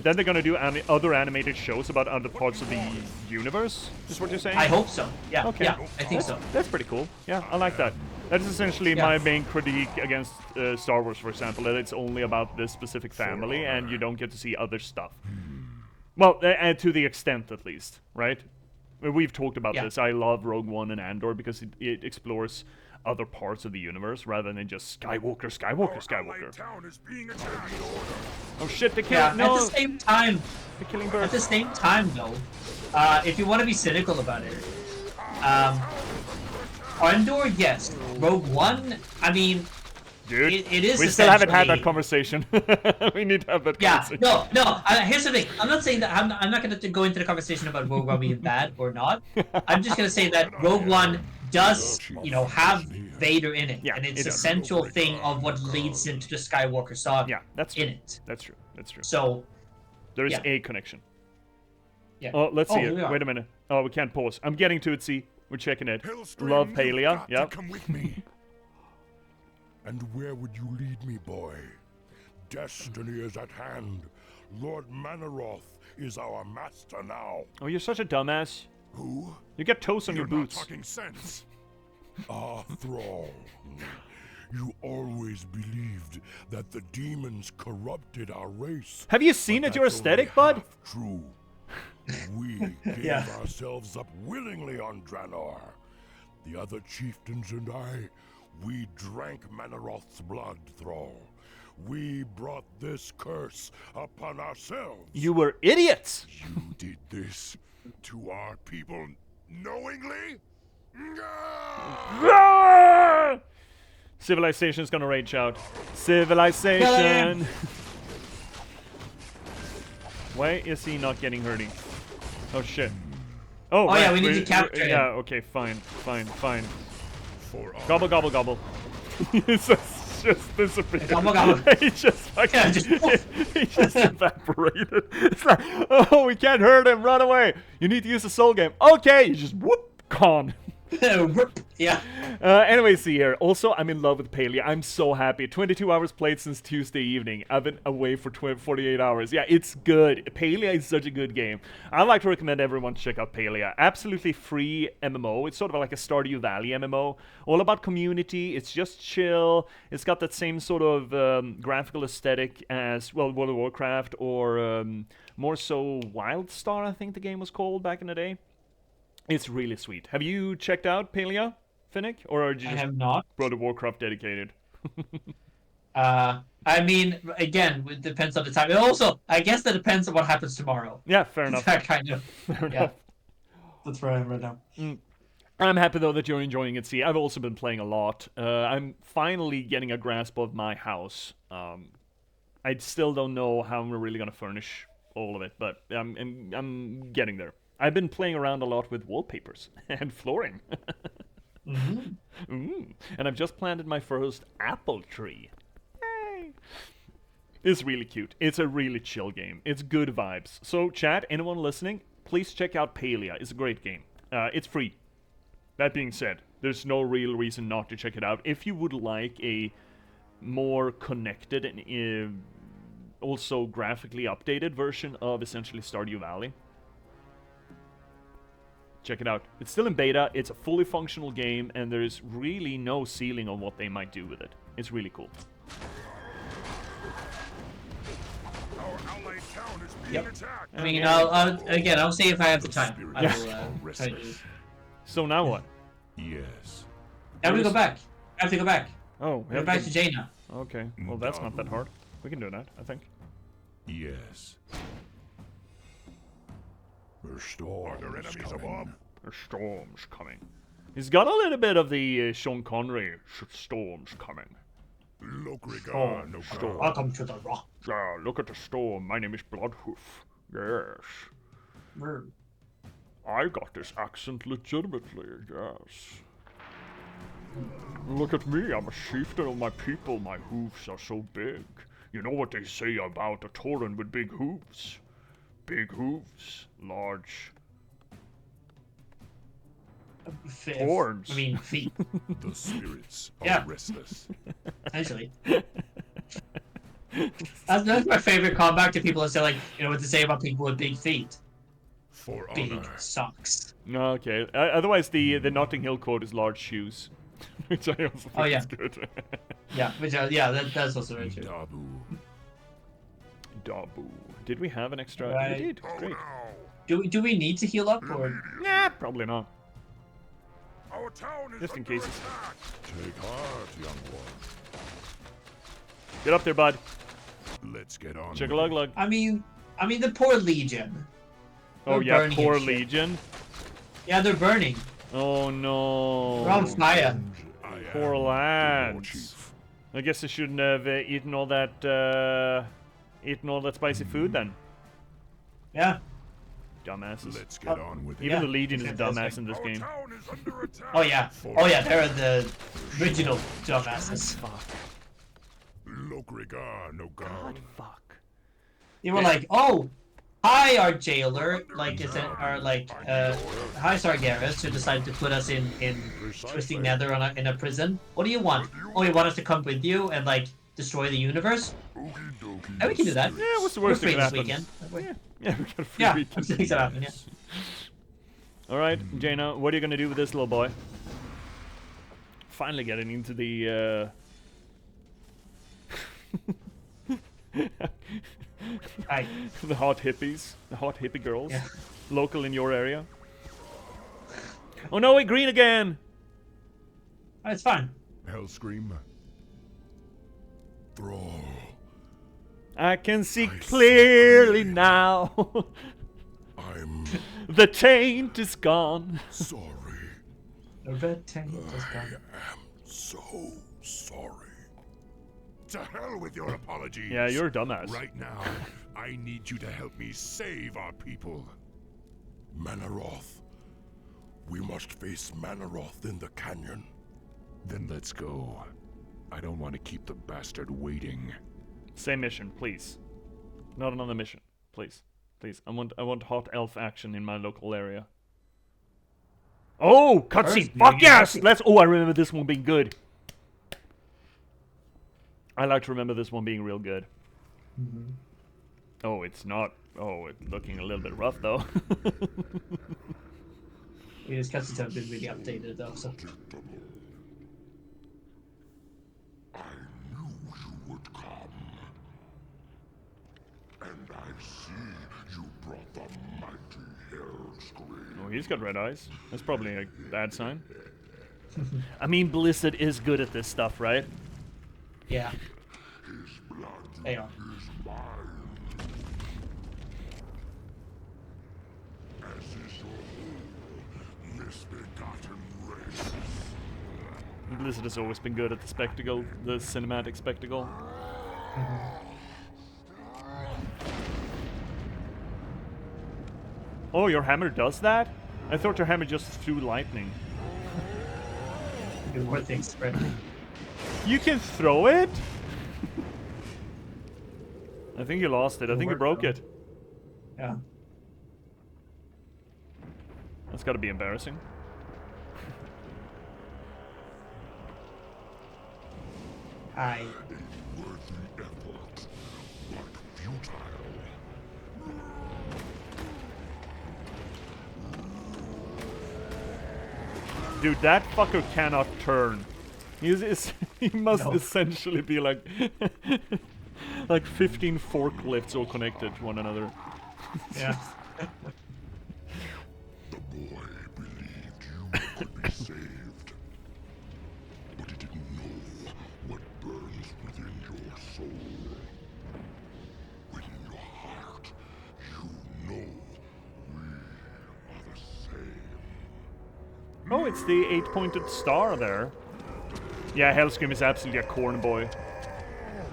Then they're gonna do other animated shows about other parts of the universe. Is what you're saying? I hope so. Yeah. Okay. Yeah, I think so. That's pretty cool. Yeah, I like that. That is essentially my main critique against Star Wars, for example, that it's only about this specific family and you don't get to see other stuff. Well, to the extent at least, right? We've talked about this. I love Rogue One and Andor because it explores other parts of the universe rather than just Skywalker. Oh shit, they're killing. No. At the same time, they're killing birds. At the same time, though, if you want to be cynical about it, Andor, yes. Rogue One, I mean, dude, it is. We still haven't had that conversation. We need to have that conversation. No. Here's the thing. I'm not saying that. I'm not going to go into the conversation about Rogue One being bad or not. I'm just going to say that Rogue One does, have Vader in it, and it's an essential thing of what leads into the Skywalker saga. Yeah, that's in it. That's true. That's true. So there is a connection. Yeah. Oh, let's see it. Wait a minute. Oh, we can't pause. I'm getting to it. See, we're checking it. Love Palia. Yep. Come with me. And where would you lead me, boy? Destiny is at hand. Lord Manaroth is our master now. Oh, you're such a dumbass. Who? You get toast on your boots. Not talking sense. Ah, Thrall. You always believed that the demons corrupted our race. Have you seen it, your aesthetic, bud? True. We gave ourselves up willingly on Draenor. The other chieftains and I, we drank Manaroth's blood, Thrall. We brought this curse upon ourselves. You were idiots! You did this to our people knowingly? Civilization's gonna rage out. Civilization! Why is he not getting hurting? Oh shit. Oh, right. Yeah, we need to capture him. Yeah, okay, fine. Gobble, gobble, gobble. He's just disappeared. Gobble, gobble. He just fucking... he just evaporated. It's like, oh, we can't hurt him, run away. You need to use the soul game. Okay, you just whoop, gone. Yeah. Anyway, see here. Also, I'm in love with Palea. I'm so happy. 22 hours played since Tuesday evening. I've been away for 48 hours. Yeah, it's good. Palea is such a good game. I'd like to recommend everyone to check out Palea. Absolutely free MMO. It's sort of like a Stardew Valley MMO. All about community. It's just chill. It's got that same sort of graphical aesthetic as, well, World of Warcraft or more so Wildstar, I think the game was called back in the day. It's really sweet. Have you checked out Palea, Finnick? Or are you I just have not. World of Warcraft dedicated? I mean, again, it depends on the time. And also, I guess that depends on what happens tomorrow. Yeah, fair enough. That kind of. Fair Yeah. enough. That's where I am right now. I'm happy though that you're enjoying it. See, I've also been playing a lot. I'm finally getting a grasp of my house. I still don't know how I'm really gonna furnish all of it, but I'm getting there. I've been playing around a lot with wallpapers and flooring. And I've just planted my first apple tree. Yay! It's really cute. It's a really chill game. It's good vibes. So, chat, anyone listening, please check out Palea. It's a great game. It's free. That being said, there's no real reason not to check it out. If you would like a more connected and also graphically updated version of essentially Stardew Valley, check it out. It's still in beta, it's a fully functional game, and there's really no ceiling on what they might do with it. It's really cool. Our allied town is being attacked. I mean, I'll see if I have the time. I will try to do. So now what? Yes. I have to go back. I have to go back. Oh, we Go have back to- to Jaina. Okay, well that's not that hard. We can do that, I think. Yes. The storm Are there is enemies coming. above? A storm's coming. He's got a little bit of the Sean Connery storm's coming. Lokrigar, no Storm. Welcome to the rock. Yeah, look at the storm. My name is Bloodhoof. Yes. I got this accent legitimately, yes. Look at me, I'm a chieftain of my people. My hoofs are so big. You know what they say about a Tauren with big hooves? Big hooves, large horns. I mean, feet. The spirits Yeah. are restless. Essentially. That's my favorite callback to people that say, like, you know, what to say about people with big feet. For Big honor. socks. Okay. Otherwise, the Notting Hill quote is large shoes, which I also think yeah. is good. Yeah, that's also very true. Dabu. Dabu. Did we have an extra? Right. We did. Great. Do we need to heal up or? Nah, probably not. Our town is Just in under case. attack. Take heart, young one. Get up there, bud. Let's get on. Check a with lug it. lug. I mean the poor Legion. Oh They're yeah, burning poor and shit. Legion. Yeah, they're burning. Oh no. They're on fire. I am Poor the war lads. chief. I guess I shouldn't have eaten all that spicy food then. Yeah. Dumbasses. Let's get on with it. Even Yeah. the Legion is a Fantastic. dumbass in this Our game. town is under attack. Oh yeah. Oh yeah, they're the original dumbasses. Fuck. Lokrigar, no God, god. fuck. They were like, oh, hi, our jailer, like, hi, Sargeras, who decided to put us in Twisting Nether in a prison. What do you want? Oh, you want us to come with you and, like, destroy the universe? Okie dokie. And we can do that. Yeah, what's the We're worst free thing this that happens? weekend. Yeah, we got a free Yeah, weekend. things that happen, yeah. All right, Jaina, what are you gonna do with this little boy? Finally getting into the. Hi. The hot hippies, the hot hippie girls, Yeah. local in your area. Oh no, wait, green again! Oh, it's fine. Hellscream. Thrall, I can see I see clearly clearly. now. I'm The taint is gone. sorry. The red tank is I gone. am so sorry. To hell with your apologies. Yeah, you're a dumbass. Right now, I need you to help me save our people. Manaroth. We must face Manaroth in the canyon. Then let's go. I don't want to keep the bastard waiting. Same mission, please. Not another mission, please. Please, I want hot elf action in my local area. Oh, cutscene. Fuck yes! Let's. Oh, I remember this one being good. I like to remember this one being real good. Mm-hmm. Oh, it's not. Oh, it's looking a little bit rough though. These cutscenes haven't been really updated though, so. I knew you would come. And I see you brought the mighty Hellscream. Oh, he's got red eyes. That's probably a bad sign. I mean, Blizzard is good at this stuff, right? Yeah. His blood They are. is mine. As is your whole misbegotten race. Blizzard has always been good at the spectacle, the cinematic spectacle. Oh, your hammer does that? I thought your hammer just threw lightning. Do more things spread. You can throw it? I think you lost it. I think you broke it. Yeah. That's gotta be embarrassing. I. Worthy effort, but futile. Dude, that fucker cannot turn. He must essentially be like like 15 forklifts all connected to one another. Yeah. The boy believed you could be saved, but he didn't know what burns within your soul. Within your heart, you know we are the same. Oh, it's the 8-pointed star there. Yeah, Hellscream is absolutely a corn boy.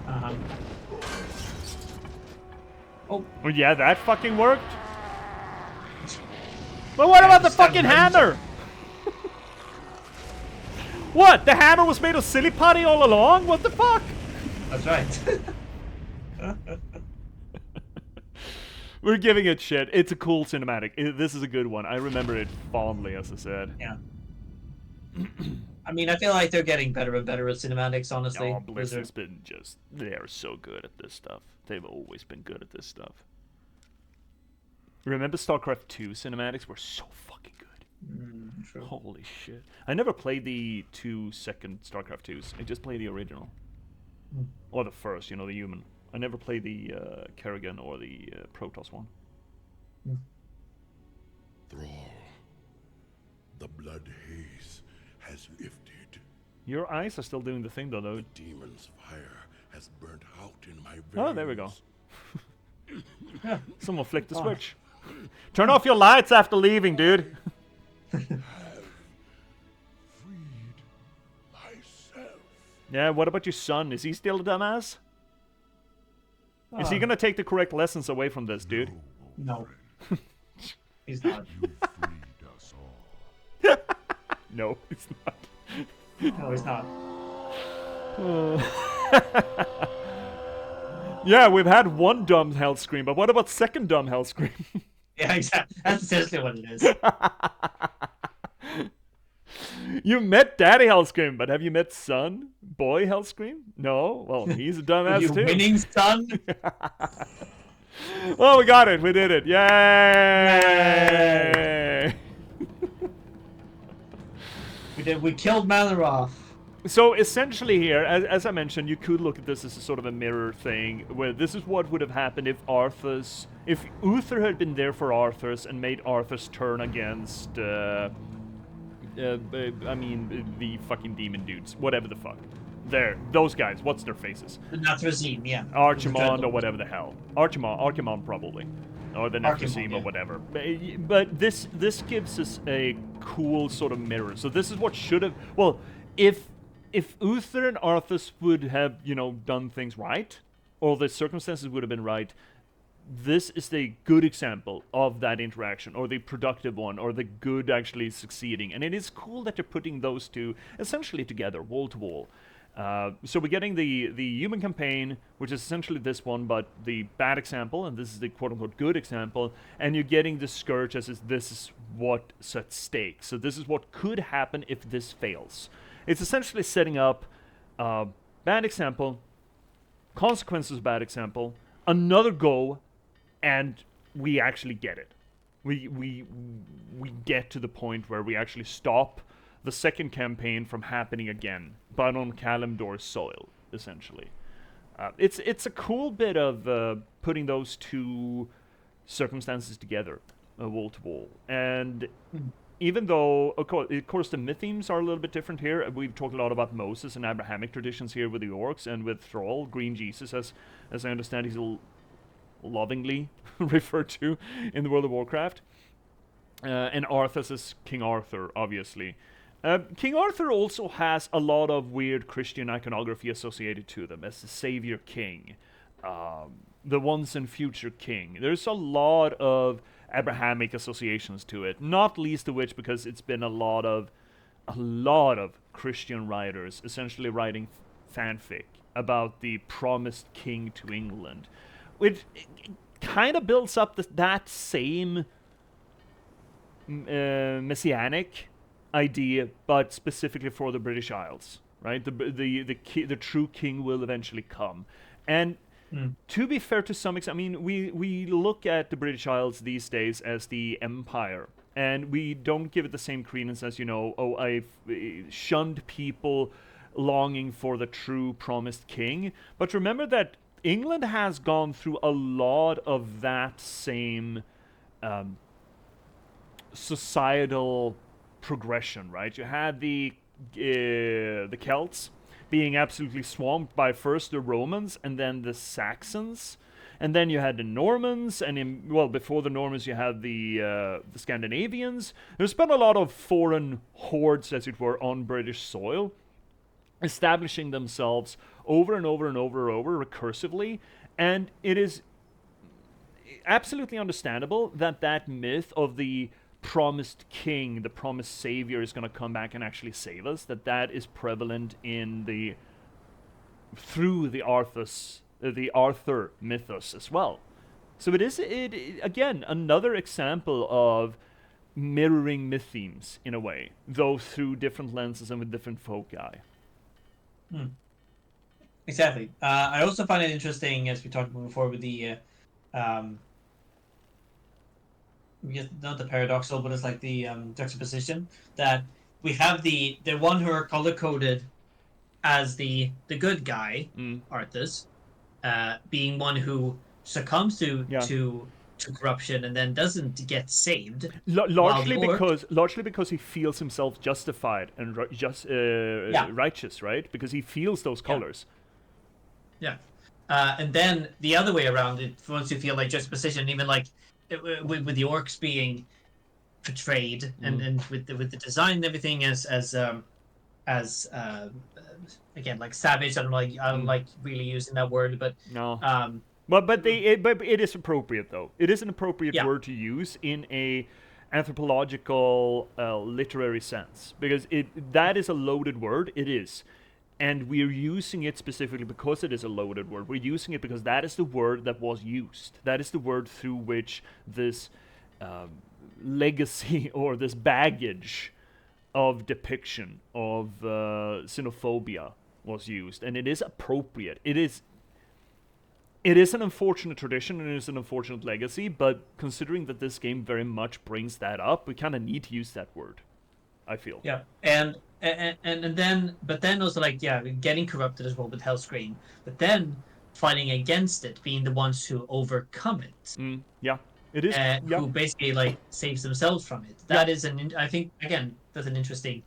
Uh-huh. Oh yeah, that fucking worked. But what about the fucking hammer? What? The hammer was made of silly putty all along? What the fuck? That's right. We're giving it shit. It's a cool cinematic. This is a good one. I remember it fondly, as I said. Yeah. I mean, I feel like they're getting better and better at cinematics, honestly. Oh, Blizzard's been just... They're so good at this stuff. They've always been good at this stuff. Remember StarCraft 2 cinematics were so fucking good. True. Holy shit. I never played the 2 second StarCraft 2s. I just played the original. Or the first, you know, the human. I never played the Kerrigan or the Protoss one. Thrall, the blood haze has lifted. Your eyes are still doing the thing, though. The demon's fire has burnt out in my veins. Oh, there we go. Someone flicked the switch. Turn off your lights after leaving, dude. Freed myself. Yeah, what about your son? Is he still a dumbass? Is he gonna take the correct lessons away from this, dude? No. He's not. You freed us all. No, he's not. No, he's not. Yeah, we've had one dumb Hellscream, but what about second dumb Hellscream? Yeah, exactly. That's essentially what it is. You met Daddy Hellscream, but have you met son? Boy Hellscream? No? Well, he's a dumbass You too. winning son? Oh, we got it. We did it. Yay! We killed Manaroth. So essentially here, as I mentioned, you could look at this as a sort of a mirror thing, where this is what would have happened if Uther had been there for Arthas and made Arthas turn against, I mean, the fucking demon dudes, whatever the fuck. There, those guys, what's their faces? The Nathrazim, yeah. Archimond or whatever the hell. Archimond probably. Or the Nephrosim or whatever. But this gives us a cool sort of mirror. So this is what should have... Well, if Uther and Arthas would have, you know, done things right, or the circumstances would have been right, this is the good example of that interaction, or the productive one, or the good actually succeeding. And it is cool that you're putting those two essentially together, wall to wall. So we're getting the human campaign, which is essentially this one, but the bad example, and this is the quote-unquote good example, and you're getting the Scourge as this is what's at stake. So this is what could happen if this fails. It's essentially setting up bad example, consequences of bad example, another go, and we actually get it. We get to the point where we actually stop the second campaign from happening again, but on Kalimdor's soil, essentially. It's a cool bit of putting those two circumstances together, wall to wall. And even though, of course, the myth themes are a little bit different here. We've talked a lot about Moses and Abrahamic traditions here with the orcs, and with Thrall, Green Jesus, as I understand he's lovingly referred to in the World of Warcraft. And Arthas is King Arthur, obviously. King Arthur also has a lot of weird Christian iconography associated to them, as the Savior King, the once and future King. There's a lot of Abrahamic associations to it, not least of which because it's been a lot of Christian writers essentially writing fanfic about the promised king to England, which kind of builds up that same messianic idea, but specifically for the British Isles, right? The true king will eventually come, and to be fair to some extent, I mean, we look at the British Isles these days as the empire, and we don't give it the same credence as, I've shunned people longing for the true promised king. But remember that England has gone through a lot of that same societal progression, right? You had the Celts being absolutely swamped by first the Romans and then the Saxons, and then you had the Normans, and before the Normans you had the Scandinavians. There's been a lot of foreign hordes, as it were, on British soil, establishing themselves over and over and over and over recursively, and it is absolutely understandable that myth of the promised king, the promised savior is going to come back and actually save us, that is prevalent through the Arthur mythos as well. So it is again another example of mirroring myth themes in a way, though through different lenses and with different foci. Exactly. I also find it interesting, as we talked about before, with the not the paradoxal, but it's like the juxtaposition, that we have the one who are color coded as the good guy, Arthas, being one who succumbs to corruption and then doesn't get saved. Largely because he feels himself justified and righteous, right? Because he feels those colors. Yeah. And then the other way around, it once you feel like juxtaposition, even like with the orcs being portrayed and with the design and everything as again, like savage. I don't like really using that word, but no. But it is appropriate, though. It is an appropriate word to use in a anthropological literary sense, because that is a loaded word. It is. And we're using it specifically because it is a loaded word. We're using it because that is the word that was used. That is the word through which this legacy or this baggage of depiction of xenophobia was used. And it is appropriate. It is an unfortunate tradition and it is an unfortunate legacy, but considering that this game very much brings that up, we kind of need to use that word, I feel. Yeah, and then, but then also like, getting corrupted as well with Hellscream, but then fighting against it, being the ones who overcome it. It is. Who basically like saves themselves from it. That is I think again, that's an interesting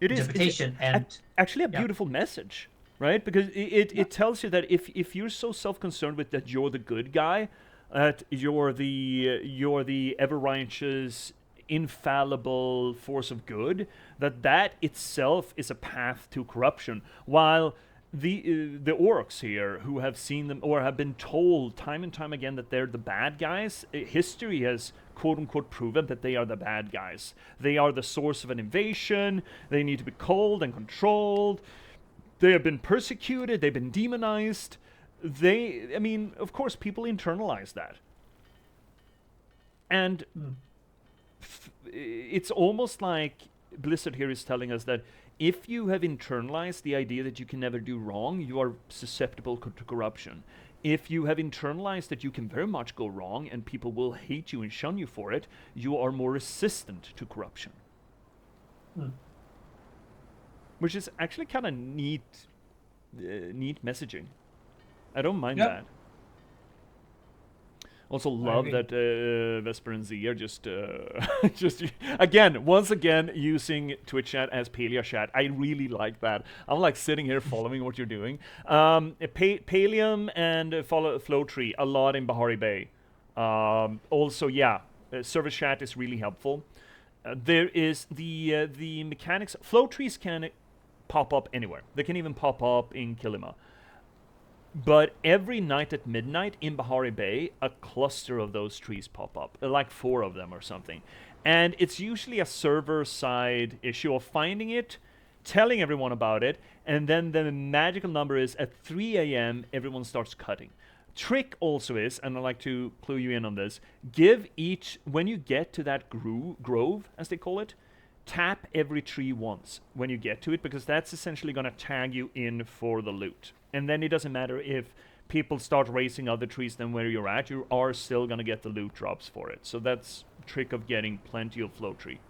interpretation and actually a beautiful message, right? Because it tells you that if you're so self-concerned with that you're the good guy, that you're the ever righteous, infallible force of good, that itself is a path to corruption, while the orcs here, who have seen them or have been told time and time again that they're the bad guys, history has quote unquote proven that they are the bad guys. They are the source of an invasion. They need to be culled and controlled. They have been persecuted, they've been demonized. I mean, of course, people internalize that. And it's almost like Blizzard here is telling us that if you have internalized the idea that you can never do wrong, you are susceptible to corruption. If you have internalized that you can very much go wrong and people will hate you and shun you for it, you are more resistant to corruption. Which is actually kind of neat messaging. I don't mind that. Also love that Vesper and Z are just once again using Twitch chat as Palea chat. I really like that. I'm like sitting here following what you're doing. Palium and Flowtree a lot in Bahari Bay. Also, service chat is really helpful. There is the mechanics. Flowtrees can pop up anywhere. They can even pop up in Kilima. But every night at midnight in Bahari Bay, a cluster of those trees pop up, like 4 of them or something. And it's usually a server-side issue of finding it, telling everyone about it, and then the magical number is at 3 a.m. everyone starts cutting. Trick also is, and I'd like to clue you in on this, when you get to that grove, as they call it, tap every tree once when you get to it, because that's essentially going to tag you in for the loot. And then it doesn't matter if people start raising other trees than where you're at, you are still going to get the loot drops for it. So that's a trick of getting plenty of flow tree.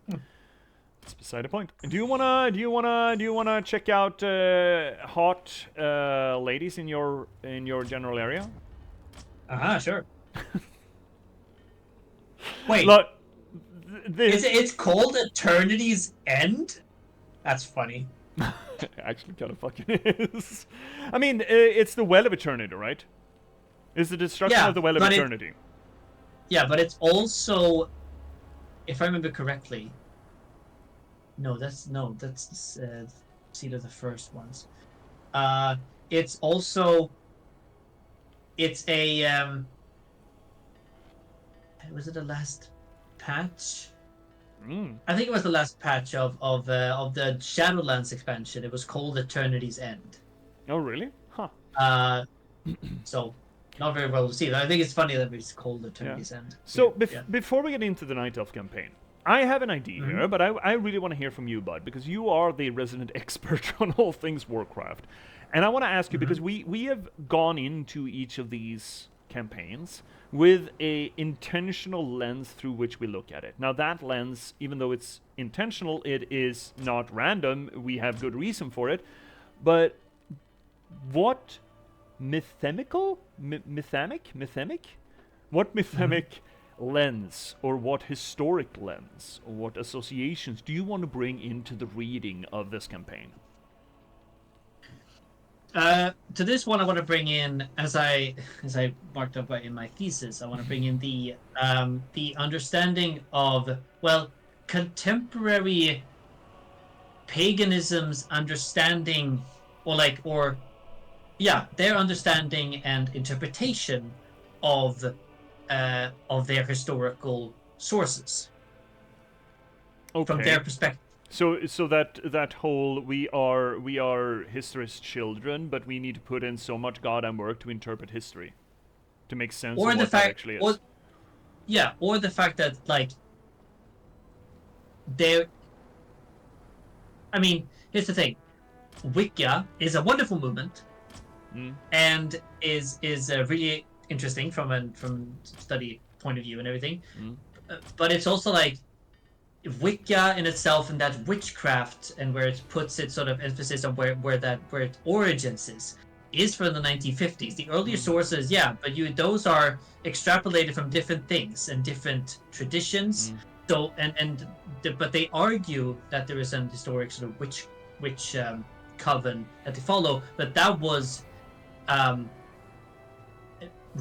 That's beside the point. Do you wanna check out hot ladies in your general area? Sure. Wait. Look, it's called Eternity's End? That's funny. Actually kind of fucking is. I mean, it's the Well of Eternity, right? It's the destruction of the Well of Eternity. But it's also, if I remember correctly, that's Seed of the First ones. It's also, it's a was it the last patch? I think it was the last patch of the Shadowlands expansion. It was called Eternity's End. Oh, really? Huh. So, not very well received. I think it's funny that it's called Eternity's End. So, before we get into the Night Elf campaign, I have an idea here, but I really want to hear from you, Bud, because you are the resident expert on all things Warcraft. And I want to ask you, because we have gone into each of these campaigns with a intentional lens through which we look at it. Now that lens, even though it's intentional, it is not random. We have good reason for it. But what mythemic lens, or what historic lens, or what associations do you want to bring into the reading of this campaign? To this one, I want to bring in, as I marked up in my thesis, I want to bring in the understanding of, well, contemporary paganism's understanding, their understanding and interpretation of their historical sources. Okay. From their perspective. So that whole we are history's children, but we need to put in so much goddamn work to interpret history, to make sense of what that actually is. Or the fact that there. I mean, here's the thing: Wicca is a wonderful movement, and is really interesting from study point of view and everything. But it's also like Wicca in itself, and that witchcraft, and where it puts its sort of emphasis on where its origins is from the 1950s. The earlier sources, but those are extrapolated from different things and different traditions. So but they argue that there is an historic sort of witch coven that they follow, but that was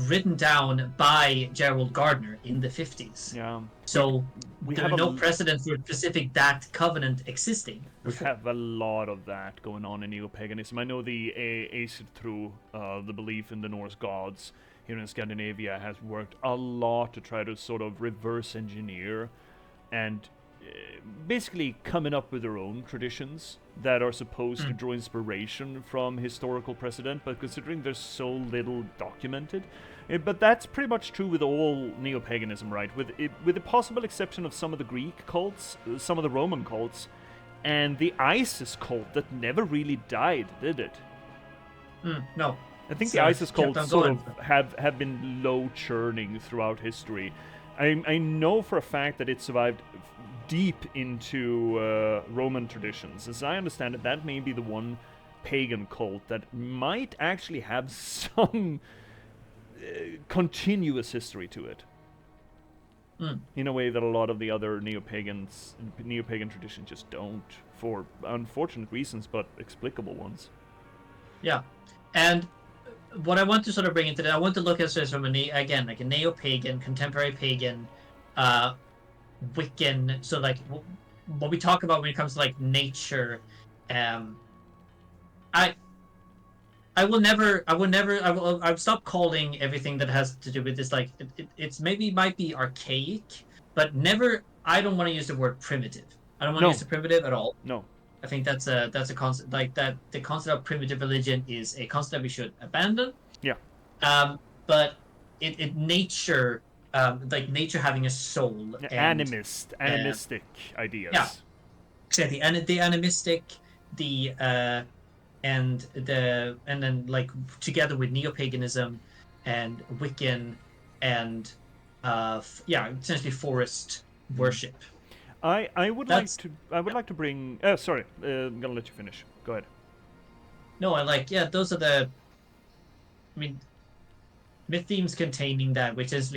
written down by Gerald Gardner in the 50s. Yeah. So there are no precedent for specific that covenant existing. We have a lot of that going on in neo-paganism. I know the Aesir, the belief in the Norse gods here in Scandinavia, has worked a lot to try to sort of reverse engineer and basically coming up with their own traditions that are supposed to draw inspiration from historical precedent, but considering there's so little documented. But that's pretty much true with all neo-paganism, right? With the possible exception of some of the Greek cults, some of the Roman cults, and the ISIS cult that never really died, did it? No. I think So the ISIS kept cults on sort going. of have been low churning throughout history. I know for a fact that it survived deep into Roman traditions. As I understand it, that may be the one pagan cult that might actually have some continuous history to it. In a way that a lot of the other neo-pagan traditions just don't, for unfortunate reasons, but explicable ones. Yeah, and what I want to sort of bring into that, I want to look at this from a neo-pagan, contemporary pagan, Wiccan. So like what we talk about when it comes to like nature, I will stop calling everything that has to do with this like it's maybe might be archaic, but never. I don't want to use the word primitive. I don't want to use the primitive at all. No. I think that's a concept like that. The concept of primitive religion is a concept we should abandon. Yeah. But nature, like nature having a soul. Animistic ideas. Yeah. Exactly, and the animistic, and then like together with neo-paganism and Wiccan and essentially forest worship. I would like to bring sorry, I'm gonna let you finish. Go ahead. No, those are the myth themes containing that, which is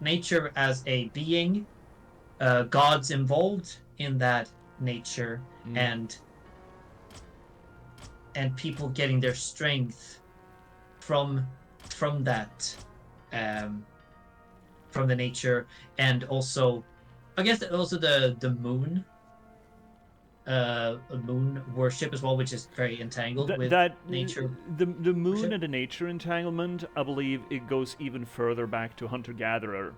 nature as a being, gods involved in that nature, and people getting their strength from that, from the nature, and also I guess also the moon, moon worship as well, which is very entangled with nature. The moon worship. And the nature entanglement, I believe it goes even further back to hunter-gatherer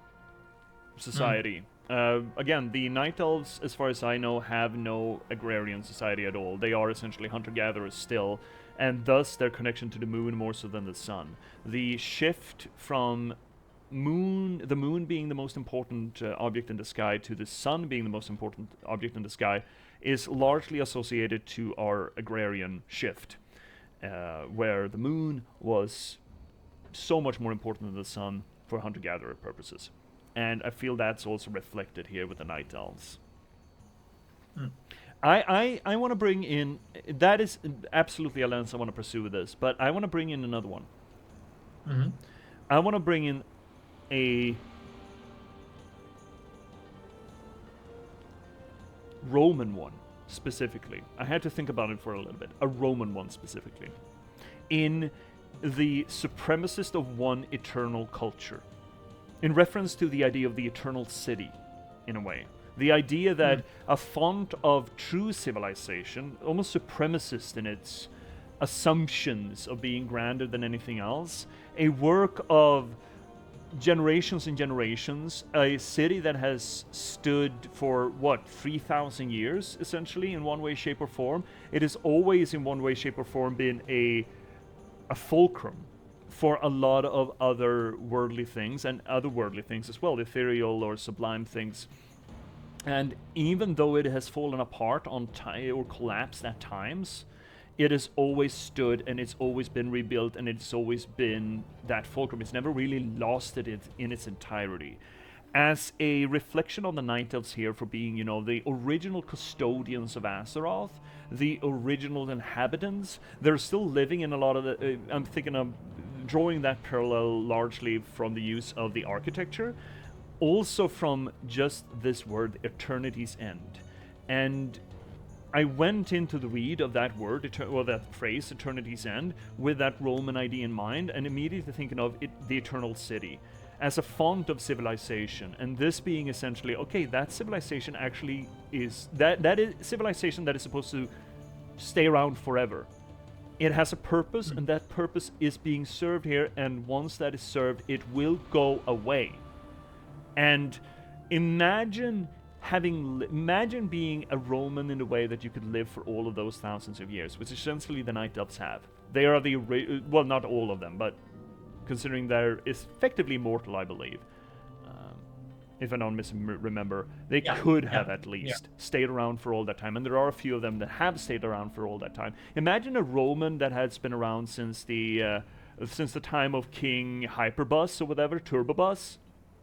society. Again, the Night Elves, as far as I know, have no agrarian society at all. They are essentially hunter-gatherers still, and thus their connection to the moon more so than the sun. The shift from the moon being the most important object in the sky to the sun being the most important object in the sky is largely associated to our agrarian shift, where the moon was so much more important than the sun for hunter-gatherer purposes. And I feel that's also reflected here with the Night Elves. I want to bring in, that is absolutely a lens I want to pursue with this, but I want to bring in another one. I want to bring in a Roman one, specifically. I had to think about it for a little bit. A Roman one, specifically. In the supremacist of one eternal culture. In reference to the idea of the eternal city, in a way. The idea that a font of true civilization, almost supremacist in its assumptions of being grander than anything else, a work of generations and generations, a city that has stood for, 3,000 years, essentially, in one way, shape, or form. It has always, in one way, shape, or form, been a fulcrum for a lot of other worldly things, and other worldly things as well, ethereal or sublime things. And even though it has fallen apart on time or collapsed at times, it has always stood, and it's always been rebuilt, and it's always been that fulcrum. It's never really lost it in its entirety. As a reflection on the Night Elves here for being, the original custodians of Azeroth, the original inhabitants, they're still living in a lot of the... I'm thinking of drawing that parallel largely from the use of the architecture, also from just this word, eternity's end. And I went into the read of that word, that phrase, eternity's end, with that Roman idea in mind, and immediately thinking of it, the eternal city, as a font of civilization. And this being essentially, okay, that civilization actually is, that is civilization that is supposed to stay around forever. It has a purpose, and that purpose is being served here, and once that is served, it will go away. And imagine imagine being a Roman in a way that you could live for all of those thousands of years, which essentially the Night Elves have. They are well, not all of them, but considering they're effectively immortal, I believe. If I don't misremember, they could have at least stayed around for all that time, and there are a few of them that have stayed around for all that time. Imagine a Roman that has been around since the time of King Hyperbus or whatever, Turbobus.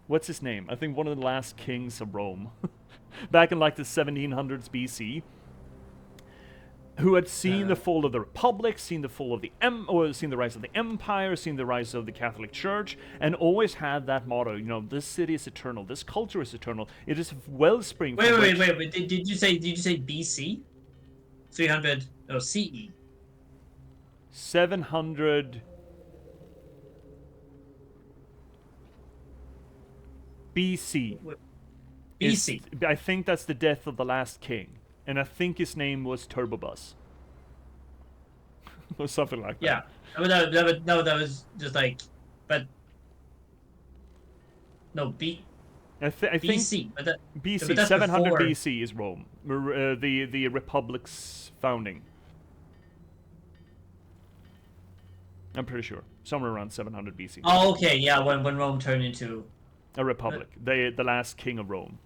What's his name? I think one of the last kings of Rome, back in like the 1700s BC. Who had seen the fall of the Republic, seen the fall of the seen the rise of the Empire, seen the rise of the Catholic Church, and always had that motto, you know, this city is eternal, this culture is eternal. It is a wellspring. Wait. Did you say BC? 300 or CE? 700 BC. BC. I think that's the death of the last king. And I think his name was Turbobus. Or something like that. Yeah. That was just like, but no, I think BC. But BC, but that's 700 before. BC is Rome. The Republic's founding. I'm pretty sure. Somewhere around 700 BC. Oh, okay, yeah, when Rome turned into a republic. The last king of Rome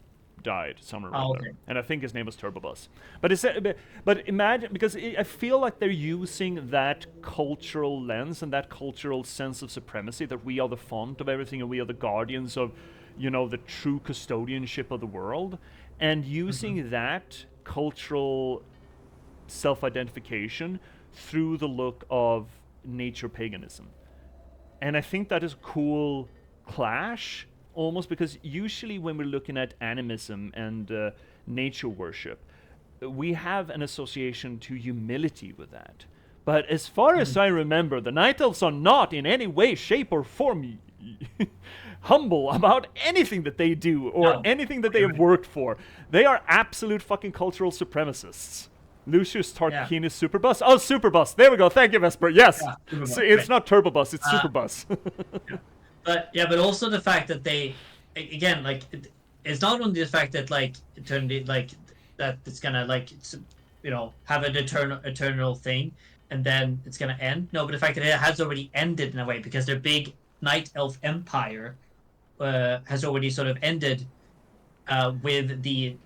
died somewhere around there. And I think his name was Turbobus. But imagine, because I feel like they're using that cultural lens and that cultural sense of supremacy, that we are the font of everything and we are the guardians of, you know, the true custodianship of the world, and using that cultural self-identification through the look of nature paganism. And I think that is a cool clash, almost, because usually when we're looking at animism and nature worship, we have an association to humility with that. But as far as I remember, the Night Elves are not in any way, shape, or form humble about anything that they do or anything that they have worked for. They are absolute fucking cultural supremacists. Lucius Tarquinius Superbus. Oh, Superbus. There we go. Thank you, Vesper. Yes. Yeah, so it's not Turbobus, it's Superbus. But also the fact that they, again, like, it's not only the fact that, like, eternity, like, that it's gonna, like, it's, you know, have an eternal thing, and then it's gonna end. No, but the fact that it has already ended in a way, because their big Night Elf empire has already sort of ended with the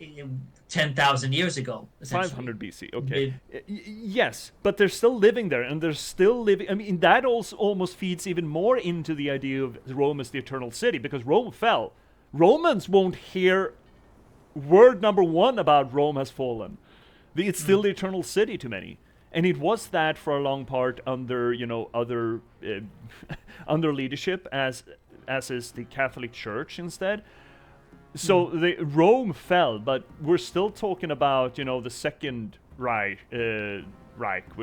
10,000 years ago. 500 BC, okay. Yes, but they're still living there, and they're still living. I mean, that also almost feeds even more into the idea of Rome as the eternal city, because Rome fell. Romans won't hear word number one about Rome has fallen. It's still the eternal city to many. And it was that for a long part under, you know, other under leadership, as is the Catholic Church instead. So Rome fell, but we're still talking about, you know, the Second Reich. We're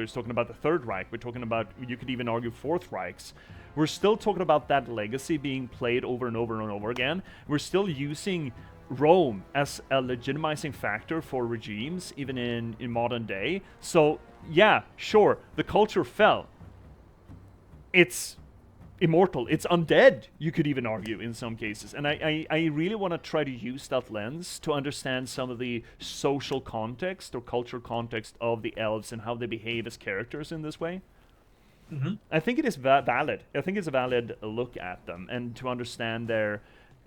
talking about the Third Reich. We're talking about, you could even argue, Fourth Reichs. We're still talking about that legacy being played over and over and over again. We're still using Rome as a legitimizing factor for regimes, even in modern day. So, yeah, sure, the culture fell. It's immortal. It's undead, you could even argue in some cases. And I really want to try to use that lens to understand some of the social context or cultural context of the elves and how they behave as characters in this way. Mm-hmm. I think it is valid. I think it's a valid look at them and to understand their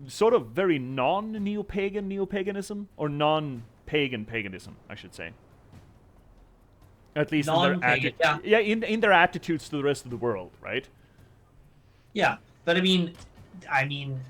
sort of very non-neo-pagan neo-paganism, or non-pagan paganism, I should say. At least in their in their attitudes to the rest of the world, right? Yeah, but I mean,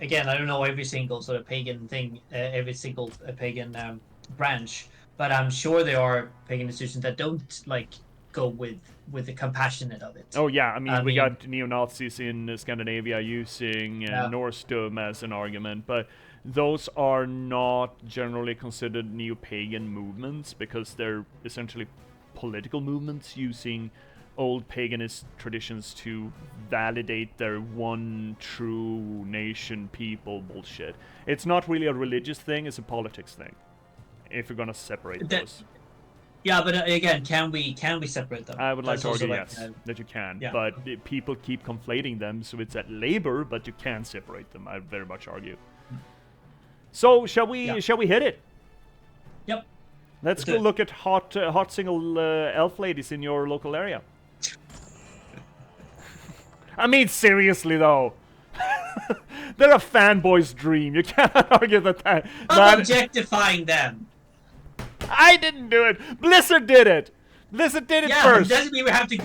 again, I don't know every single sort of pagan thing, every single pagan branch, but I'm sure there are pagan institutions that don't, like, go with the compassionate of it. Oh yeah, I mean we got neo-Nazis in Scandinavia using Norsedom as an argument, but those are not generally considered neo-pagan movements because they're essentially political movements using old paganist traditions to validate their one true nation people bullshit. It's not really a religious thing, it's a politics thing, if you're gonna separate those. Yeah, but again, can we separate them? I would like to argue yes, that you can, but people keep conflating them, so it's at labor, but you can separate them, I very much argue. So shall we hit it? Yep. Let's go look at hot single elf ladies in your local area. I mean, seriously though. They're a fanboy's dream. You cannot argue that. I'm objectifying them. I didn't do it. Blizzard did it. Blizzard did it first. Yeah, doesn't mean we have to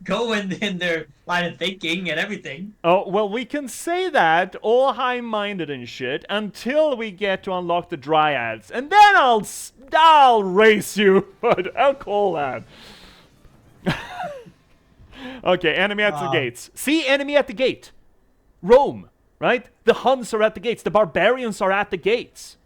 go in their line of thinking and everything. Oh, well, we can say that, all high-minded and shit, until we get to unlock the dryads. And then I'll race you, but I'll call that. Okay, enemy at the gates. See, enemy at the gate. Rome, right? The Huns are at the gates. The barbarians are at the gates.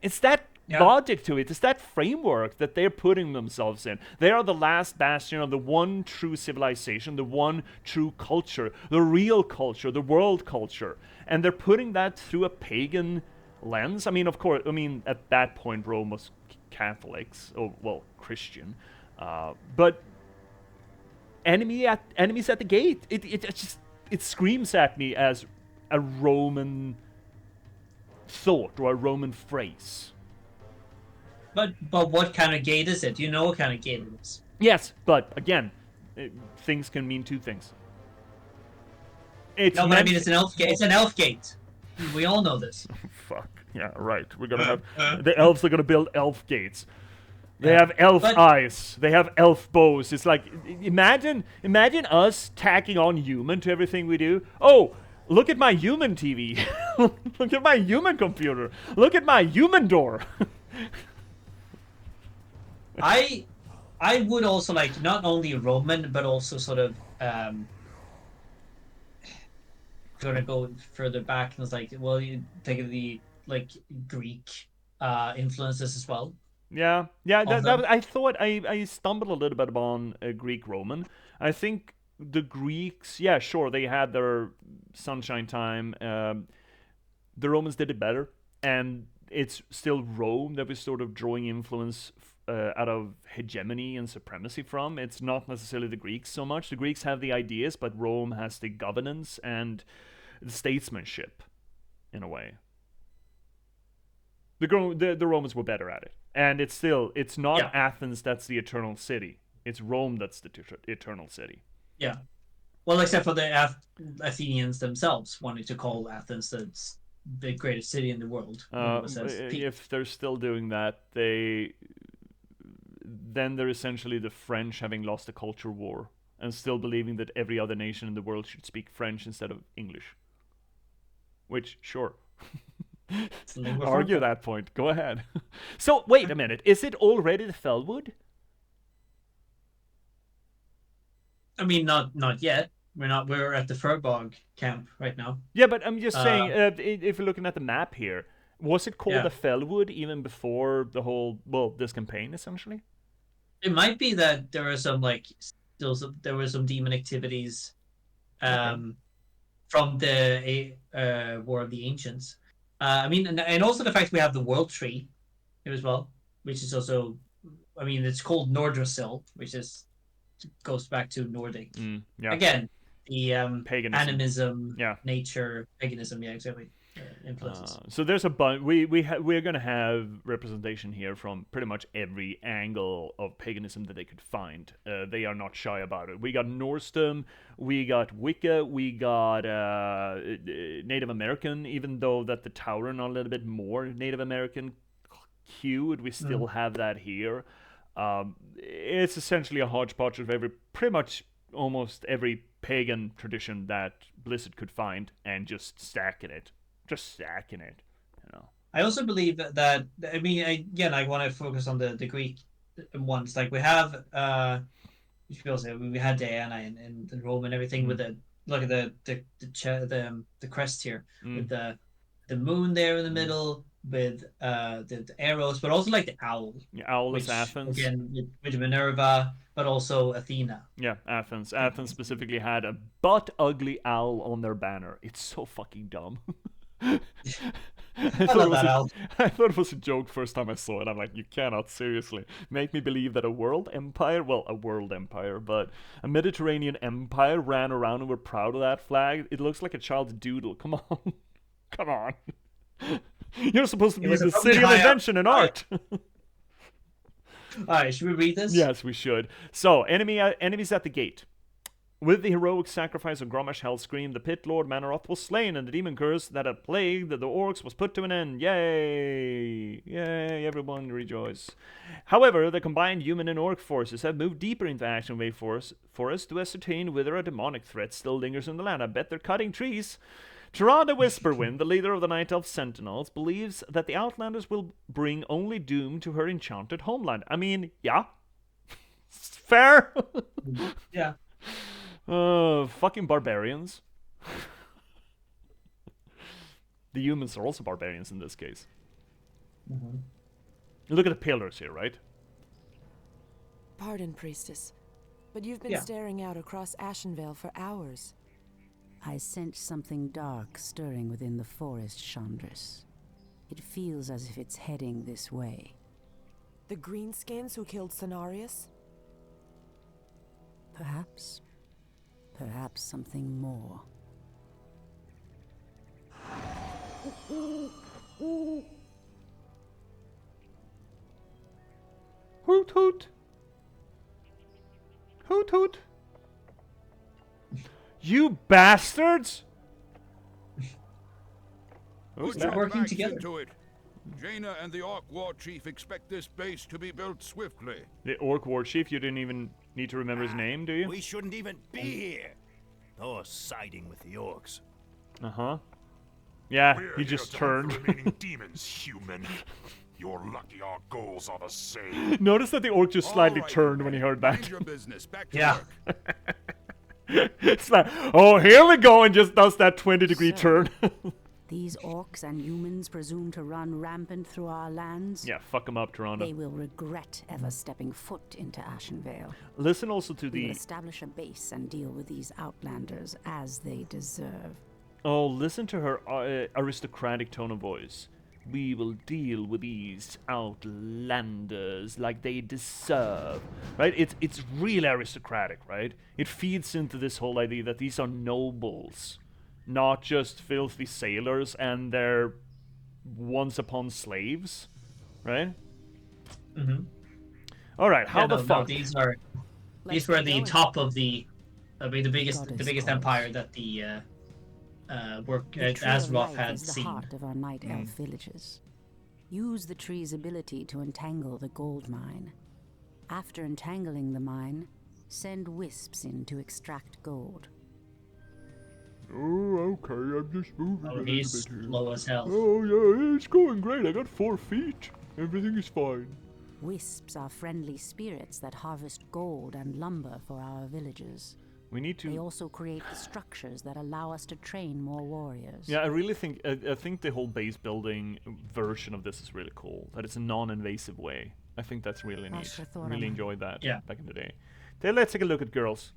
It's that logic to it. It's that framework that they're putting themselves in. They are the last bastion of the one true civilization, the one true culture, the real culture, the world culture. And they're putting that through a pagan lens. I mean, of course, at that point, Rome was Catholics, or, well, Christian. But enemies at the gate. It screams at me as a Roman thought or a Roman phrase. But what kind of gate is it? Do you know what kind of gate it is? Yes, but again, things can mean two things. But I mean, it's an elf gate. It's an elf gate. We all know this. Fuck. Yeah, right. We're gonna have the elves are gonna build elf gates. They have elf eyes. They have elf bows. It's like imagine us tacking on human to everything we do. Oh, look at my human TV. Look at my human computer. Look at my human door. I would also like not only Roman but also sort of gonna go further back and it's like, well, you take the like Greek influences as well. Yeah. I thought I stumbled a little bit upon Greek Roman. I think the Greeks, yeah, sure, they had their sunshine time. The Romans did it better, and it's still Rome that was sort of drawing influence out of hegemony and supremacy from. It's not necessarily the Greeks so much. The Greeks have the ideas, but Rome has the governance and the statesmanship, in a way. The Romans were better at it. And it's not Athens that's the eternal city. It's Rome that's the eternal city. Yeah. Well, except for the Athenians themselves wanting to call Athens the greatest city in the world. If they're still doing that, then they're essentially the French having lost the culture war and still believing that every other nation in the world should speak French instead of English. Which, sure. Argue that point. Go ahead. So, wait a minute. Is it already the Fellwood? I mean, not yet. We're at the Furbog camp right now. Yeah, but I'm just saying, if you're looking at the map here, was it called the Fellwood even before the whole, this campaign, essentially? It might be that there were some, there were some demon activities from the War of the Ancients. I mean, and also the fact we have the World Tree here as well, which is also, I mean, it's called Nordrasil, which goes back to Nordic. Again, the paganism, animism, nature, paganism, exactly. Influences. So there's a bunch. We're gonna have representation here from pretty much every angle of paganism that they could find. They are not shy about it. We got Norsedom, we got Wicca, we got Native American. Even though that the Tauren are a little bit more Native American cued, we still have that here. It's essentially a hodgepodge of pretty much almost every pagan tradition that Blizzard could find, and just stacking it. I also believe that I mean, again, I want to focus on the Greek ones. Like we have, we had Diana and Rome and everything with look at the crest here with the moon there in the middle with the arrows, but also like the owl. Yeah, owl is Athens again with Minerva, but also Athena. Yeah, Athens. Athens specifically had a butt ugly owl on their banner. It's so fucking dumb. I thought it was a joke first time I saw it. I'm like, you cannot seriously make me believe that a world empire, but a Mediterranean empire ran around and were proud of that flag. It looks like a child's doodle. Come on. Come on. You're supposed to It be was the probably city of high up. invention and art. Alright, should we read this? Yes, we should. So, enemies at the gate. With the heroic sacrifice of Grommash Hellscream, the Pit Lord Manaroth was slain, and the demon curse that had plagued the orcs was put to an end. Yay! Yay, everyone rejoice. However, the combined human and orc forces have moved deeper into Ashenway Forest to ascertain whether a demonic threat still lingers in the land. I bet they're cutting trees. Tiranda Whisperwind, the leader of the Night Elf Sentinels, believes that the Outlanders will bring only doom to her enchanted homeland. I mean, yeah. Fair. Yeah. Fucking barbarians. The humans are also barbarians in this case. Look at the pillars here, right? Pardon, priestess, but you've been Yeah. staring out across Ashenvale for hours. I sense something dark stirring within the forest, Chandris. It feels as if it's heading this way. The greenskins who killed Cenarius? Perhaps. Perhaps something more. Hoot hoot. Hoot hoot. You bastards! Who's Put that? your Working backs together. into it. Jaina and the Orc War Chief expect this base to be built swiftly. The Orc War Chief, you didn't even need to remember his name, do you? We shouldn't even be here. Or siding with the orcs. Uh-huh. Yeah, We're he here just to turned. hunt the remaining demons, human. You're lucky our goals are the same. Notice that the orc just slightly All right, turned when he heard mind that. your business. Back to Yeah. work. It's like, oh, here we go, and just does that 20-degree turn. These orcs and humans presume to run rampant through our lands. Yeah, fuck him up, Toronto. They will regret ever stepping foot into Ashenvale. Listen also to We will the... establish a base and deal with these outlanders as they deserve. Oh, listen to her aristocratic tone of voice. We will deal with these outlanders like they deserve. Right? It's really aristocratic, right? It feeds into this whole idea that these are nobles, not just filthy sailors and their once-upon slaves, right? Mm-hmm. All right, how the fuck? These Let's were keep the going. top of the biggest Goddess empire that the The tree of Azeroth life had is the seen. heart of our night elf villages. Use the tree's ability to entangle the gold mine. After entangling the mine, send wisps in to extract gold. Oh, okay, I'm just moving Oh, he's slow as hell. Oh, yeah, it's going great. I got 4 feet. Everything is fine. Wisps are friendly spirits that harvest gold and lumber for our villagers. We need They to... also create the structures that allow us to train more warriors. Yeah, I really think... I think the whole base building version of this is really cool. That it's a non-invasive way. I think that's really neat. Ashrathorama. Really enjoyed that Yeah. back in the day. Then let's take a look at girls.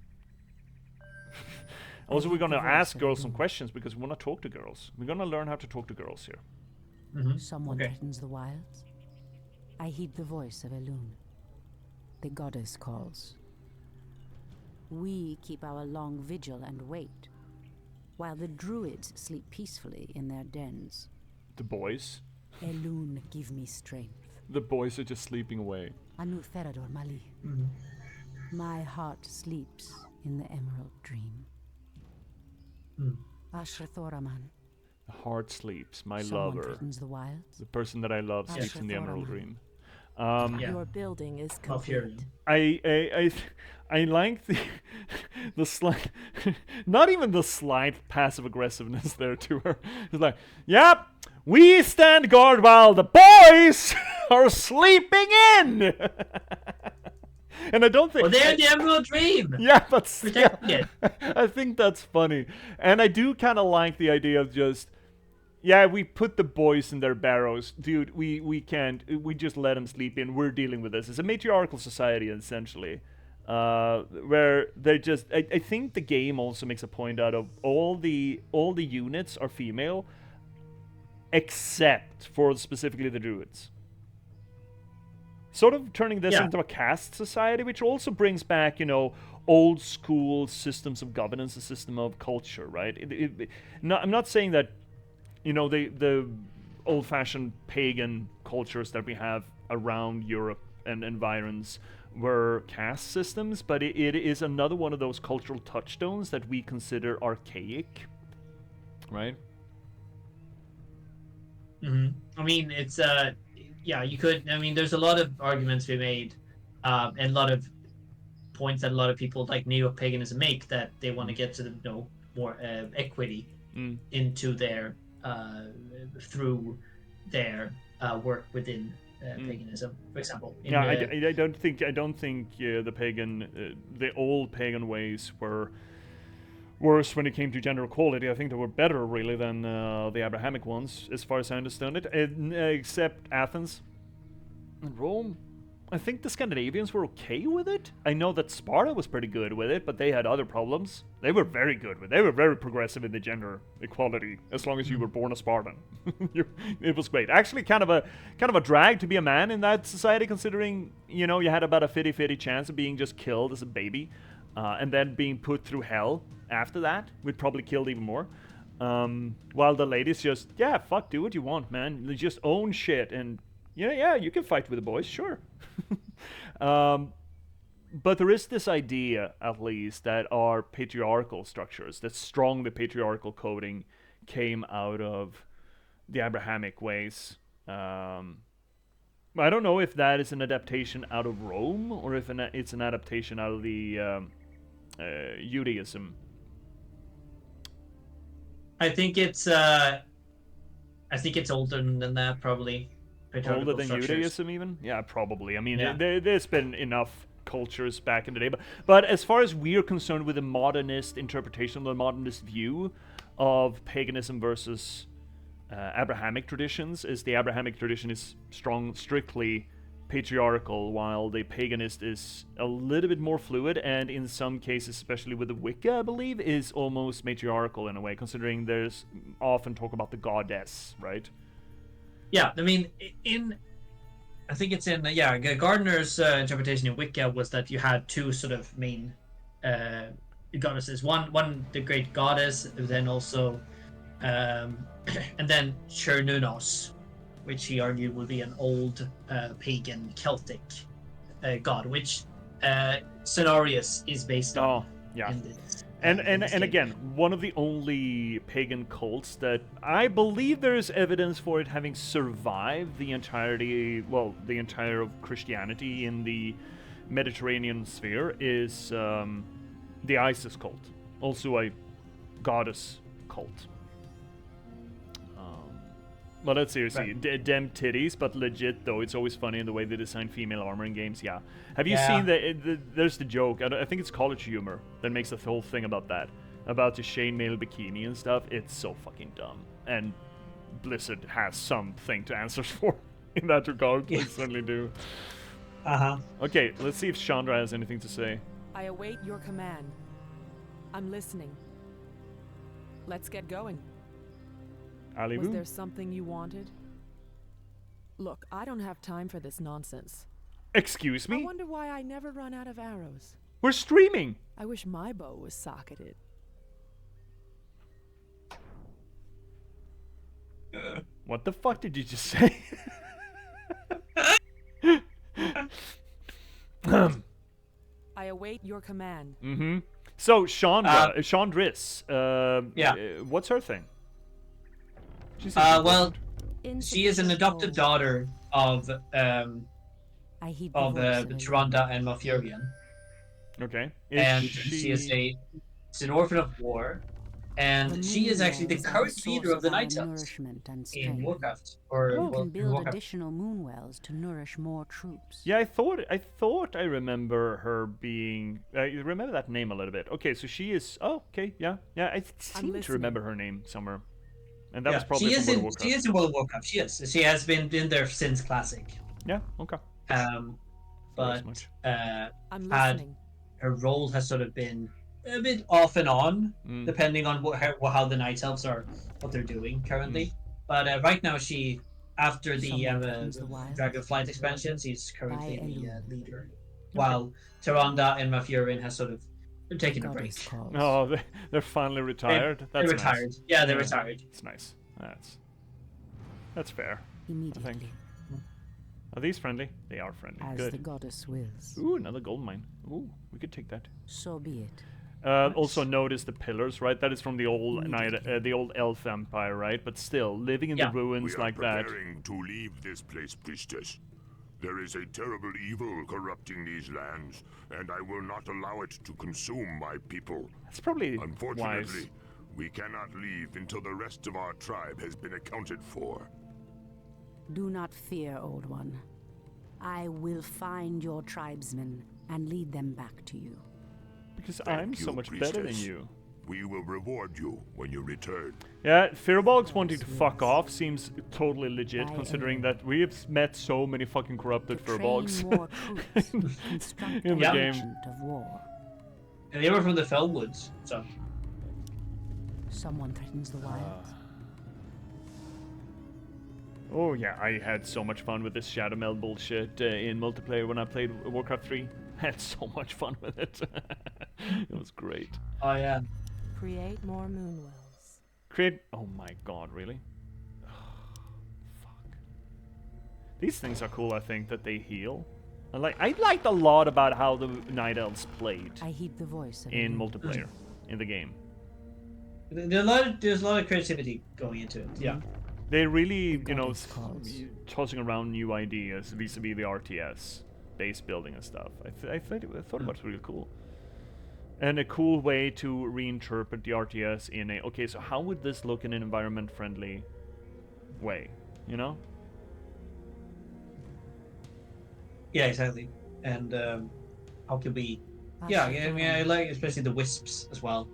Also, we're hate gonna the voice ask of girls some doom. questions because we wanna talk to girls. We're gonna learn how to talk to girls here. Mm-hmm. Someone Okay. threatens the wilds. I heed the voice of Elune. The goddess calls. We keep our long vigil and wait, while the druids sleep peacefully in their dens. The boys. Elune, give me strength. The boys are just sleeping away. Anu Ferador Mali. My heart sleeps in the emerald dream. Ashrathoraman. The heart sleeps. My Someone lover. threatens the wilds. The person that I love sleeps in the Emerald Ashrathoraman. Dream. Yeah. Your building is Malfurion. complete. I like the slight, not even the slight passive aggressiveness there to her. It's like, yep, we stand guard while the boys are sleeping in. And I don't think. Well, they're in the Emerald Dream. Yeah, but Protecting it. I think that's funny, and I do kind of like the idea of just. Yeah, we put the boys in their barrows. Dude, we can't, we just let them sleep in. We're dealing with this. It's a matriarchal society, essentially. Where they're just, I think the game also makes a point out of all the units are female, except for specifically the druids. Sort of turning this Yeah. into a caste society, which also brings back, old school systems of governance, a system of culture, right? I'm not saying that the old-fashioned pagan cultures that we have around Europe and environs were caste systems, but it is another one of those cultural touchstones that we consider archaic, right? I mean, it's yeah, you could. I mean, there's a lot of arguments to be made, and a lot of points that a lot of people like neo-paganism make that they want to get to the more equity into their through their work within paganism, for example. I don't think the old pagan ways were worse when it came to gender equality. I think they were better really than the Abrahamic ones, as far as I understand it, except Athens and Rome. I think the Scandinavians were okay with it. I know that Sparta was pretty good with it, but they had other problems. They were very good with it. They were very progressive in the gender equality, as long as you were born a Spartan. It was great. Actually, kind of a drag to be a man in that society, considering you had about a 50-50 chance of being just killed as a baby, and then being put through hell after that. We'd probably killed even more. While the ladies just, fuck, do what you want, man. They just own shit and. Yeah, you can fight with the boys, sure. But there is this idea, at least, that our patriarchal structures, that strongly patriarchal coding, came out of the Abrahamic ways. I don't know if that is an adaptation out of Rome, or if it's an adaptation out of the Judaism. I think it's older than that, probably. Older than Judaism, even? Yeah, probably. I mean, there's been enough cultures back in the day. But as far as we're concerned with the modernist interpretation, the modernist view of paganism versus Abrahamic traditions, is the Abrahamic tradition is strictly patriarchal, while the paganist is a little bit more fluid, and in some cases, especially with the Wicca, I believe, is almost matriarchal in a way, considering there's often talk about the goddess, right? Yeah, I mean, I think it's in Gardner's interpretation in Wicca was that you had two sort of main goddesses. One the great goddess, then also, and then Cernunnos, which he argued would be an old pagan Celtic god, which Cenarius is based on. Oh, yeah. And again, one of the only pagan cults that I believe there's evidence for it having survived the entire of Christianity in the Mediterranean sphere is the Isis cult, also a goddess cult. Well, let's seriously, dem titties, but legit though. It's always funny in the way they design female armor in games. Yeah, have you seen there's the joke? I think it's college humor that makes the whole thing about that, about the chainmail bikini and stuff. It's so fucking dumb, and Blizzard has something to answer for in that regard. They certainly do. Okay, let's see if Chandra has anything to say. I await your command. I'm listening. Let's get going. Was there something you wanted? Look, I don't have time for this nonsense. Excuse me? I wonder why I never run out of arrows. We're streaming! I wish my bow was socketed. What the fuck did you just say? I await your command. Mm-hmm. So, Chandris, what's her thing? Well, she is an adopted daughter of Tyrande and Malfurion. Okay. She's an orphan of war, and she is actually the current leader of the Night Elves in Warcraft. You can build additional moon wells to nourish more troops. Yeah, I thought I remember her being. You remember that name a little bit. Okay, so she is. Oh, okay, yeah. I seem to remember her name somewhere. And that was probably she from is World of Warcraft. She is in World of Warcraft. She is. She has been there since Classic. Yeah. Okay. But had her role has sort of been a bit off and on, depending on how the Night Elves are, what they're doing currently. But right now, she after the Dragonflight expansion, she's currently the leader, while Tyrande and Malfurion has sort of taking a break. Oh, they're finally retired. They're retired. Nice. Yeah, they're retired. It's nice. That's That's fair. Immediately. I think. Are these friendly? They are friendly. As Good. the goddess wills. Ooh, another gold mine. Ooh, we could take that. So be it. Also notice the pillars, right? That is from the old the old elf empire, right? But still, living in the ruins like that. We are preparing to leave this place, priestess. There is a terrible evil corrupting these lands, and I will not allow it to consume my people. That's probably Unfortunately, wise. we cannot leave until the rest of our tribe has been accounted for. Do not fear, Old One. I will find your tribesmen and lead them back to you. Because Thank I'm you, so much priestess. better than you. We will reward you when you return. Yeah, Firbolg's wanting to fuck off seems totally legit, considering that we have met so many fucking corrupted Firbolgs in the game. Of war. And they were from the Fellwoods, so. Someone threatens the wild. Oh yeah, I had so much fun with this Shadow Meld bullshit in multiplayer when I played Warcraft 3. I had so much fun with it. It was great. Oh yeah. Create more moonwells. Oh my god, really? Fuck. These things are cool, I think, that they heal. I liked a lot about how the Night Elves played. I heed the voice in multiplayer in the game. There's a lot of creativity going into it. Yeah. They really, you know, tossing around new ideas vis-a-vis the RTS base building and stuff. I thought it was really cool. And a cool way to reinterpret the RTS in a, okay, so how would this look in an environment-friendly way, you know? Yeah, exactly. And how can we... Yeah, I mean, I like especially the wisps as well.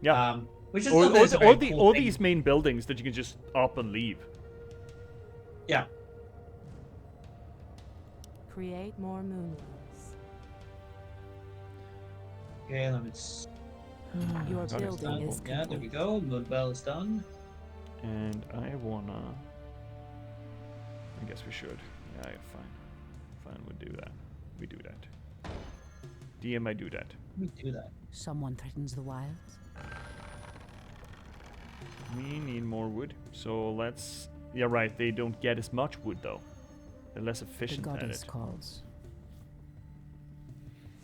Yeah. Which is all these main buildings that you can just up and leave. Yeah. Create more moonwells. Okay, let me Your building is complete. Yeah, there we go. Moonwell is done. And I wanna... I guess we should. Yeah, fine. Fine, we'll do that. We do that. DM, I do that. We do that. Someone threatens the wilds. We need more wood, so let's... Yeah, right, they don't get as much wood, though. They're less efficient at it. Calls.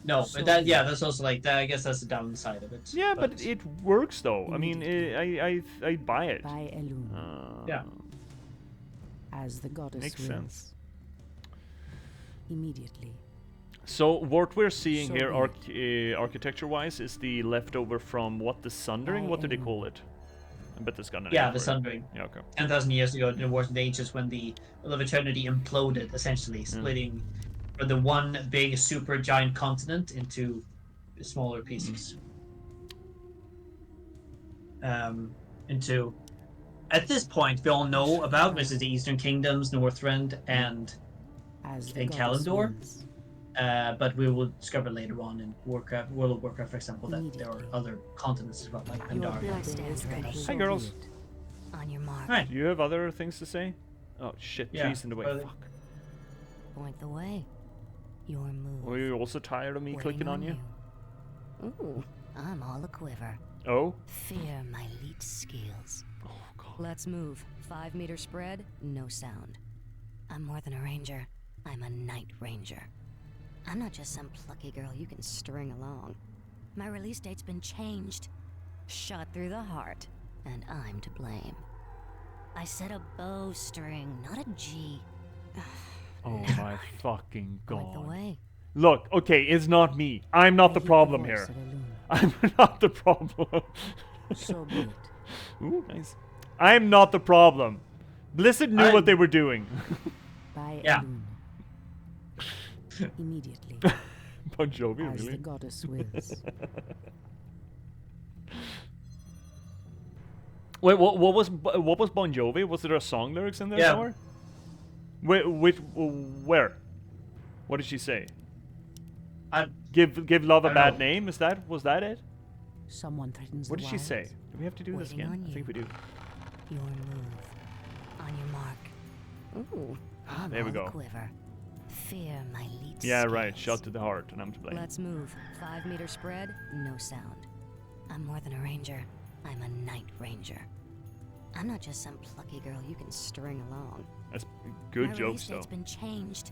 No, but that, yeah, that's also like that. I guess that's the downside of it. Yeah, but it works, though. I mean, I buy it. By Elune. Yeah. As the goddess Makes wills. sense. Immediately. So what we're seeing here, architecture-wise, is the leftover from what, the Sundering? What do they call it? I bet there's got an name the for it. Sundering. Yeah, okay. 10,000 years ago, in the Wars and Ages, when the Wheel of Eternity imploded, essentially splitting the one big super giant continent into smaller pieces. Into, at this point, we all know about, which is the Eastern Kingdoms, Northrend, and Kalimdor. But we will discover later on in Warcraft, World of Warcraft, for example, that there are other continents as well, like Pandaria. Hi, girls. On your mark. Right. Do you have other things to say? Oh shit! Yeah. Trees in the way. Fuck. Point the way. Your move. Were you also tired of me clicking on you? Ooh, I'm all a quiver. Oh? Fear my leech skills. Oh god. Let's move. 5 meter spread, no sound. I'm more than a ranger. I'm a night ranger. I'm not just some plucky girl you can string along. My release date's been changed. Shot through the heart, and I'm to blame. I said a bowstring, not a G. Oh my fucking god. Point the way. Look, okay, it's not me. I'm not the problem here. I'm not the problem. So be it. Ooh, nice. I'm not the problem. Blizzard knew what they were doing. By Elune. Immediately. Bon Jovi, As really? the goddess wills. Wait, what was Bon Jovi? Was there a song lyrics in there somewhere? Where? What did she say? Give love a bad name. Was that it? Someone threatens What the did she wilds. say? Do we have to do this Waiting again? on I think we do. Your move. On your mark. Ooh. I'm there we all go. a quiver. Fear my leech Yeah, right. skills. Shot to the heart, and I'm to blame. Let's move. 5 meter spread, no sound. I'm more than a ranger. I'm a night ranger. I'm not just some plucky girl you can string along. That's good My jokes, release though. date's been changed.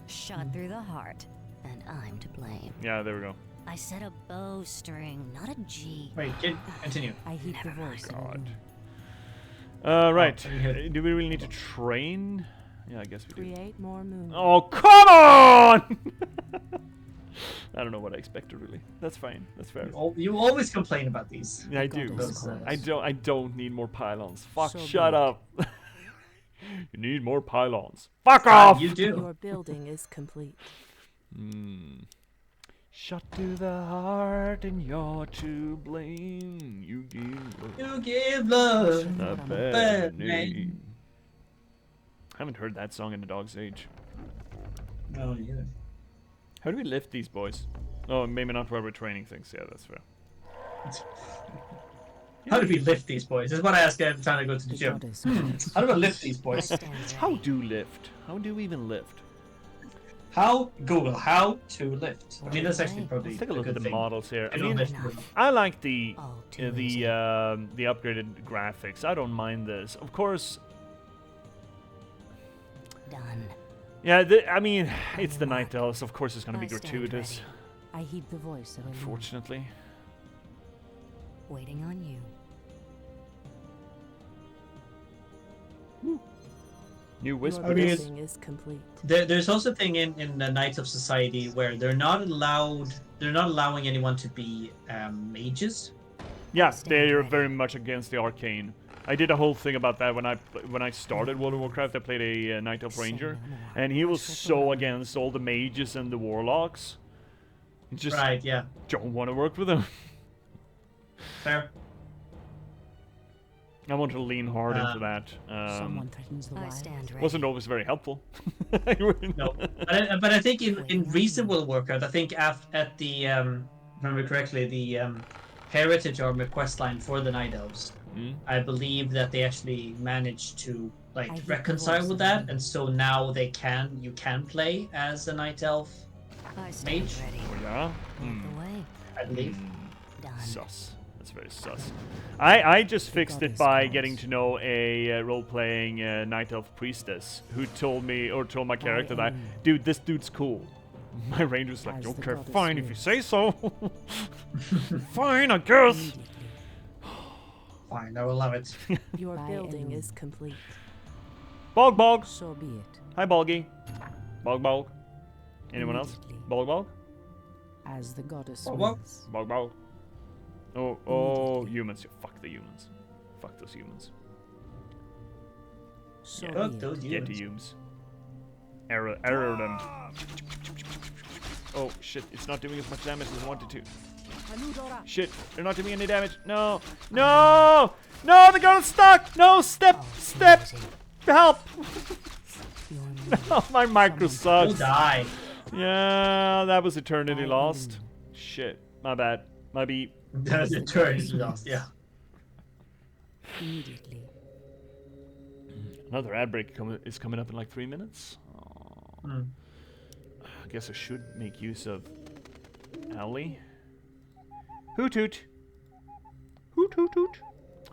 Shot through the heart, and I'm to blame. Yeah, there we go. I said a bowstring, not a G. Wait, continue. I heed the voice. God. Right. Do we really need to train? Yeah, I guess we do. Create more moon. Oh, come on! I don't know what I expected, really. That's fine. That's fair. You always complain about these. Yeah, I do. I don't need more pylons. Fuck, So shut big. up. You need more pylons. Fuck off! You do. Your building is complete. Shot to the heart and you're to blame. You give love a bad name. Haven't heard that song in a dog's age. No, neither. How do we lift these boys? Oh, maybe not while we're training things. Yeah, that's fair. How do we lift these boys? This is what I ask every time I go to the gym. How do I lift these boys? How do lift? How do we even lift? Google how to lift. I mean, that's actually probably Let's take a a look good at the thing. models here. I I don't mean, lift. I like the upgraded graphics. I don't mind this. Of course. Done. Yeah, I mean, it's the Night Elves. Of course, it's going to be gratuitous. I heed the voice of a Unfortunately. Waiting on you. New Whisper. Your building is complete. There's also a thing in the Knights of Society where they're not allowing anyone to be mages. Yeah, they're very much against the arcane. I did a whole thing about that when I started World of Warcraft. I played a Night Elf Ranger, and he was so against all the mages and the warlocks. Just right, yeah. Don't want to work with them. Fair. I want to lean hard into that. Someone threatens the wild. Wasn't always very helpful. No, but I think in recent World of Warcraft, I think at the if I remember correctly, the Heritage Armor questline for the Night Elves, I believe that they actually managed to reconcile with that, and so now you can play as a Night Elf mage. Oh yeah. I believe. Sus. That's very sus. I just fixed it by getting to know a role-playing Night Elf priestess who told my character that, dude, this dude's cool. My ranger was like, okay, fine if you say so. Fine, I guess. Fine, I will love it. Your building is complete. Bog. So be it. Hi, Boggy. Bog. Anyone else? Bog. As the goddess Bog. wills. Bog. Oh, humans. Fuck the humans. Fuck those humans. So Yeah, Fuck those get the humans. humans. Error them. Oh, shit. It's not doing as much damage as I wanted to. Shit. They're not doing any damage. No. The girl's stuck. No, step. Help. No, my micro sucks. You'll die. Yeah, that was eternity lost. Shit. My bad. My beat. That's eternity lost, yeah. Immediately. Another ad break is coming up in like 3 minutes. I guess I should make use of Allie. Hoot hoot. Hoot hoot hoot.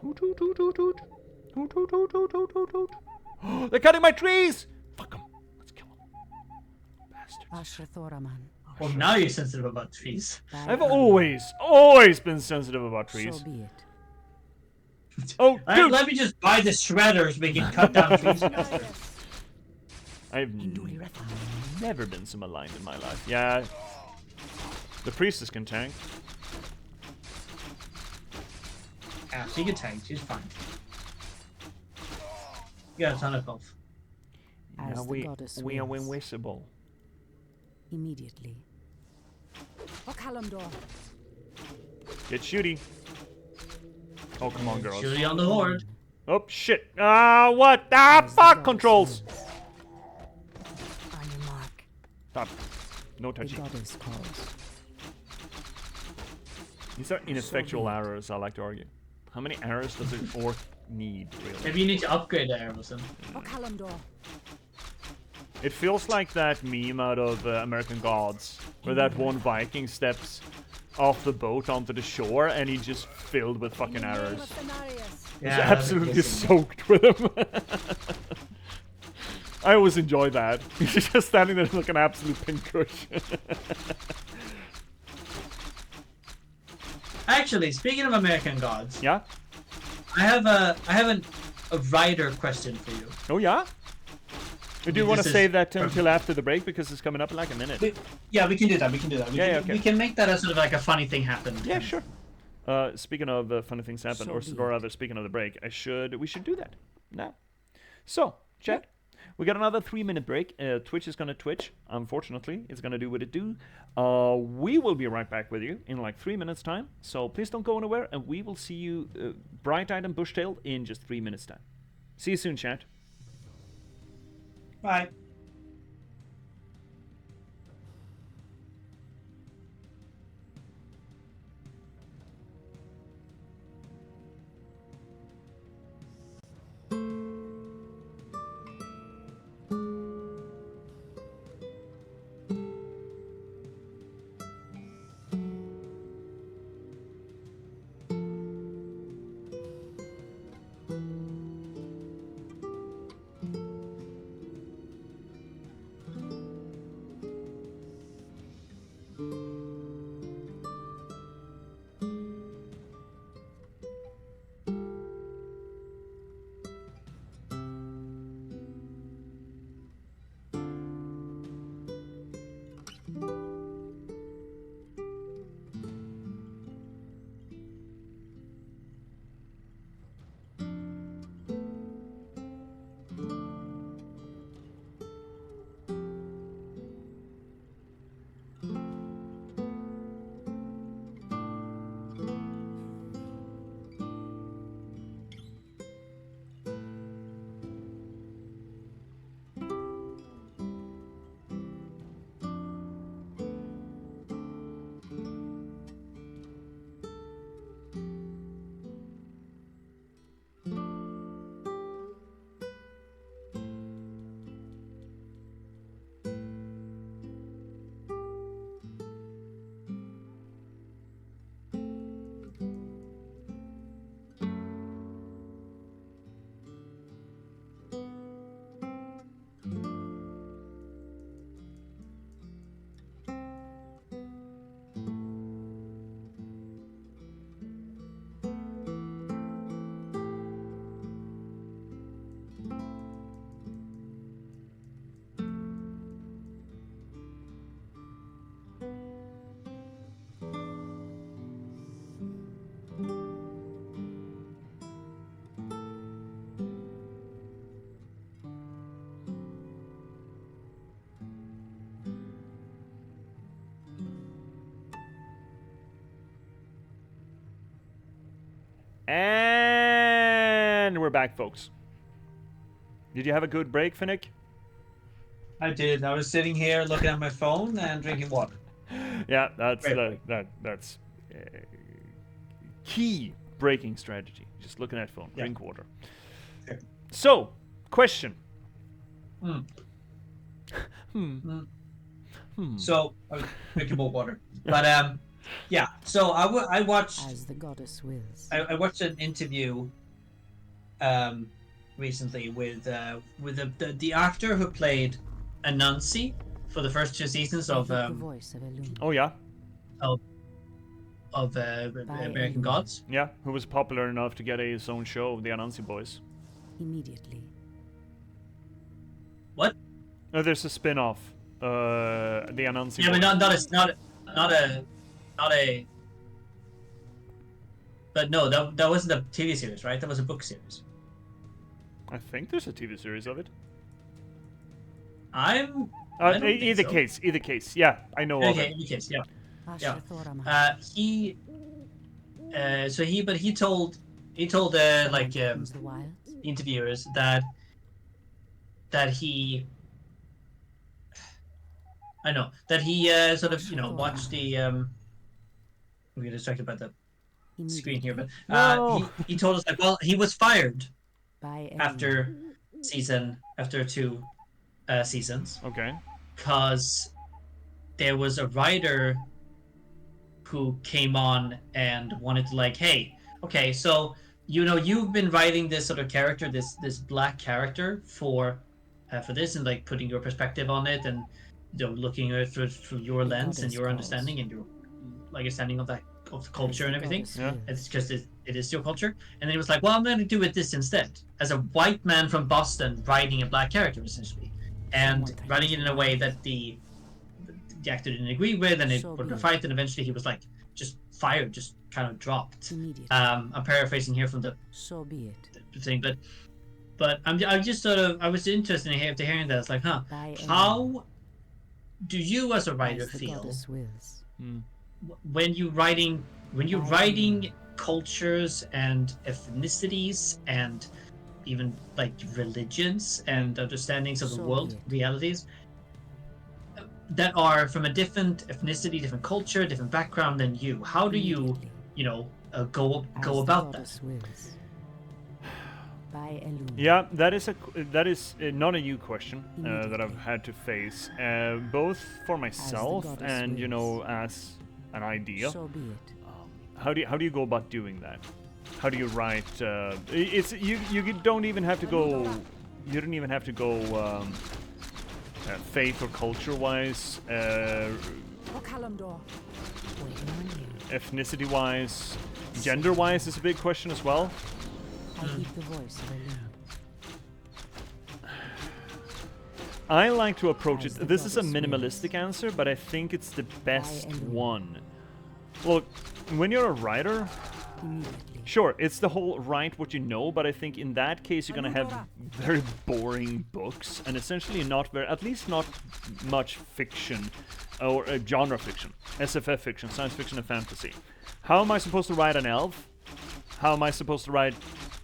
Hoot hoot hoot hoot hoot. Hoot hoot hoot hoot hoot hoot hoot. They're cutting my trees! Fuck them. Let's kill them. Bastards. Well, now you're sensitive about trees. I've always been sensitive about trees. So be it. Oh, dude! Let me just buy the shredders. We can cut down trees faster. I've never been so maligned in my life. Yeah. The priestess can tank. Yeah, she can tank. She's fine. You got a ton of health. Now we are invisible. Immediately. Get shooty. Oh, come on, girls. Shooty on the horde. Oh, shit. What? Fuck controls. On your mark. Stop. No touchy. These are ineffectual arrows, I like to argue. How many arrows does an orc need, really? Maybe you need to upgrade the arrows then. It feels like that meme out of American Gods, where that one Viking steps off the boat onto the shore and he's just filled with fucking arrows. It's absolutely soaked with him. I always enjoy that. He's just standing there like an absolute pinkush. Actually, speaking of American Gods, yeah, I have a writer question for you. Oh yeah. We do want to save that until after the break because it's coming up in like a minute. Yeah, we can do that. We can Okay. We can make that as sort of like a funny thing happen. Yeah, sure. Speaking of funny things happen, or rather, speaking of the break, we should do that now. So, chat, we got another 3-minute break. Twitch is gonna Twitch. Unfortunately, it's gonna do what it do. We will be right back with you in like 3 minutes time. So please don't go anywhere, and we will see you, bright-eyed and bush-tailed, in just 3 minutes time. See you soon, chat. Bye. And we're back, folks. Did you have a good break, Finnick? I did. I was sitting here looking at my phone and drinking water. Yeah, that's key breaking strategy. Just looking at phone, drink water. Okay. So, question. So I was drinking more water, but yeah. So I watched. As the goddess wills. I watched an interview recently with the actor who played Anansi for the first 2 seasons of oh yeah, of American Gods. Yeah, who was popular enough to get his own show, the Anansi Boys. Immediately. What? No, there's a spin-off. The Anansi. Yeah, Boys. but not a. But no, that wasn't a TV series, right? That was a book series. I think there's a TV series of it. I either case. Yeah, I know of it. Either case, yeah. He told interviewers that he sort of watched the we get distracted by the screen here, but he told us he was fired after 2 seasons. Okay. Because there was a writer who came on and wanted to hey, okay, so you know, you've been writing this sort of character, this black character for this, and like putting your perspective on it, and you know, looking at it through your lens and your understanding and your understanding of that, of the culture and everything. Yeah. It's because it is your culture. And then he was like, well, I'm going to do it this instead, as a white man from Boston writing a black character essentially, and writing it in a way that the actor didn't agree with, and it put a fight, and eventually he was like just fired, just kind of dropped. I'm paraphrasing here from the thing, but I'm just sort of, I was interested in hearing that. It's like, how do you as a writer feel when you're writing cultures and ethnicities and even like religions and understandings of the world, realities that are from a different ethnicity, different culture, different background than you? How do you, go about that? Yeah, that is not a new question that I've had to face, both for myself and as an idea. How do you go about doing that? How do you write? It's you don't even have to go. You don't even have to go faith or culture wise, ethnicity wise, gender wise is a big question as well. I like to approach it. This is a minimalistic answer, but I think it's the best one. Look, when you're a writer, sure, it's the whole write what you know, but I think in that case you're gonna have very boring books and essentially at least not much fiction or genre fiction, SFF fiction, science fiction and fantasy. How am I supposed to write an elf? How am I supposed to write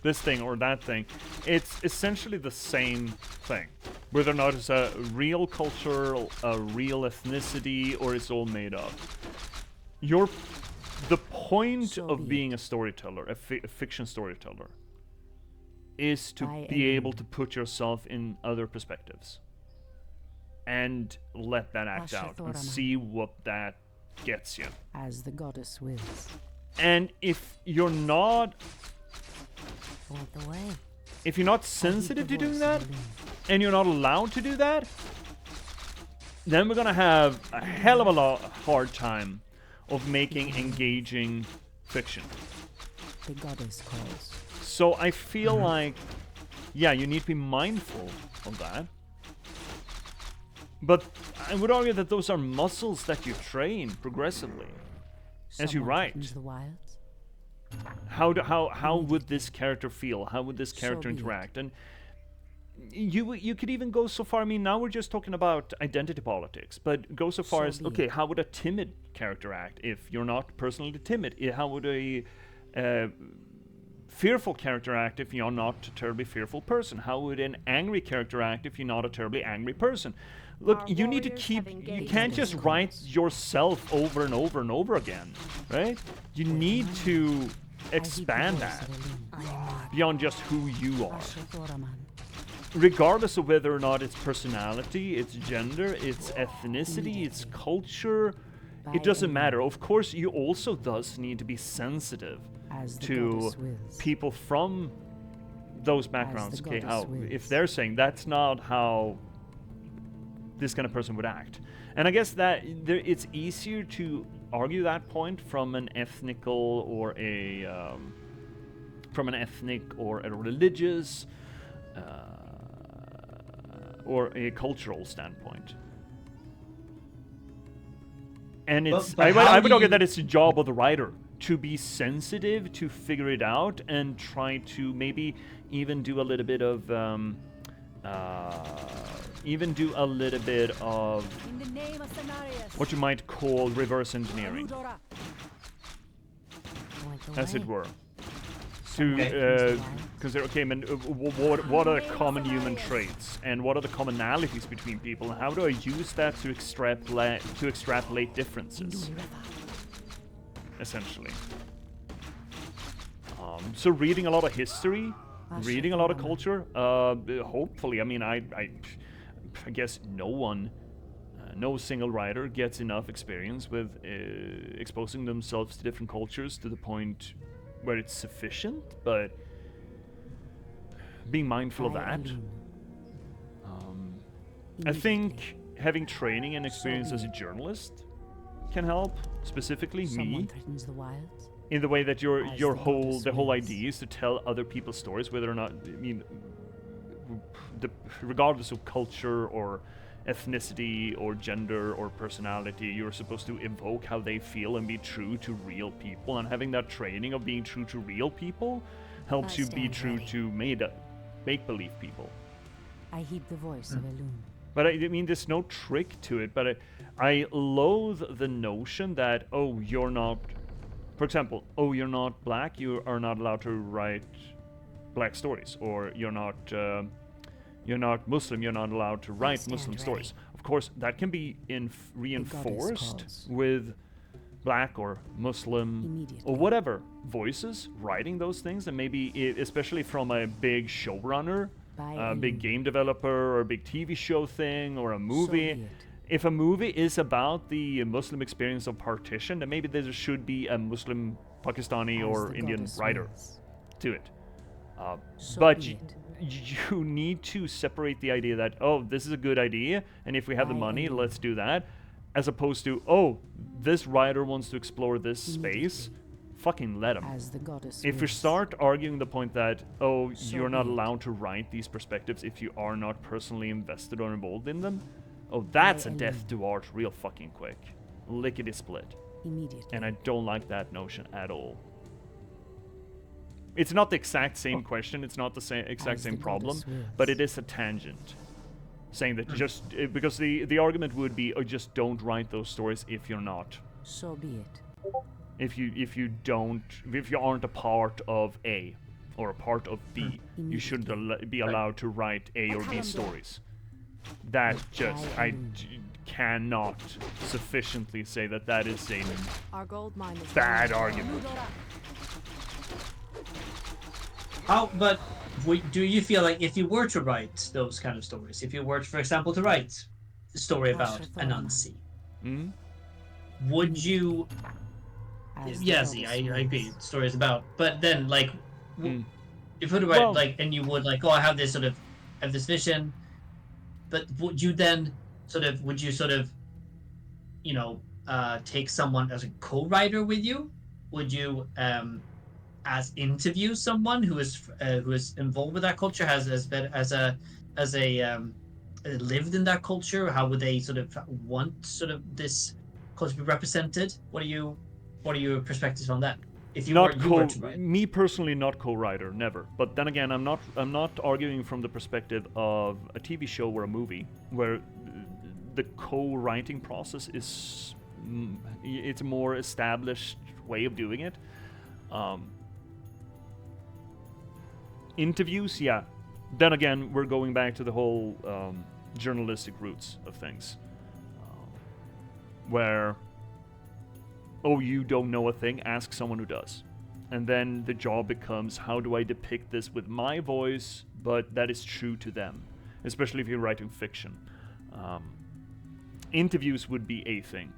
this thing or that thing? It's essentially the same thing, whether or not it's a real culture, a real ethnicity, or it's all made up. The point of being a storyteller, a fiction storyteller, is to be able to put yourself in other perspectives and let that act out and see what that gets you. As the goddess wills. And if you're not sensitive to doing that, and you're not allowed to do that, then we're gonna have a hell of a hard time of making engaging fiction. The goddess calls. So I feel like, yeah, you need to be mindful of that. But I would argue that those are muscles that you train progressively as you write. How would this character feel? How would this character interact? And you could even go so far. I mean, now we're just talking about identity politics, but go so far as, okay, how would a timid character act if you're not personally timid? How would a fearful character act if you're not a terribly fearful person? How would an angry character act if you're not a terribly angry person? Look, you need to you can't just write yourself over and over and over again, right? You need to expand that beyond just who you are. Regardless of whether or not it's personality, it's gender, it's ethnicity, it's culture, it doesn't matter. Of course, you also thus need to be sensitive to people from those backgrounds. Okay, if they're saying that's not how this kind of person would act. And I guess that it's easier to argue that point from an ethnic or a religious or a cultural standpoint. And I would argue that it's the job of the writer to be sensitive, to figure it out, and try to maybe even do a little bit of what you might call reverse engineering, as it were. To consider, okay, what are the common human traits, and what are the commonalities between people, and how do I use that to extrapolate differences, essentially. So reading a lot of history, reading a lot of culture, hopefully, I mean, I guess no single writer gets enough experience with exposing themselves to different cultures to the point where it's sufficient, but being mindful of that. I think having training and experience as a journalist can help, specifically me, threatens the wilds. in the way that As the the whole goddess idea is to tell other people's stories, whether or not, I mean, regardless of culture or ethnicity or gender or personality, you're supposed to evoke how they feel and be true to real people, and having that training of being true to real people helps you be true to make-believe people. I heed the voice of Elune. But I mean, there's no trick to it, but I loathe the notion that, oh, you're not, for example, oh, you're not black, you are not allowed to write black stories, or you're not Muslim, you're not allowed to write Muslim stories. Of course, that can be reinforced with black or Muslim or whatever voices writing those things, and maybe especially from a big showrunner, a big game developer, or a big TV show thing, or a movie. If a movie is about the Muslim experience of partition, then maybe there should be a Muslim, Pakistani, or Indian writer to it. But you need to separate the idea that, oh, this is a good idea, and if we have the money, let's do that, as opposed to, oh, this writer wants to explore this space, fucking let him. If you start arguing the point that, oh, you're not allowed to write these perspectives if you are not personally invested or involved in them, oh, that's a death to art real fucking quick. Lickety split. And I don't like that notion at all. It's not the exact same question, it's not the exact same problem, but it is a tangent. Saying that just, because the argument would be, oh, just don't write those stories if you're not. So be it. If you aren't a part of A or a part of B, you shouldn't be allowed to write A or B stories. That just, I cannot sufficiently say that is a bad argument. But do you feel like if you were to write those kind of stories, if you were, for example, to write a story about Anansi, would you? Yes, I agree. Stories about, but then like, if you were to write and you would like, oh, I have this vision, but would you then take someone as a co-writer with you? Would you interview someone who is involved with that culture, has lived in that culture? How would they want this culture to be represented? What are your perspectives on that? If you were to write? Me personally, not co-writer, never. But then again, I'm not arguing from the perspective of a TV show or a movie where the co-writing process is it's a more established way of doing it. Interviews, yeah. Then again, we're going back to the whole journalistic roots of things, where, oh, you don't know a thing, ask someone who does. And then the job becomes, how do I depict this with my voice, but that is true to them, especially if you're writing fiction. Interviews would be a thing.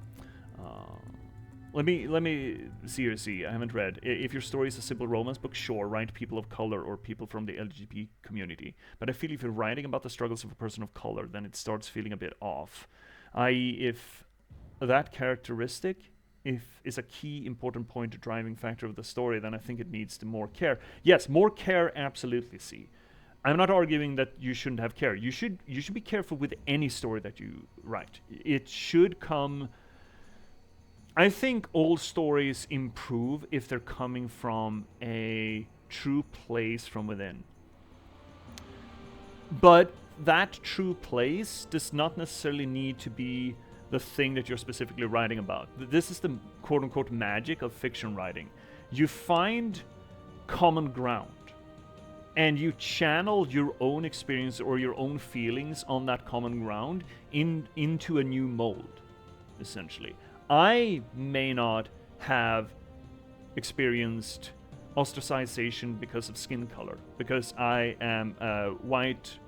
Let me see. I haven't read. If your story is a simple romance book, sure, write people of color or people from the LGBT community. But I feel if you're writing about the struggles of a person of color, then it starts feeling a bit off. I.e., if that characteristic is a key important point or driving factor of the story, then I think it needs to more care. Yes, more care, absolutely. See, I'm not arguing that you shouldn't have care. You should be careful with any story that you write. It should come. I think all stories improve if they're coming from a true place from within. But that true place does not necessarily need to be the thing that you're specifically writing about. This is the quote-unquote magic of fiction writing. You find common ground, and you channel your own experience or your own feelings on that common ground into a new mold, essentially. I may not have experienced ostracization because of skin color, because I am a white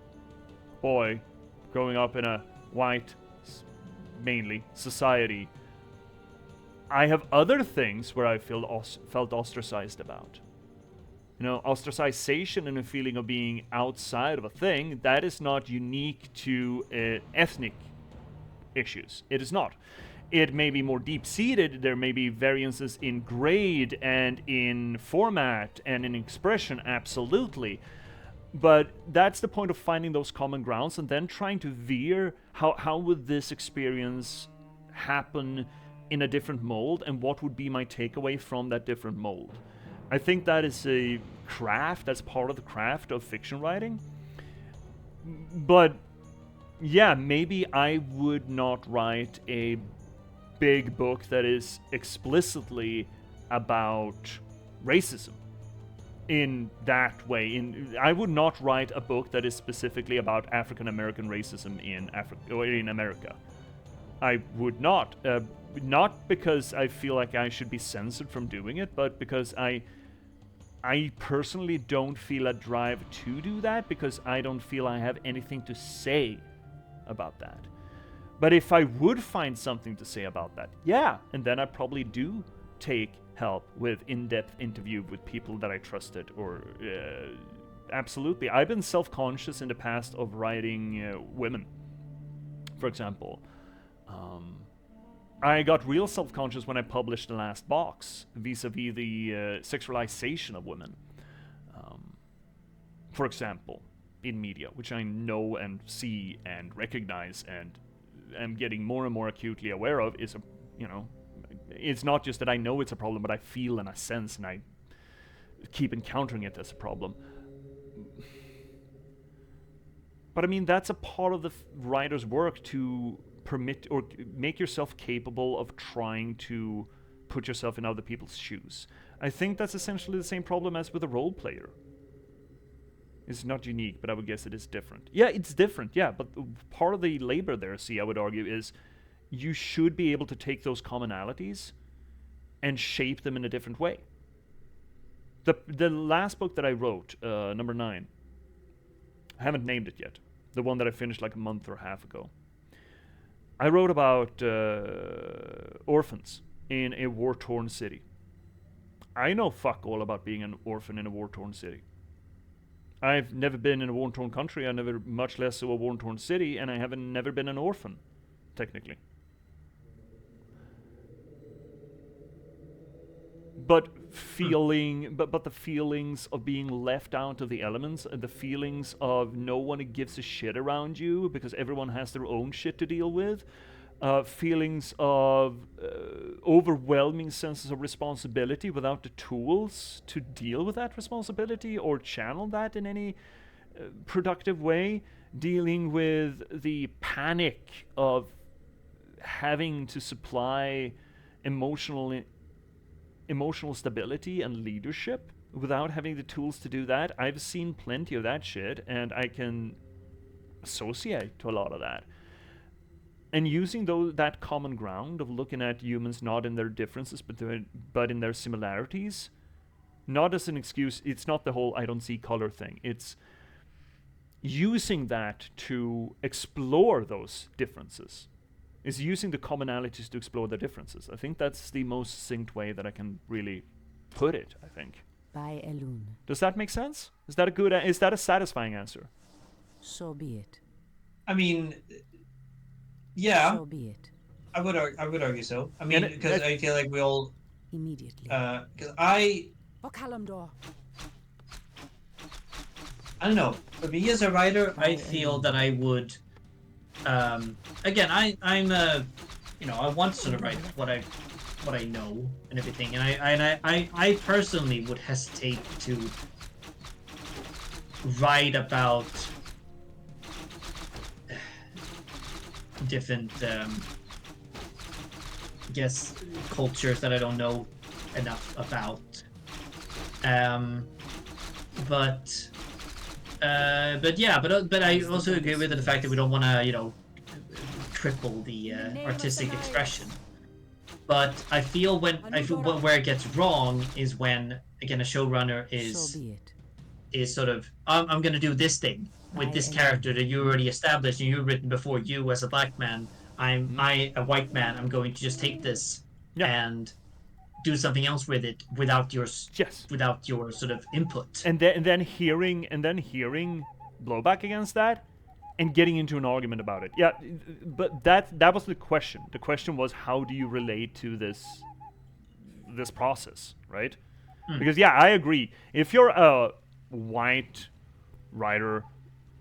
boy growing up in a white, mainly, society. I have other things where I felt ostracized about. ostracization and a feeling of being outside of a thing, that is not unique to ethnic issues. It is not. It may be more deep-seated. There may be variances in grade and in format and in expression, absolutely. But that's the point of finding those common grounds and then trying to veer how would this experience happen in a different mold, and what would be my takeaway from that different mold. I think that is a craft, that's part of the craft of fiction writing. But yeah, maybe I would not write a big book that is explicitly about racism in that way. I would not write a book that is specifically about African American racism in Africa or in America. I would not. Not because I feel like I should be censored from doing it, but because I personally don't feel a drive to do that, because I don't feel I have anything to say about that. But if I would find something to say about that, yeah, and then I probably do take help with in-depth interview with people that I trusted, or absolutely. I've been self-conscious in the past of writing women, for example. I got real self-conscious when I published The Last Box, vis-a-vis the sexualization of women, for example, in media, which I know and see and recognize and am getting more and more acutely aware of. Is it's not just that I know it's a problem, but I feel and I sense and I keep encountering it as a problem. But I mean, that's a part of the writer's work, to permit or make yourself capable of trying to put yourself in other people's shoes. I think that's essentially the same problem as with a role player. It's not unique, but I would guess it is different. Yeah, it's different, yeah, but part of the labor there, I would argue, is you should be able to take those commonalities and shape them in a different way. The last book that I wrote, number 9, I haven't named it yet. The one that I finished like a month or a half ago. I wrote about orphans in a war-torn city. I know fuck all about being an orphan in a war-torn city. I've never been in a war-torn country, I never, much less so a war-torn city, and I haven't never been an orphan, technically. But the feelings of being left out of the elements, and the feelings of no one gives a shit around you because everyone has their own shit to deal with, feelings of overwhelming senses of responsibility without the tools to deal with that responsibility or channel that in any productive way, dealing with the panic of having to supply emotional stability and leadership without having the tools to do that. I've seen plenty of that shit, and I can associate to a lot of that. And using that common ground of looking at humans not in their differences, but in their similarities, not as an excuse. It's not the whole I don't see color thing. It's using that to explore those differences. Is using the commonalities to explore the differences. I think that's the most succinct way that I can really put it, I think. By Elune. Does that make sense? Is that a satisfying answer? So be it. I mean, yeah. So be it. I would argue so. I mean, because I feel like we all immediately. Because I don't know. For me as a writer, I feel that I would. Again, I'm a, I want to sort of write what I know and everything, and I personally would hesitate to write about different, I guess, cultures that I don't know enough about. But I also agree with the fact that we don't want to, cripple the artistic expression. But I feel where it gets wrong is when, again, a showrunner is sort of, I'm going to do this thing with this character that you already established and you've written before. You as a black man, a white man, I'm going to just take this and do something else with it without your yes, without your sort of input. And then hearing blowback against that, and getting into an argument about it. Yeah, but that was the question. The question was, how do you relate to this process, right? Because yeah, I agree. If you're a white writer,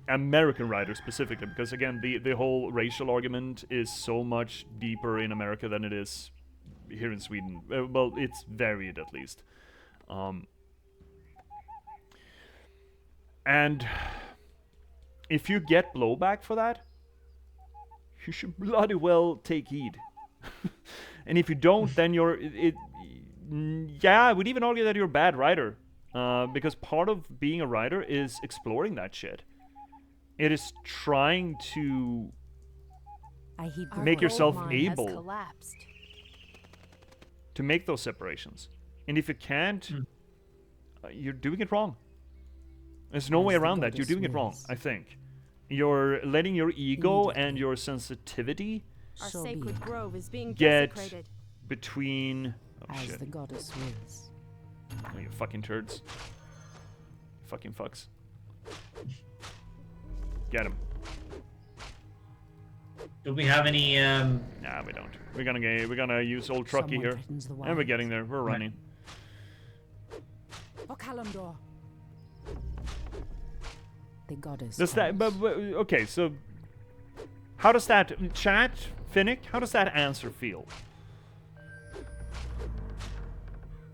American writer specifically, because again, the whole racial argument is so much deeper in America than it is here in Sweden. Well, it's varied at least. And if you get blowback for that, you should bloody well take heed. And if you don't, then yeah, I would even argue that you're a bad writer. Because part of being a writer is exploring that shit. It is trying to make yourself able to make those separations. And if you can't, you're doing it wrong. There's no way around that. You're doing it wrong, I think. You're letting your ego and your sensitivity Our sacred grove is being get desecrated. between... Oh, As shit. the goddess wills. Oh, you fucking turds. Fucking fucks. Get him. Do we have any? Nah, we don't. We're gonna use old Truckee here, and we're getting there. We're running. The goddess. Does that? But okay. So, how does that chat, Finnick? How does that answer feel?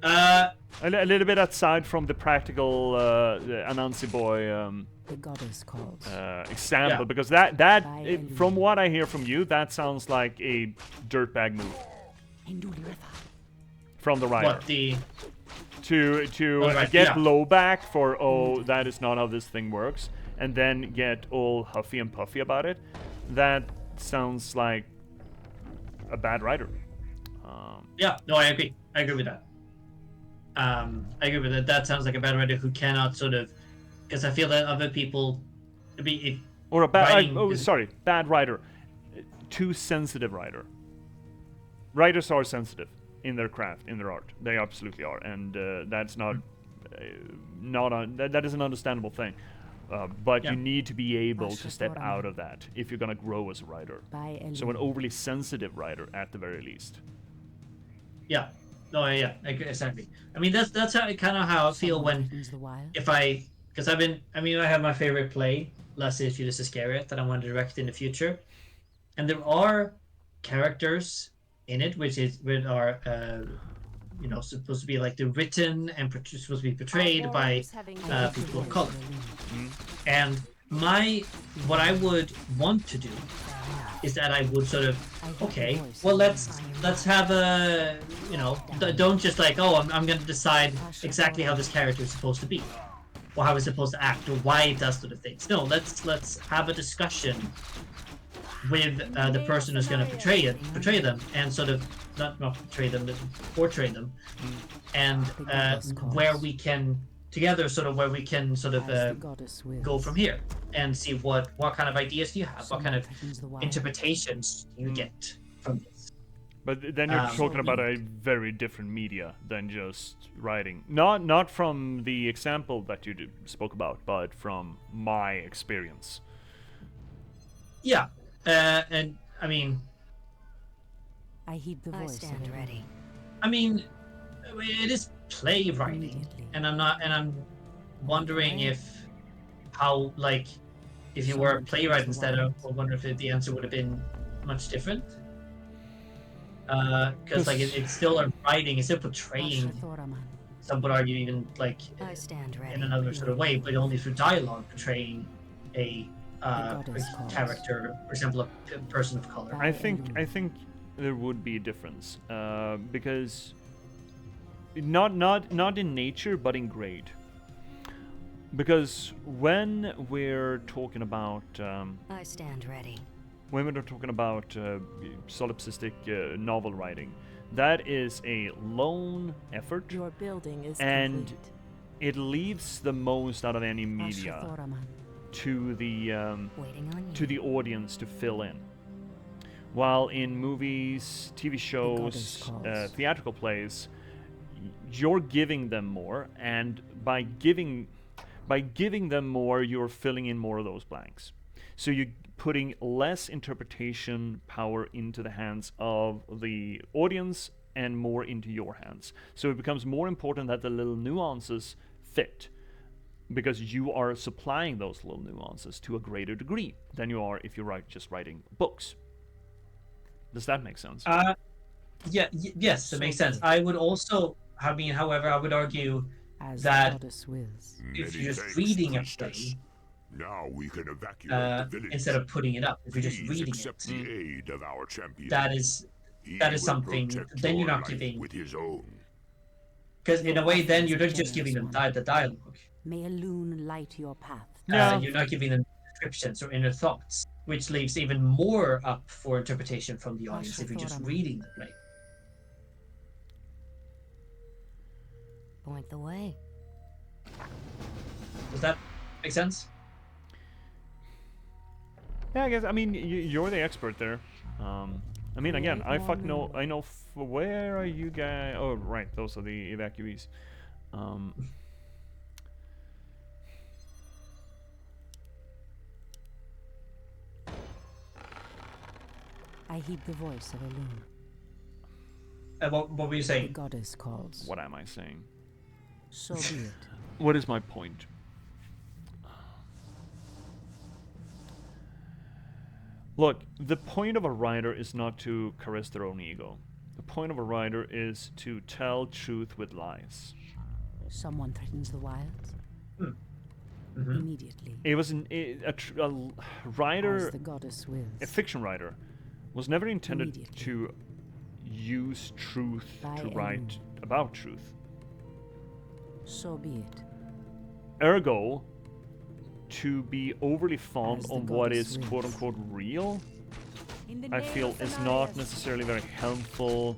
A little bit outside from the practical Anansi boy the goddess calls. Example, because from what I hear from you, that sounds like a dirtbag move from the writer. What the? To get blowback for that is not how this thing works, and then get all huffy and puffy about it. That sounds like a bad writer. Yeah, no, I agree. I agree with that. I agree with that. That sounds like a bad writer who cannot sort of, because I feel that other people, or a bad. Bad writer, too sensitive writer. Writers are sensitive in their craft, in their art. They absolutely are, and that's not that is an understandable thing. But you need to be able to step out of that if you're gonna grow as a writer. So an overly sensitive writer, at the very least. Yeah. No, yeah, exactly. I mean, that's kind of how I feel when because I have my favorite play, Last Day of Judas Iscariot, that I want to direct in the future, and there are characters in it which are supposed to be like the written and supposed to be portrayed by people of color. And what I would want to do is that I would sort of, okay, well let's have a, don't just like, I'm going to decide exactly how this character is supposed to be, or how it's supposed to act, or why it does sort of things. No, let's have a discussion with the person who's going to portray them, and sort of not portray them, but portray them, and where we can together go from here and see what kind of ideas do you have, what kind of interpretations do you get from this. But then you're talking about a very different media than just writing. Not from the example that you spoke about, but from my experience. Yeah, and I mean, I heed the voice. I stand ready. I mean, it is playwriting, and I'm wondering if you were a playwright instead, I wonder if the answer would have been much different. Because it's still a writing, it's still portraying. Some would argue even I stand ready. in another sort of way, but only through dialogue, portraying a character, for example, a person of color. I think there would be a difference, because not in nature, but in grade. Because when we're talking about I stand ready. When we're talking about solipsistic novel writing, that is a lone effort. Your building is and complete. It leaves the most out of any media to the audience to fill in. While in movies, TV shows, theatrical plays, you're giving them more, and by giving them more, you're filling in more of those blanks. So you're putting less interpretation power into the hands of the audience and more into your hands. So it becomes more important that the little nuances fit, because you are supplying those little nuances to a greater degree than you are if you're just writing books. Does that make sense? Yes, it makes sense. I would also, however, I would argue that if you're just reading a play, now we can evacuate the village. instead of putting it up, if you're just reading accept the aid of our champion. that is something. Then you're not giving with his own. Because in a way, then you're not just giving them the dialogue. May a loon light your path. You're not giving them descriptions or inner thoughts, which leaves even more up for interpretation from the audience if you're just reading the play. Point the way. Does that make sense? Yeah, I guess. I mean, you're the expert there. I mean, again, I know. Where are you guys? Oh, right, those are the evacuees. I heed the voice of a loon. What were you saying? The goddess calls. What am I saying? So be it. What is my point? Look, the point of a writer is not to caress their own ego. The point of a writer is to tell truth with lies. Someone threatens the wilds. Immediately. It was a writer, as the goddess wills. A fiction writer, was never intended to use truth to write about truth. So be it. Ergo, to be overly fond on what is quote-unquote real, I feel is not necessarily very helpful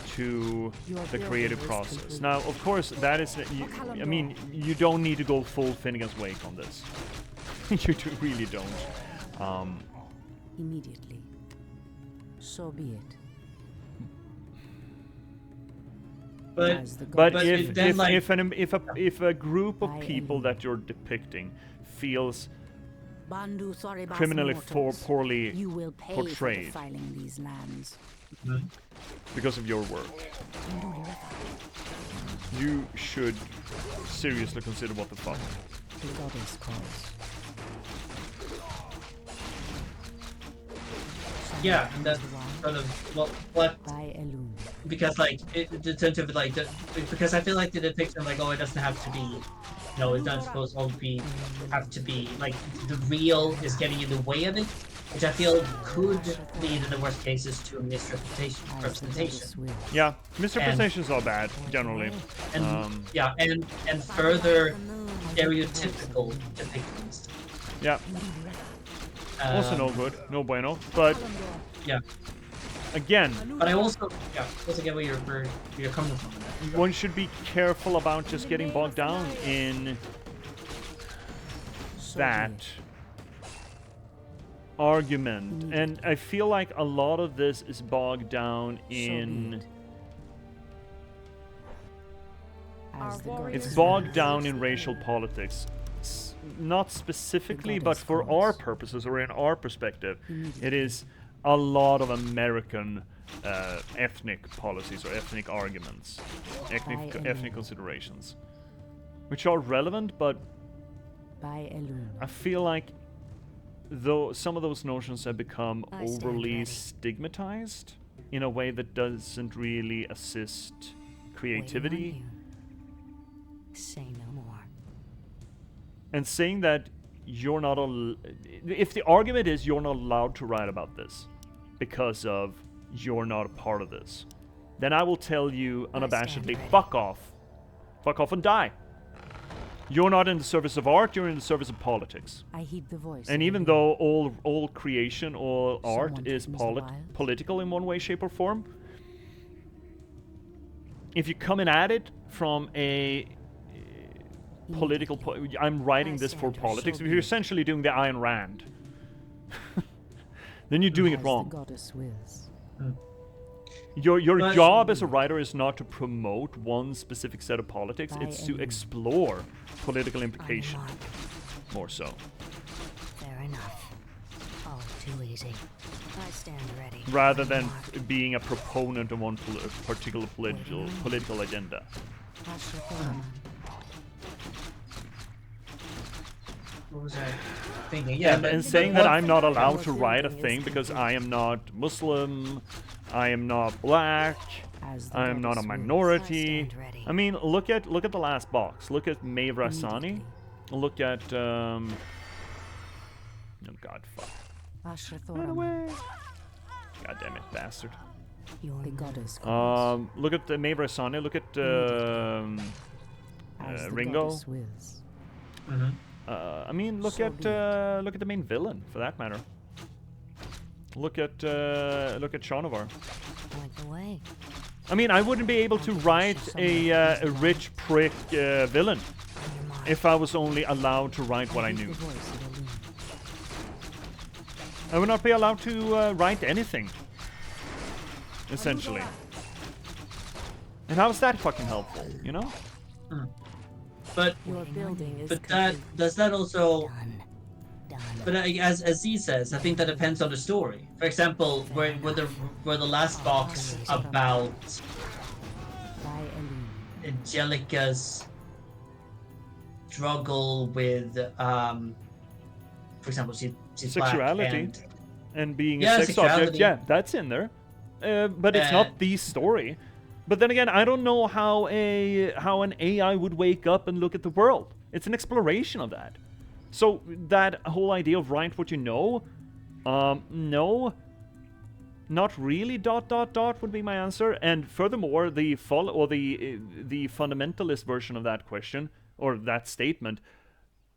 to the creative process. Now, of course, that is, I mean, you don't need to go full Finnegan's Wake on this. You really don't. Immediately. So be it. But if a group of people that you're depicting feels criminally poorly portrayed these lands. Because of your work, you should seriously consider what the fuck. The goddess calls. Yeah, and that's sort of what because like because I feel like the depiction like it doesn't have to be, it's not supposed to all have to be like the real is getting in the way of it, which I feel could lead in the worst cases to a misrepresentation. Yeah, misrepresentations are bad generally. And and further stereotypical depictions. Yeah. Also no good, no bueno. But yeah. Again, but I also get where you're coming from. One should be careful about just getting bogged down in that argument, and I feel like a lot of this is bogged down in. It's bogged down in racial politics. Not specifically, but for our purposes or in our perspective, it is a lot of American ethnic policies or ethnic arguments, ethnic considerations, which are relevant, but I feel like though some of those notions have become overly stigmatized in a way that doesn't really assist creativity. Say no more. And saying that you're not if the argument is you're not allowed to write about this because of you're not a part of this, then I will tell you unabashedly, fuck off and die. You're not in the service of art, you're in the service of politics. I heed the voice. And even though all creation, all art is political in one way, shape, or form, if you come in at it from a political I'm writing this for politics, if you're essentially doing the Ayn Rand, then you're doing it wrong. The goddess wills. Your job as a writer is not to promote one specific set of politics. It's to explore political implication. More so. Fair enough. All too easy. I stand ready. Rather than being a proponent of one particular political agenda. What was I thinking? Yeah, and saying that I'm not allowed to write a thing because I am not Muslim, I am not black, I am not a minority. I mean, look at the last box. Look at Maeve Rassani. Look at oh god, fuck. Run away. God damn it, bastard. Look at Maeve Rassani. Look at Ringo. I mean, look at the main villain, for that matter. Look at Shanovar. Like the way. I mean, I wouldn't be able to write a rich prick villain if I was only allowed to write what I knew. I would not be allowed to write anything, essentially. And how is that fucking helpful, you know? But that does that also. But as Z says, I think that depends on the story. For example, where the last box about Angelica's struggle with, for example, she's sexuality black and being a sex object. Yeah, that's in there, but it's not the story. But then again, I don't know how an AI would wake up and look at the world. It's an exploration of that. So that whole idea of write what you know, no, not really. ... would be my answer. And furthermore, the fundamentalist version of that question or that statement,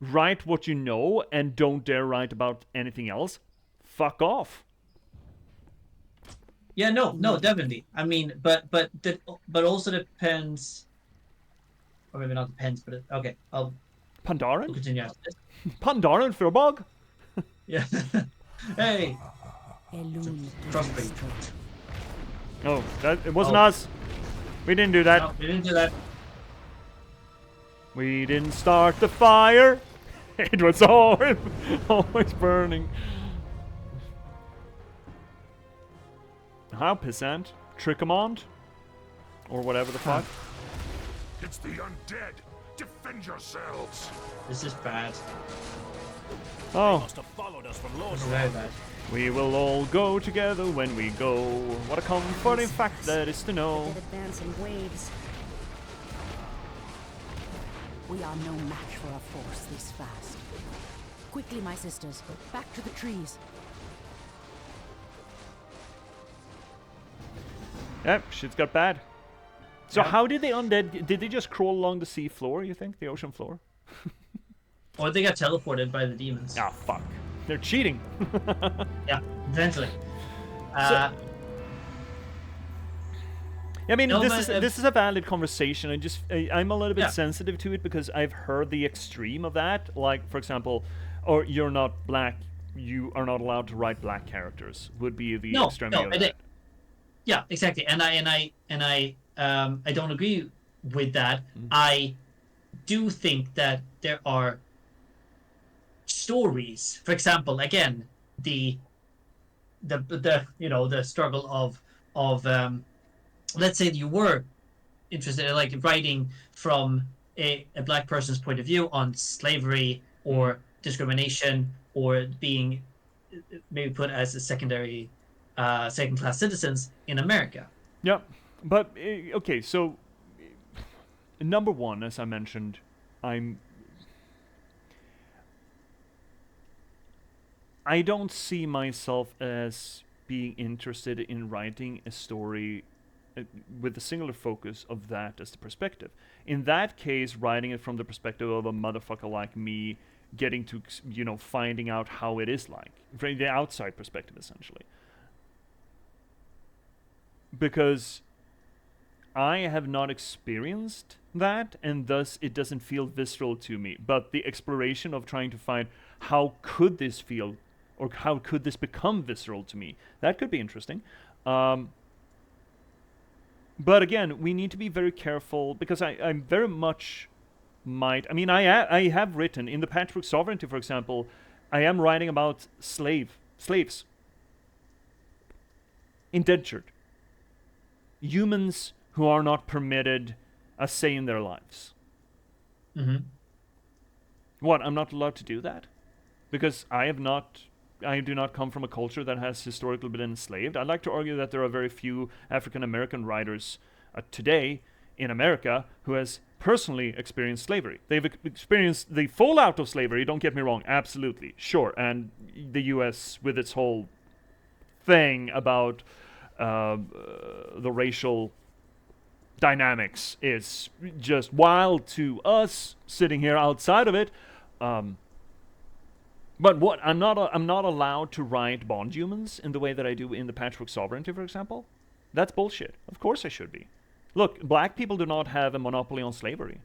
write what you know and don't dare write about anything else. Fuck off. Yeah, no, definitely. I mean, but also depends, or maybe not depends, but okay, I'll Pandaren? continue after this. Pandaren Furbog? Yeah. Hey. Trust me. Oh, it wasn't us. We didn't do that. No, we didn't do that. We didn't start the fire. It was always burning. How pissant? Trickamond? Or whatever the fuck? It's the undead! Defend yourselves! This is bad. Oh. They must have followed us from Lord. This is very bad. We will all go together when we go. What a comforting fact that is to know. Advance in waves. We are no match for a force this fast. Quickly, my sisters, back to the trees. Yep, shit's got bad. So how did they undead... Did they just crawl along the sea floor, you think? The ocean floor? Or they got teleported by the demons. Ah, fuck. They're cheating. Yeah, essentially. I mean, No, this but, is a valid conversation. I'm a little bit sensitive to it because I've heard the extreme of that. Like, for example, or you're not black, you are not allowed to write black characters. Would be the extremity of that. Yeah, exactly. And I don't agree with that. I do think that there are stories. For example, again, the struggle of let's say that you were interested in like writing from a black person's point of view on slavery or discrimination or being maybe put as a second-class citizens in America. Yeah, but okay, so number one, as I mentioned, I don't see myself as being interested in writing a story with the singular focus of that as the perspective. In that case, writing it from the perspective of a motherfucker like me, getting to, finding out how it is like, from the outside perspective, essentially. Because I have not experienced that, and thus it doesn't feel visceral to me. But the exploration of trying to find how could this feel, or how could this become visceral to me, that could be interesting. But again, we need to be very careful because I'm very much I have written in the Patchwork Sovereignty, for example, I am writing about slaves, indentured, humans who are not permitted a say in their lives. Mm-hmm. What, I'm not allowed to do that? Because I do not come from a culture that has historically been enslaved. I'd like to argue that there are very few African American writers today in America who has personally experienced slavery. They've experienced the fallout of slavery, don't get me wrong, absolutely, sure. And the US with its whole thing about the racial dynamics is just wild to us sitting here outside of it. But what, I'm not allowed to write bond humans in the way that I do in the Patchwork Sovereignty, for example? That's bullshit. Of course I should be. Look, black people do not have a monopoly on slavery.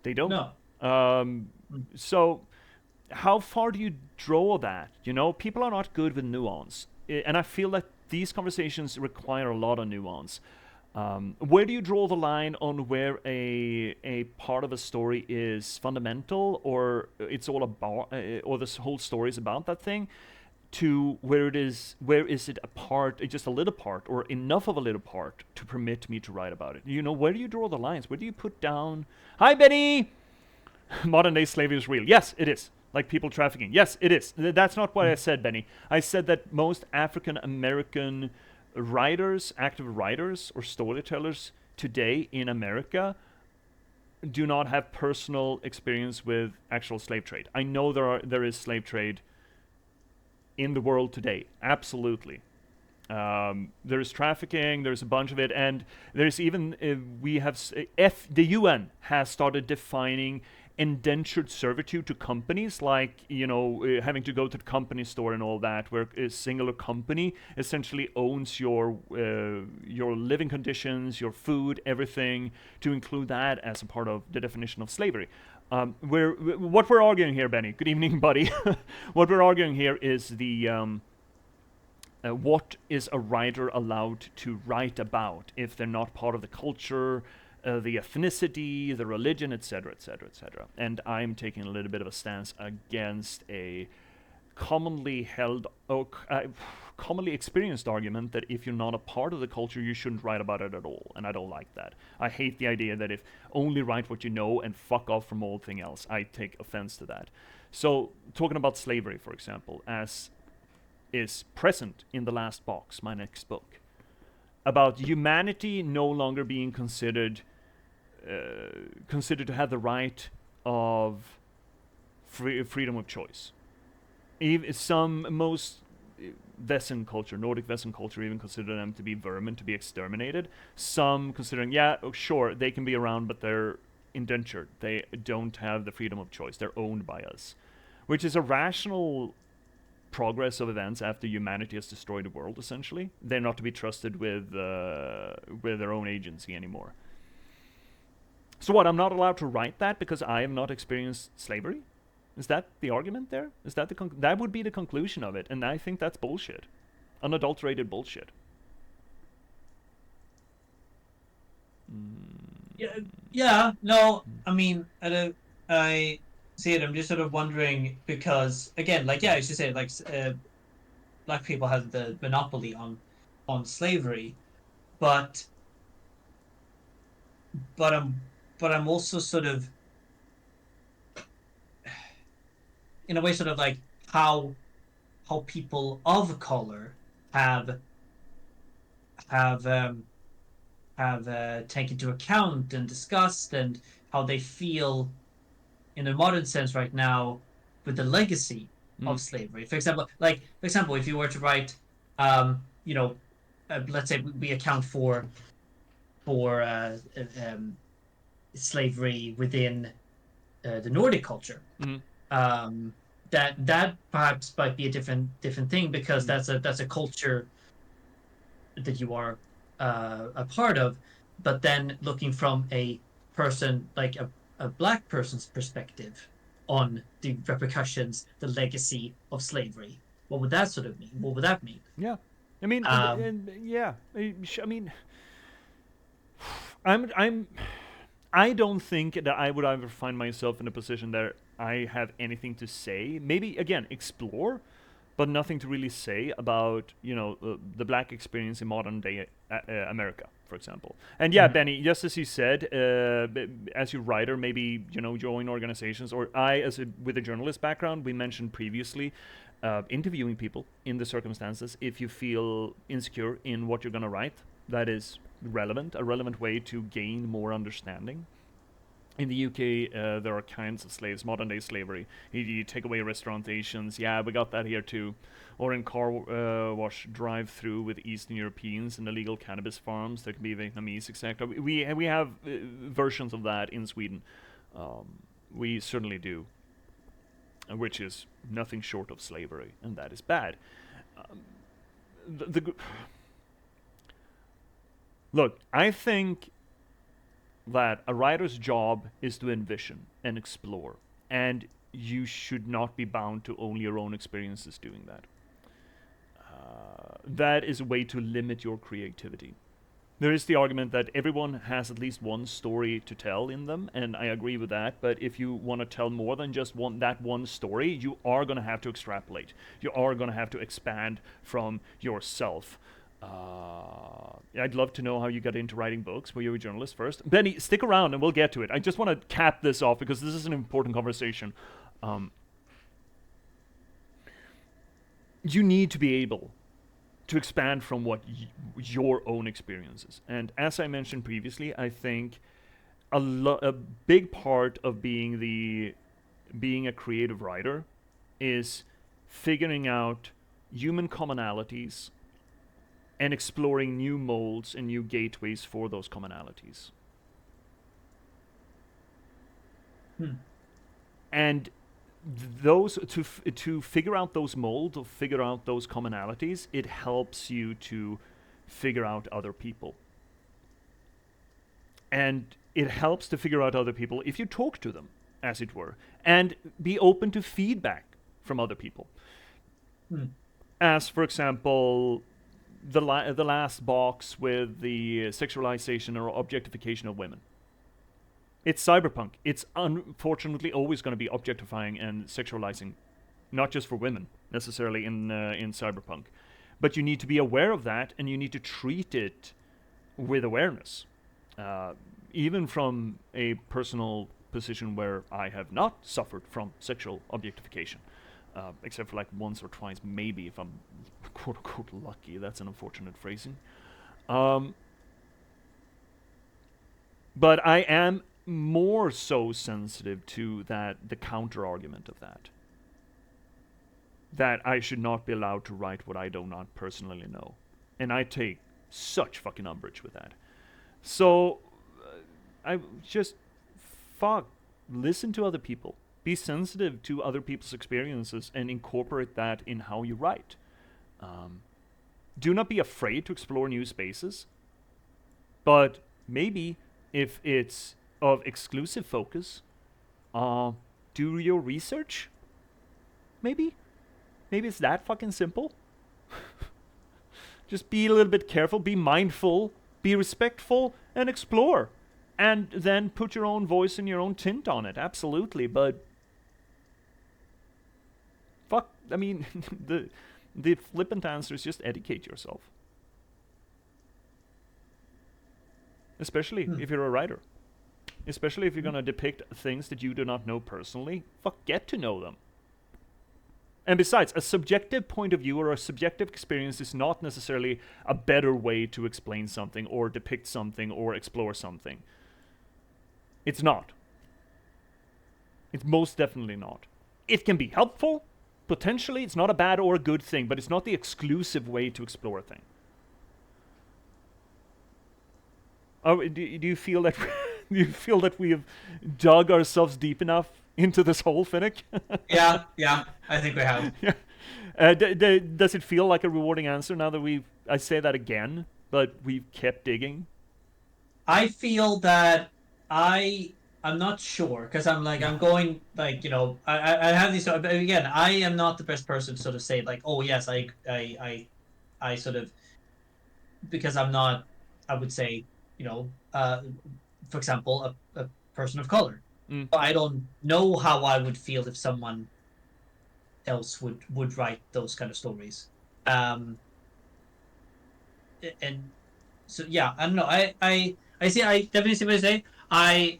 They don't. No. So how far do you draw that? You know, people are not good with nuance. And I feel that these conversations require a lot of nuance. Where do you draw the line on where a part of a story is fundamental, or it's all about, or this whole story is about that thing, to where is it a part, just a little part, or enough of a little part to permit me to write about it? You know, where do you draw the lines? Where do you put down, hi Benny, modern day slavery is real? Yes, it is. Like people trafficking. Yes, it is. That's not what I said, Benny. I said that most African American writers, active writers or storytellers today in America do not have personal experience with actual slave trade. I know there is slave trade in the world today, absolutely. There is trafficking, there's a bunch of it, and there's even the UN has started defining indentured servitude to companies, like, you know, having to go to the company store and all that, where a singular company essentially owns your living conditions, your food, everything, to include that as a part of the definition of slavery. What we're arguing here, Benny, good evening, buddy. What we're arguing here is what is a writer allowed to write about if they're not part of the culture, the ethnicity, the religion, etc., etc., etc. And I'm taking a little bit of a stance against a commonly held, commonly experienced argument that if you're not a part of the culture, you shouldn't write about it at all. And I don't like that. I hate the idea that if only write what you know and fuck off from all thing else. I take offense to that. So, talking about slavery, for example, as is present in The Last Box, my next book, about humanity no longer being considered to have the right of freedom of choice. Most Western culture, Nordic Western culture, even consider them to be vermin, to be exterminated. Some considering, sure, they can be around, but they're indentured. They don't have the freedom of choice. They're owned by us, which is a rational progress of events after humanity has destroyed the world, essentially. They're not to be trusted with their own agency anymore. So what, I'm not allowed to write that because I have not experienced slavery? Is that the argument there? Is that that would be the conclusion of it, and I think that's bullshit. Unadulterated bullshit. No, I mean, I see it, I'm just sort of wondering, because, again, like, as you say, like, black people have the monopoly on slavery, but I'm also sort of, in a way, sort of like how people of color have taken into account and discussed, and how they feel in a modern sense right now with the legacy of slavery. For example, if you were to write, let's say we account for slavery within the Nordic culture. That perhaps might be a different thing, because that's a culture that you are a part of. But then looking from a person, like a black person's perspective on the repercussions, the legacy of slavery, what would that sort of mean? What would that mean? Yeah, I mean, I mean, I don't think that I would ever find myself in a position that I have anything to say. Maybe again explore, but nothing to really say about the black experience in modern day America, for example. And yeah, Benny, just as you said, as your writer, maybe join organizations, or with a journalist background, we mentioned previously, interviewing people in the circumstances. If you feel insecure in what you're gonna write, that is a relevant way to gain more understanding. In the UK, there are kinds of slaves, modern day slavery. You take away restaurantations, yeah, we got that here too. Or in car wash drive-through with Eastern Europeans and illegal cannabis farms. There can be Vietnamese, etc. We have versions of that in Sweden. We certainly do, which is nothing short of slavery, and that is bad. Look, I think that a writer's job is to envision and explore, and you should not be bound to only your own experiences doing that. That is a way to limit your creativity. There is the argument that everyone has at least one story to tell in them, and I agree with that, but if you want to tell more than just that one story, you are going to have to extrapolate. You are going to have to expand from yourself. I'd love to know how you got into writing books. Were you a journalist first? Benny, stick around and we'll get to it. I just want to cap this off because this is an important conversation. You need to be able to expand from what your own experiences. And as I mentioned previously, I think a big part of being a creative writer is figuring out human commonalities and exploring new molds and new gateways for those commonalities. And those to figure out those molds, to figure out those commonalities, it helps you to figure out other people. And it helps to figure out other people if you talk to them, as it were, and be open to feedback from other people. As, for example, the last box with the sexualization or objectification of women. It's cyberpunk. It's unfortunately always going to be objectifying and sexualizing, not just for women necessarily in cyberpunk, but you need to be aware of that, and you need to treat it with awareness, even from a personal position where I have not suffered from sexual objectification. Except for like once or twice, maybe, if I'm quote-unquote lucky. That's an unfortunate phrasing. But I am more so sensitive to the counter-argument of that I should not be allowed to write what I do not personally know. And I take such fucking umbrage with that. So, I just, listen to other people. Be sensitive to other people's experiences and incorporate that in how you write. Do not be afraid to explore new spaces, but maybe if it's of exclusive focus, do your research. Maybe it's that fucking simple. Just be a little bit careful, be mindful, be respectful, and explore. And then put your own voice and your own tint on it, absolutely, but the flippant answer is just educate yourself. Especially if you're a writer. Especially if you're going to depict things that you do not know personally. Get to know them. And besides, a subjective point of view or a subjective experience is not necessarily a better way to explain something or depict something or explore something. It's not. It's most definitely not. It can be helpful. Potentially, it's not a bad or a good thing, but it's not the exclusive way to explore a thing. Oh, do you feel that? Do you feel that we have dug ourselves deep enough into this hole, Finnick? Yeah, I think we have. Yeah. Does it feel like a rewarding answer now that I say that again, but we've kept digging? I feel that I'm not sure, because I'm going, I have these, again, I am not the best person to sort of say, like, oh yes, I sort of, because I'm not, I would say, for example, a person of color. Mm. I don't know how I would feel if someone else would write those kind of stories. And so yeah, I don't know. I see. I definitely see what you say. I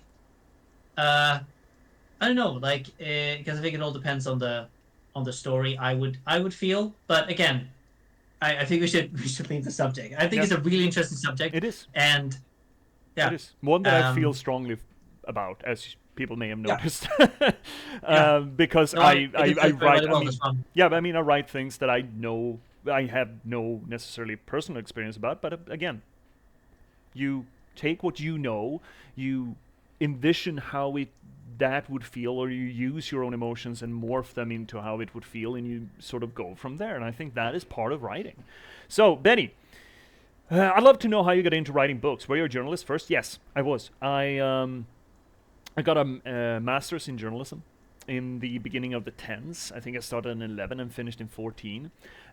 don't know, like because I think it all depends on the story I would feel. But again, I think we should leave the subject. I think it's a really interesting subject. It is. And yeah, it is one that I feel strongly about, as people may have noticed. Because No, I did write. really well I this mean, one. yeah, but I mean, I write things that I know I have no necessarily personal experience about. But again, you take what you know, you envision how that would feel, or you use your own emotions and morph them into how it would feel, and you sort of go from there. And I think that is part of writing. So, Benny, I'd love to know how you got into writing books. Were you a journalist first? Yes, I was. I got a master's in journalism in the beginning of the 10s. I think I started in 11 and finished in 14.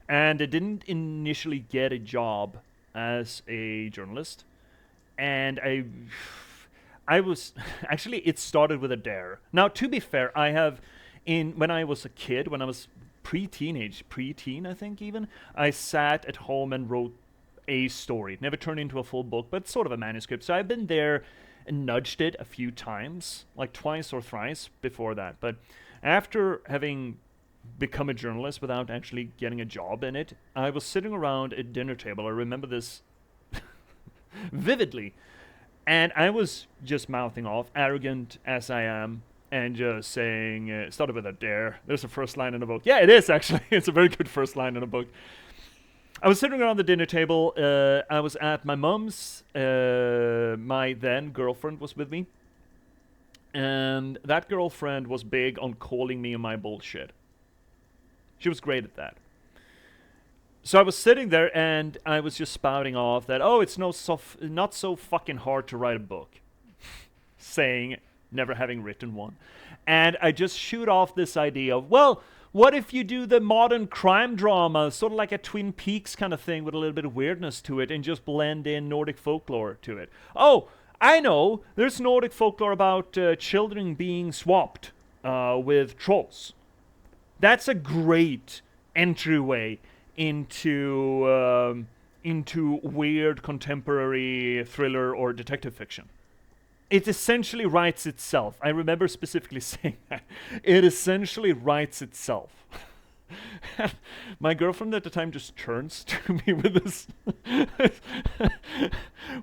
And I didn't initially get a job as a journalist. And I was actually, it started with a dare. Now, to be fair, when I was a kid, when I was preteen, I think even, I sat at home and wrote a story. It never turned into a full book, but sort of a manuscript. So I've been there and nudged it a few times, like twice or thrice before that. But after having become a journalist without actually getting a job in it, I was sitting around a dinner table. I remember this vividly. And I was just mouthing off, arrogant as I am, and just saying, started with a dare. There's the first line in the book. Yeah, it is actually. It's a very good first line in a book. I was sitting around the dinner table. I was at my mom's. My then girlfriend was with me. And that girlfriend was big on calling me on my bullshit. She was great at that. So I was sitting there and I was just spouting off that, oh, it's not so fucking hard to write a book. Saying, never having written one. And I just shoot off this idea of, well, what if you do the modern crime drama, sort of like a Twin Peaks kind of thing with a little bit of weirdness to it, and just blend in Nordic folklore to it? Oh, I know, there's Nordic folklore about children being swapped with trolls. That's a great entryway into weird contemporary thriller or detective fiction. It essentially writes itself. I remember specifically saying that. It essentially writes itself. My girlfriend at the time just turns to me with this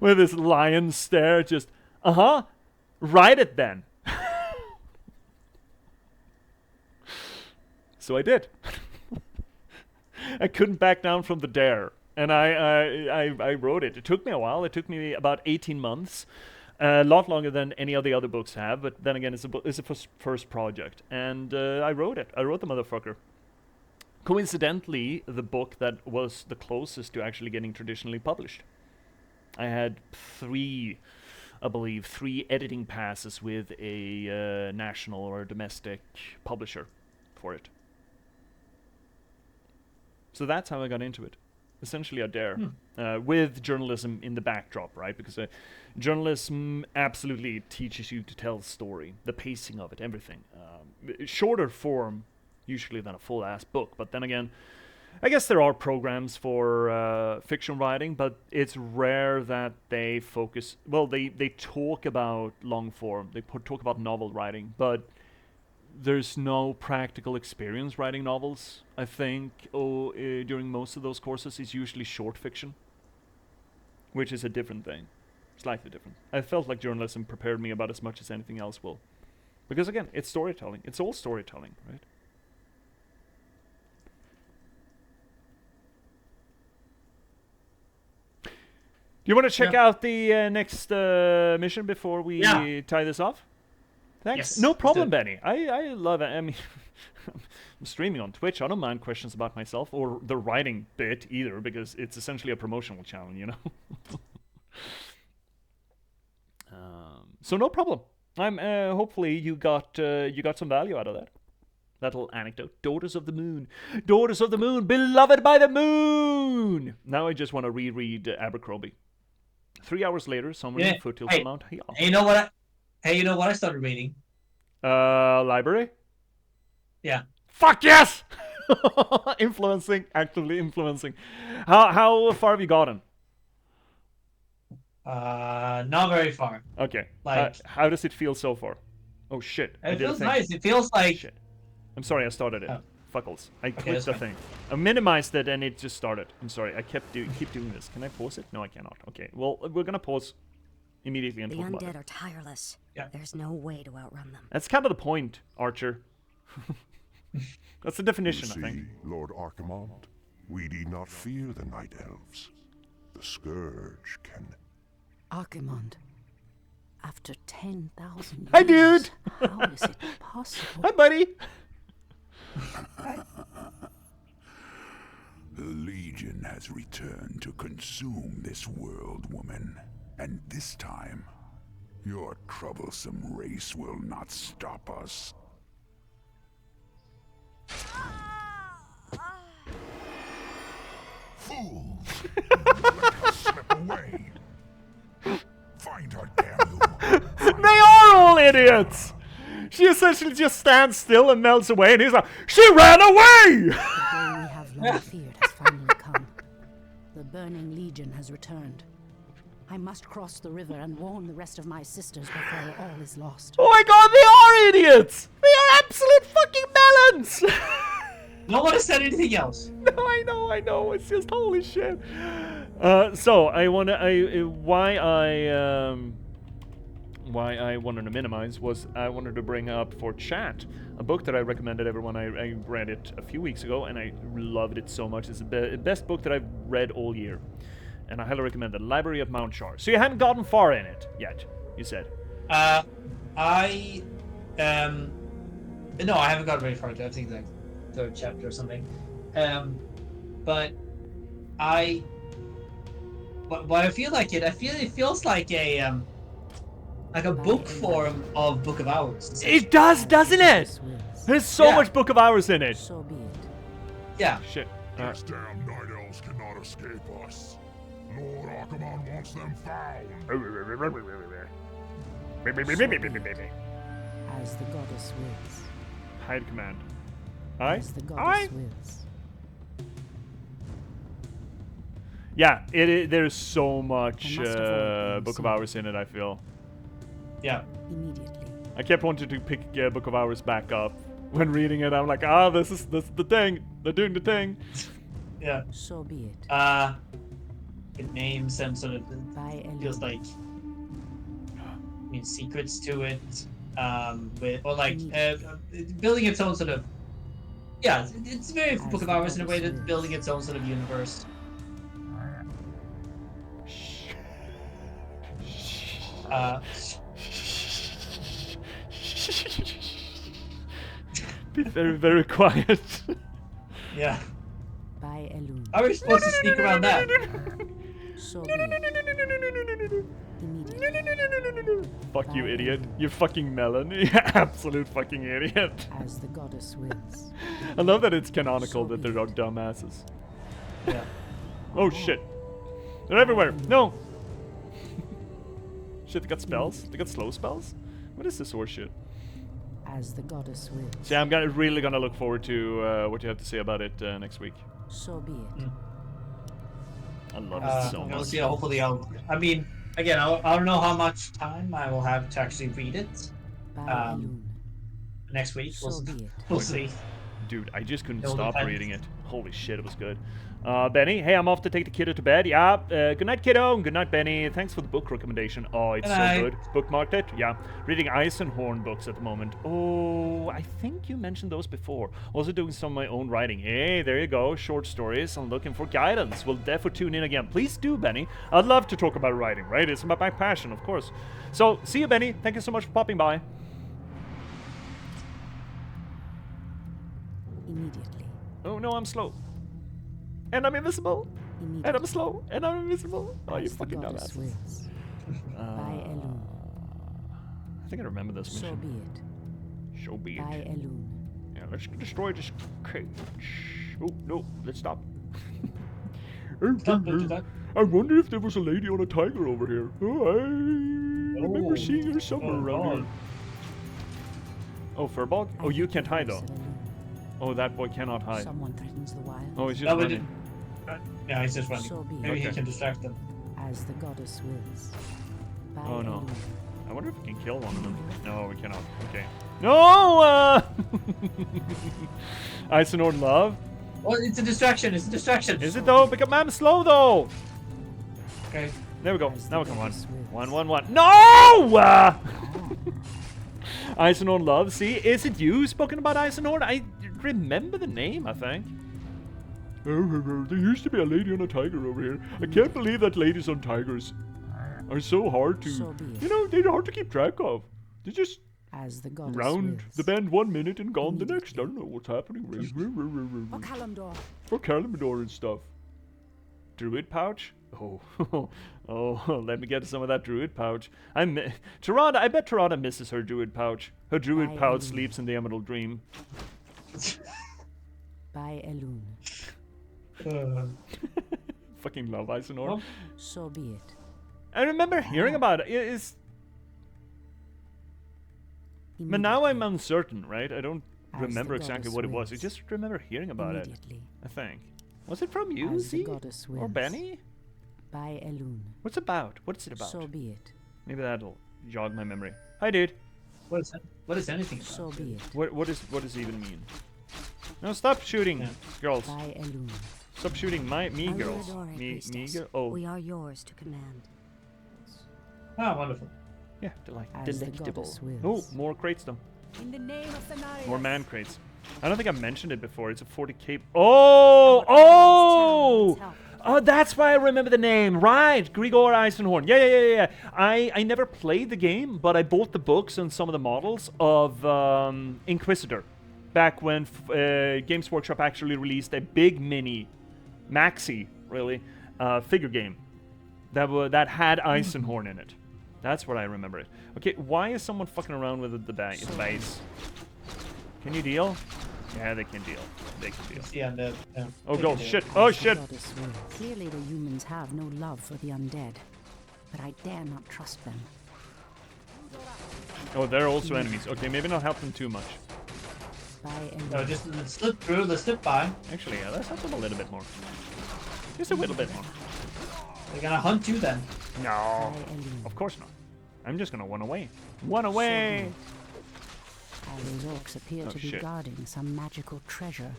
with this lion stare, just, write it then. So I did. I couldn't back down from the dare, and I wrote it. It took me a while. It took me about 18 months. A lot longer than any of the other books have, but then again, it's a first project. And I wrote it. I wrote the motherfucker. Coincidentally, the book that was the closest to actually getting traditionally published. I had three editing passes with a national or domestic publisher for it. So that's how I got into it. Essentially a dare, with journalism in the backdrop, right? Because journalism absolutely teaches you to tell a story, the pacing of it, everything. Shorter form, usually, than a full-ass book. But then again, I guess there are programs for fiction writing, but it's rare that they focus... Well, they talk about long form, they talk about novel writing, but there's no practical experience writing novels, I think, during most of those courses. It's usually short fiction, which is a different thing, slightly different. I felt like journalism prepared me about as much as anything else will. Because again, it's storytelling. It's all storytelling, right? Do you want to check out the next mission before we tie this off? Thanks. Yes, no problem, Benny. I love it. I mean, I'm streaming on Twitch. I don't mind questions about myself or the writing bit either, because it's essentially a promotional channel, you know. So no problem. I'm hopefully you got some value out of that. That little anecdote. Daughters of the Moon. Daughters of the Moon, beloved by the moon. Now I just want to reread Abercrombie. 3 hours later, summoning the foothills of Mount Hill. Hey, you know what? You know what I started reading? Library? Yeah. Fuck yes! Actively influencing. How far have you gotten? Not very far. Okay. Like, how does it feel so far? Oh shit! It feels nice. It feels like. Shit. I'm sorry, I started it. Oh. Fuckles. I clicked the thing. I minimized it and it just started. I'm sorry. I keep doing this. Can I pause it? No, I cannot. Okay. Well, we're gonna pause immediately and the talk about it. undead are tireless. Yeah. There's no way to outrun them. That's kind of the point, Archer. That's the definition, You see, I think. Lord Archimond, we need not fear the Night Elves. The Scourge can... Archimond, after 10,000 years... Hi, dude! How is it possible? Hi, buddy! The Legion has returned to consume this world, woman. And this time, your troublesome race will not stop us. Fools! Let us slip away. Find her, damn you. They are all idiots! She essentially just stands still and melts away, and he's like, she ran away! The day we have long feared has finally come. The Burning Legion has returned. I must cross the river and warn the rest of my sisters before all is lost. Oh my god, they are idiots! They are absolute fucking melons! No one has said anything else. No, I know. It's just holy shit. So why I wanted to minimize was I wanted to bring up for chat a book that I recommended everyone. I read it a few weeks ago and I loved it so much. It's the best book that I've read all year, and I highly recommend it. Library of Mount Shar. So you haven't gotten far in it yet, you said. No, I haven't gotten very far. I think like third chapter or something. But I feel like it feels like a book form of Book of Hours. It does, doesn't it? There's so much Book of Hours in it. So be it. Yeah. Shit. These damn Night Elves cannot escape us. Lord Archimond wants them found. As the goddess wills. Hide command. Aye? As the goddess wills. Yeah, there's so much Book of Hours in it, I feel. Yeah. Immediately. I kept wanting to pick Book of Hours back up when reading it. I'm like, this is the thing. They're doing the thing. Yeah. So be it. It names and sort of feels like secrets to it. Building its own sort of it's very Book of Hours in a way that's building its own sort of universe. Be very, very quiet. Yeah. By Elune. How are we supposed to sneak around that? So be it. Immediately. Fuck you, idiot. You fucking melon. You absolute fucking idiot. As the goddess wills. I love that it's canonical that they're dumbasses. Yeah. Oh shit. They're everywhere. No. Shit, they got spells? They got slow spells? What is this horse shit? As the goddess wills. See, I'm really gonna look forward to what you have to say about it next week. So be it. I love it so We'll much. see. Hopefully, I don't know how much time I will have to actually read it. Next week, we'll see. Dude, I just couldn't It'll stop depend. reading it. Holy shit, it was good. Benny, hey, I'm off to take the kiddo to bed. Yeah, good night, kiddo, and good night, Benny. Thanks for the book recommendation. Oh, it's so good. Bookmarked it? Yeah. Reading Eisenhorn books at the moment. Oh, I think you mentioned those before. Also doing some of my own writing. Hey, there you go. Short stories. I'm looking for guidance. We'll definitely tune in again. Please do, Benny. I'd love to talk about writing, right? It's about my passion, of course. So, see you, Benny. Thank you so much for popping by. Immediately. Oh, no, I'm slow. And I'm invisible. And I'm slow. And I'm invisible. Oh, you fucking dumbass. I think I remember this mission. So be it. So be it. By Elune. Yeah, let's destroy this cage. Oh, no. Let's stop. I wonder if there was a lady on a tiger over here. Oh, I remember seeing her somewhere around here. Oh, Furbog? Oh, you can't hide though. Oh, that boy cannot hide. Someone threatens the wild. Oh, he's just running. Yeah, he's just running. So be Maybe he can distract them. As the goddess wills. Oh no. I wonder if we can kill one of them. No, we cannot. Okay. No! Icenord love? Well, it's a distraction. It's a distraction. Is it though? Because I'm slow though. Okay. There we go. Now we come on. 1-1-1. No! Icenord love. See, is it you spoken about Icenord? I remember the name, I think. There used to be a lady on a tiger over here. I can't believe that ladies on tigers are so hard to, you know, they're hard to keep track of. They just round the bend 1 minute and gone the next. I don't know what's happening. For Kalimdor. For Kalimdor and stuff. Druid pouch? Oh, oh, let me get some of that druid pouch. Tirana, I bet Tirana misses her druid pouch. Her druid pouch sleeps in the Emerald Dream. By Elune. Fucking love Icenord. So be it. I remember hearing about it. But now I'm uncertain, right? I don't remember exactly what it was. I just remember hearing about it. I think. Was it from you, Z? Or Benny? By Elune. What's about? What's it about? So be it. Maybe that'll jog my memory. Hi, dude. What is that? What is anything about? So be it. What does it even mean? No, stop shooting, girls. By Elune. Stop shooting me girls. Me girl. Oh. We are yours to command. Ah, wonderful. Yeah, delectable. Oh, more crates though. In the name of Cenarius. More man crates. I don't think I mentioned it before. It's a 40k. Oh! Oh, that's why I remember the name. Right, Grigor Eisenhorn. Yeah. I never played the game, but I bought the books and some of the models of Inquisitor. Back when Games Workshop actually released a big mini, maxi, really, figure game that had Eisenhorn in it. That's what I remember it. Okay, why is someone fucking around with the base? Can you deal? Yeah, they can deal. They can deal. Yeah, oh, God, shit. Oh, shit. Clearly the humans have no love for the undead, but I dare not trust them. Oh, they're also enemies. Okay, maybe not help them too much. No, just slip through, let's slip by. Actually, yeah, let's help them a little bit more. Just a little bit more. They're gonna hunt you then. No, of course not. I'm just gonna run away. Run away! Those orcs appear to be guarding some magical treasure.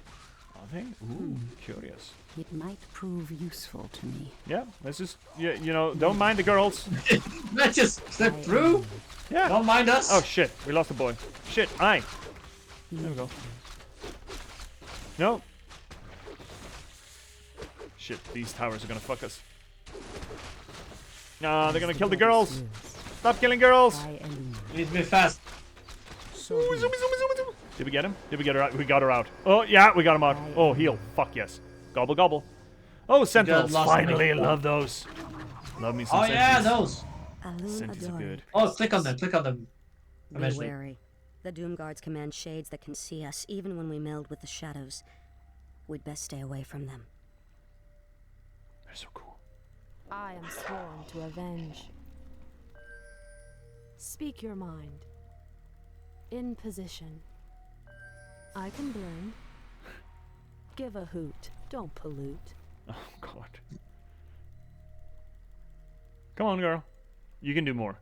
Are they? Ooh, curious. It might prove useful to me. Yeah, let's just, you know, don't mind the girls. Let's just slip through. Yeah. Don't mind us. Oh, shit. We lost a boy. Shit, aye. There we go. No. Shit, these towers are gonna fuck us. No, they're gonna kill the girls. Stop killing girls. You need to be fast. Ooh, zoom. Did we get him? Did we get her out? We got her out. Oh, yeah, we got him out. Oh, heal. Fuck yes. Gobble, gobble. Oh, sentinels. Finally, love those. Love me some sentinels. Yeah, those. Sentinels are good. Oh, click on them. Click on them. Be wary. The Doom Guards command shades that can see us, even when we meld with the shadows. We'd best stay away from them. They're so cool. I am sworn to avenge. Speak your mind. In position. I can blend. Give a hoot. Don't pollute. Oh, God. Come on, girl. You can do more.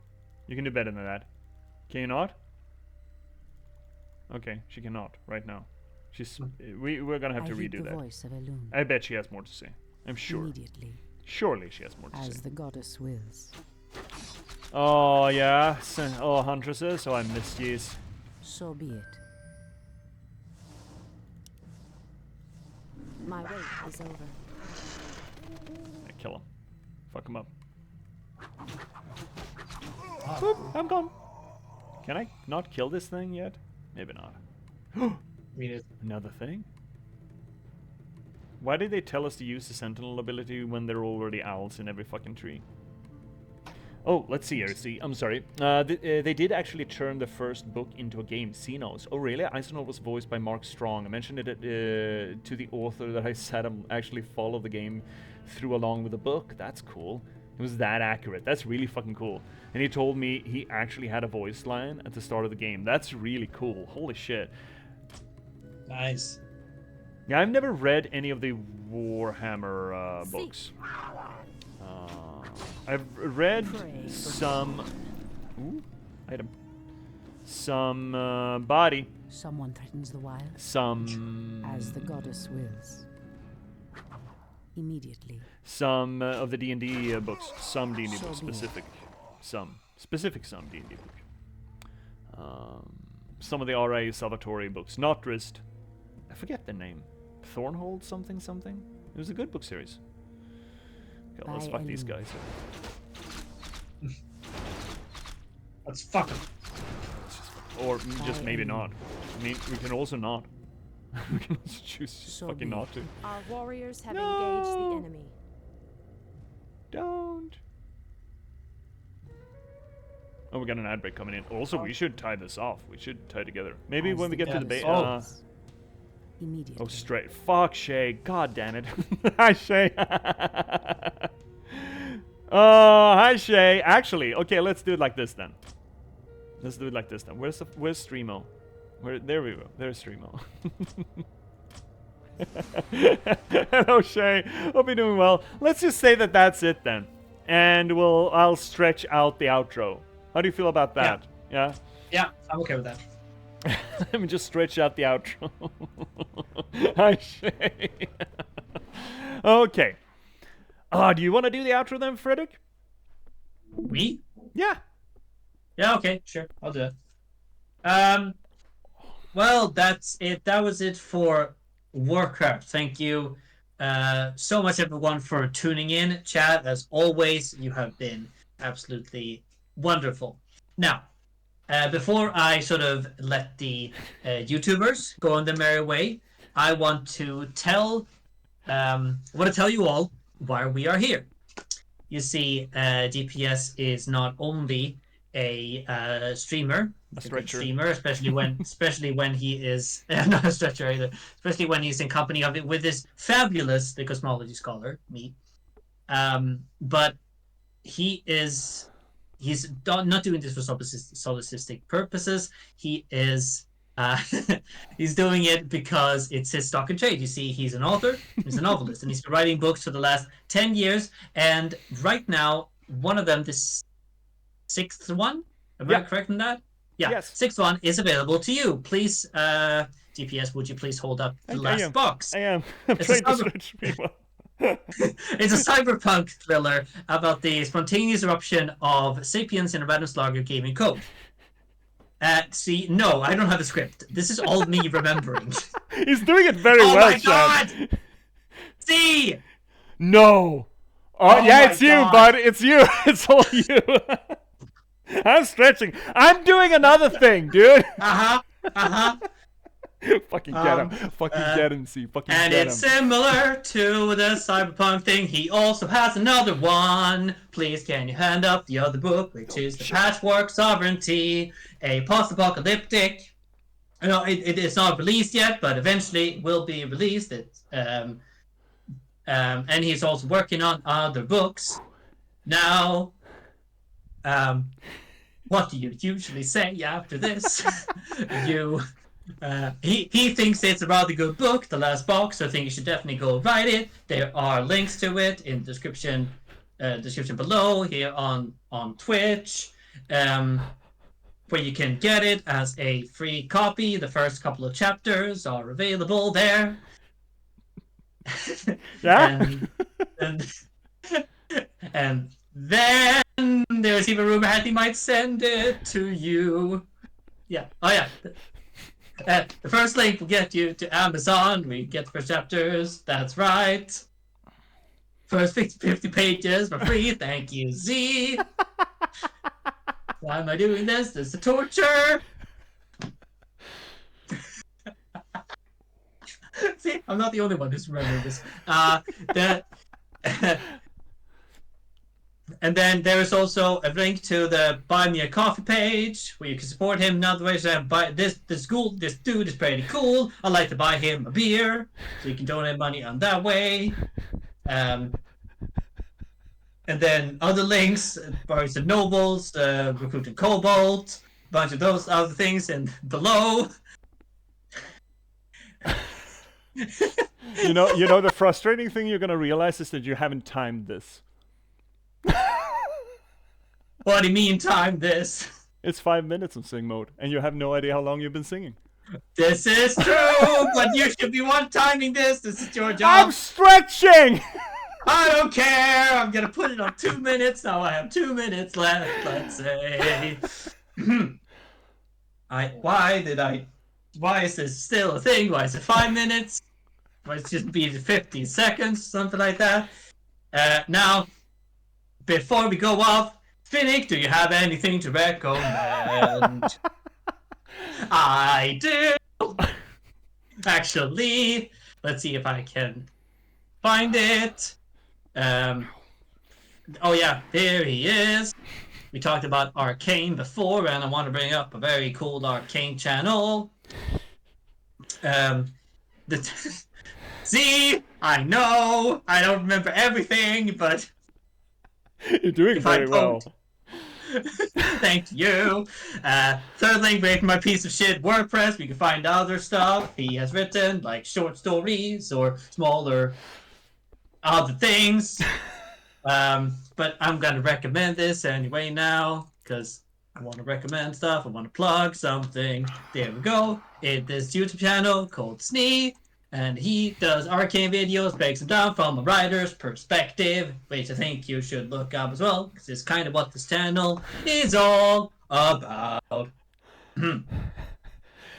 You can do better than that. Can you not? Okay, she cannot right now. We're gonna have to redo that. Voice of Elune. I bet she has more to say. I'm sure. Immediately. Surely she has more to say. As the goddess wills. Oh, yeah. Oh, huntresses. Oh, I missed yous. So be it. My wait is over. Kill him. Fuck him up. Boop, I'm gone. Can I not kill this thing yet? Maybe not. Another thing? Why did they tell us to use the sentinel ability when there are already owls in every fucking tree? Oh, let's see here. See, I'm sorry. They did actually turn the first book into a game, Xenos. Oh, really? Icenord was voiced by Mark Strong. I mentioned it to the author that I said I'm actually follow the game through along with the book. That's cool. It was that accurate. That's really fucking cool. And he told me he actually had a voice line at the start of the game. That's really cool. Holy shit. Nice. Yeah, I've never read any of the Warhammer books. I've read some... Ooh, item. Some body. Someone threatens the wild. Some... As the goddess wills. Immediately. Some of the D&D books. Some D&D books. Specific. Some D&D book. Some of the R.A. Salvatore books. Notrist. I forget the name. Thornhold something something? It was a good book series. Okay, let's fuck these guys. Let's fuck them. Or just maybe not. I mean, we can also not. We can also choose just fucking not to. Our warriors have engaged the enemy. Don't. Oh, we got an ad break coming in. Also, we should tie this off. We should tie together. Maybe when we get to the base. Immediately. Oh, straight. Fuck Shay. God damn it. Hi, Shay. Oh, hi, Shay. Actually, okay, let's do it like this then. Let's do it like this then. Where's Streamo? There we go. There's Streamo. Hello, Shay. Hope you're doing well. Let's just say that that's it then, and I'll stretch out the outro. How do you feel about that? Yeah. Yeah, I'm okay with that. Let me just stretch out the outro. Hi, Shay. Okay. Do you want to do the outro then, Frederick? Me? Yeah. Yeah, okay, sure. I'll do it. Well, that's it. That was it for Warcraft. Thank you so much, everyone, for tuning in. Chat, as always, you have been absolutely wonderful. Now, before I sort of let the YouTubers go on their merry way, I want to tell you all why we are here. You see, J.P.S is not only a streamer, especially when he is not a stretcher either, especially when he's in company of it with this fabulous the Cosmology Scholar, me. But he's not doing this for solipsistic purposes. He is he's doing it because it's his stock and trade. You see, he's an author, he's a novelist, and he's been writing books for the last 10 years. And right now, one of them, this sixth one, am I correct in that? Yeah, yes. Sixth one is available to you. Please, J.P.S, would you please hold up the last box? I am. I'm trying to search people. It's a cyberpunk thriller about the spontaneous eruption of sapiens in a random slogger gaming code. See, no, I don't have a script. This is all me remembering. He's doing it very well, Chad. God! See! No! Oh yeah, it's you, bud. It's you. It's all you. I'm stretching. I'm doing another thing, dude. Fucking get him. Fucking get him, see. Fucking and get him. It's similar to the cyberpunk thing. He also has another one. Please, can you hand up the other book, which is The Patchwork Sovereignty, a post-apocalyptic. You know, it's not released yet, but eventually will be released. And he's also working on other books. Now, what do you usually say after this? He thinks it's a rather good book, The Last Box, so I think you should definitely go write it. There are links to it in the description below here on Twitch, where you can get it as a free copy. The first couple of chapters are available there. Yeah. and then there's even rumor that he might send it to you. Yeah. Oh yeah. The first link will get you to Amazon. We get the first chapters. That's right. First 50 pages for free. Thank you, Z. Why am I doing this? This is a torture. See, I'm not the only one who's remembering this. And then there is also a link to the Buy Me a Coffee page where you can support him in other ways. This dude is pretty cool. I'd like to buy him a beer, so you can donate money on that way. and then other links, Bards of Nobles, recruiting Cobalt, a bunch of those other things, and below. You know, the frustrating thing you're gonna realize is that you haven't timed this. What do you mean time this? It's 5 minutes of sing mode, and you have no idea how long you've been singing. This is true, but you should be timing this. This is your job. I'm stretching! I don't care. I'm gonna put it on 2 minutes. Now I have 2 minutes left. Let's say. Why is this still a thing? Why is it 5 minutes? Why it just be 15 seconds, something like that? Now, before we go off, Finnick, do you have anything to recommend? I do. Actually, let's see if I can find it. Oh yeah, here he is. We talked about Arcane before, and I want to bring up a very cool Arcane channel. See, I know I don't remember everything, but you're doing very well. Thank you. Third link, break my piece of shit WordPress. We can find other stuff he has written, like short stories or smaller other things. But I'm gonna recommend this anyway now, because I want to recommend stuff. I want to plug something. There we go. This YouTube channel called Snee, and he does Arcane videos, breaks them down from a writer's perspective, which I think you should look up as well, because it's kind of what this channel is all about.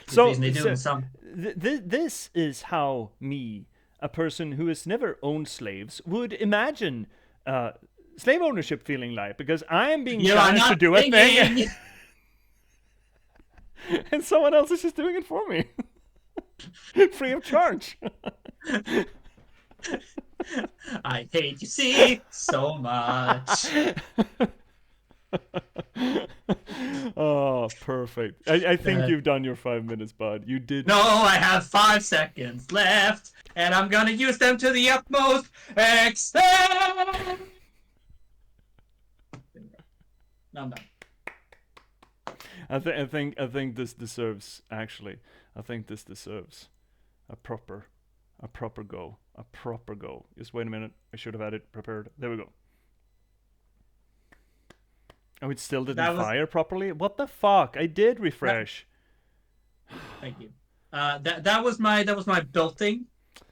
So this is how me, a person who has never owned slaves, would imagine slave ownership feeling like, because I am being challenged to do a thing, and someone else is just doing it for me. Free of charge. I hate you, see, so much. Oh, perfect. I think you've done your 5 minutes, bud. You did. No, I have 5 seconds left, and I'm gonna use them to the utmost extent. No, I'm done. I think this deserves, actually. I think this deserves a proper go. A proper go. Just wait a minute. I should have had it prepared. There we go. Oh, it still didn't fire properly? What the fuck? I did refresh. Thank you. That was my building,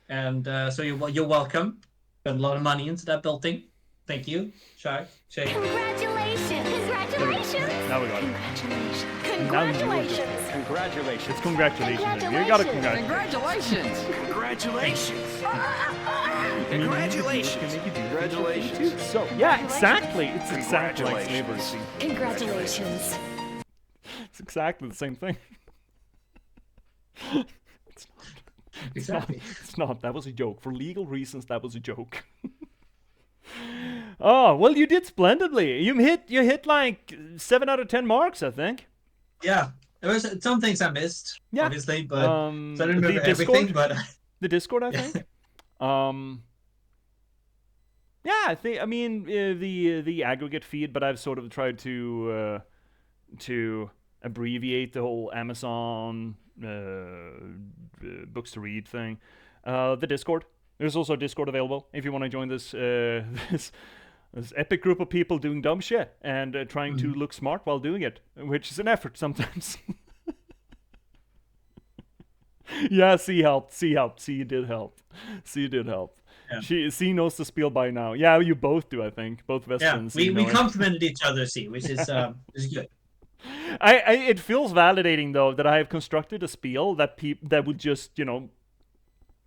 and so you're welcome. Spent a lot of money into that building. Thank you, Shay. Congratulations! Congratulations! Now we got it. Congratulations! Congratulations! It's congratulations. You got to congratulate. Congratulations! Congratulations! Congratulations! Congratulations! So yeah, exactly. It's exactly like slavery. Congratulations! It's exactly the same thing. It's not. That was a joke. For legal reasons, that was a joke. Oh, well, you did splendidly. You hit like 7 out of 10 marks, I think. Yeah, there was some things I missed, obviously, but so I didn't remember Discord, everything. But the Discord, I think. Yeah, I mean the aggregate feed, but I've sort of tried to abbreviate the whole Amazon books to read thing. The Discord. There's also a Discord available if you want to join this this epic group of people doing dumb shit and trying to look smart while doing it, which is an effort sometimes. Yeah, C helped. C did help. Yeah. C knows the spiel by now. Yeah, you both do, I think. Both Vespa and C. We complimented each other, C, which is good. It feels validating though that I have constructed a spiel that would just,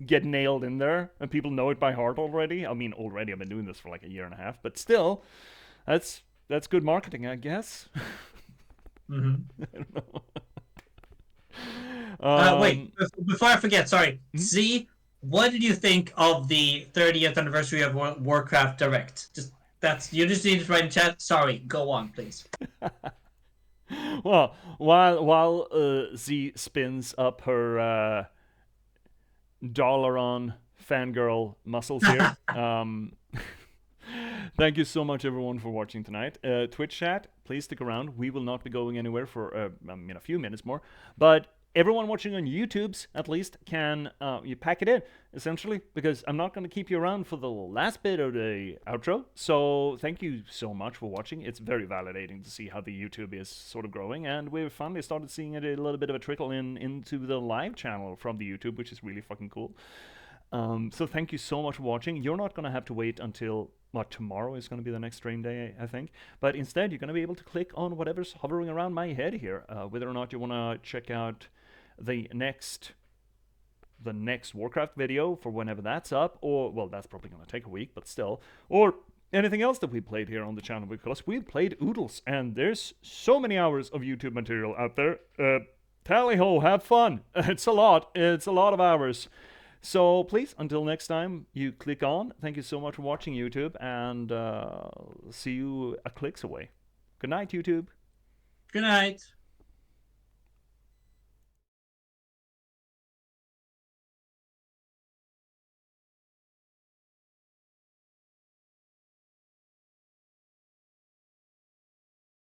get nailed in there, and people know it by heart already. I mean, already I've been doing this for like a year and a half, but still, that's good marketing, I guess. Mm-hmm. I don't know. Wait, before I forget, sorry. Z, what did you think of the 30th anniversary of Warcraft Direct? You just need to write in chat. Sorry, go on, please. Well, while Z spins up her dollar on fangirl muscles here. Thank you so much, everyone, for watching tonight. Twitch chat, please stick around. We will not be going anywhere for a few minutes more. But everyone watching on YouTube's, at least, can you pack it in, essentially, because I'm not going to keep you around for the last bit of the outro. So thank you so much for watching. It's very validating to see how the YouTube is sort of growing, and we've finally started seeing it a little bit of a trickle into the live channel from the YouTube, which is really fucking cool. So thank you so much for watching. You're not going to have to wait until tomorrow is going to be the next stream day, I think. But instead, you're going to be able to click on whatever's hovering around my head here, whether or not you want to check out the next Warcraft video for whenever that's up, or, well, that's probably going to take a week, but still, or anything else that we played here on the channel, because we played Oodles, and there's so many hours of YouTube material out there. Tally-ho, have fun. It's a lot of hours. So please, until next time you click on, thank you so much for watching, YouTube, and see you a clicks away. Good night, YouTube. Good night.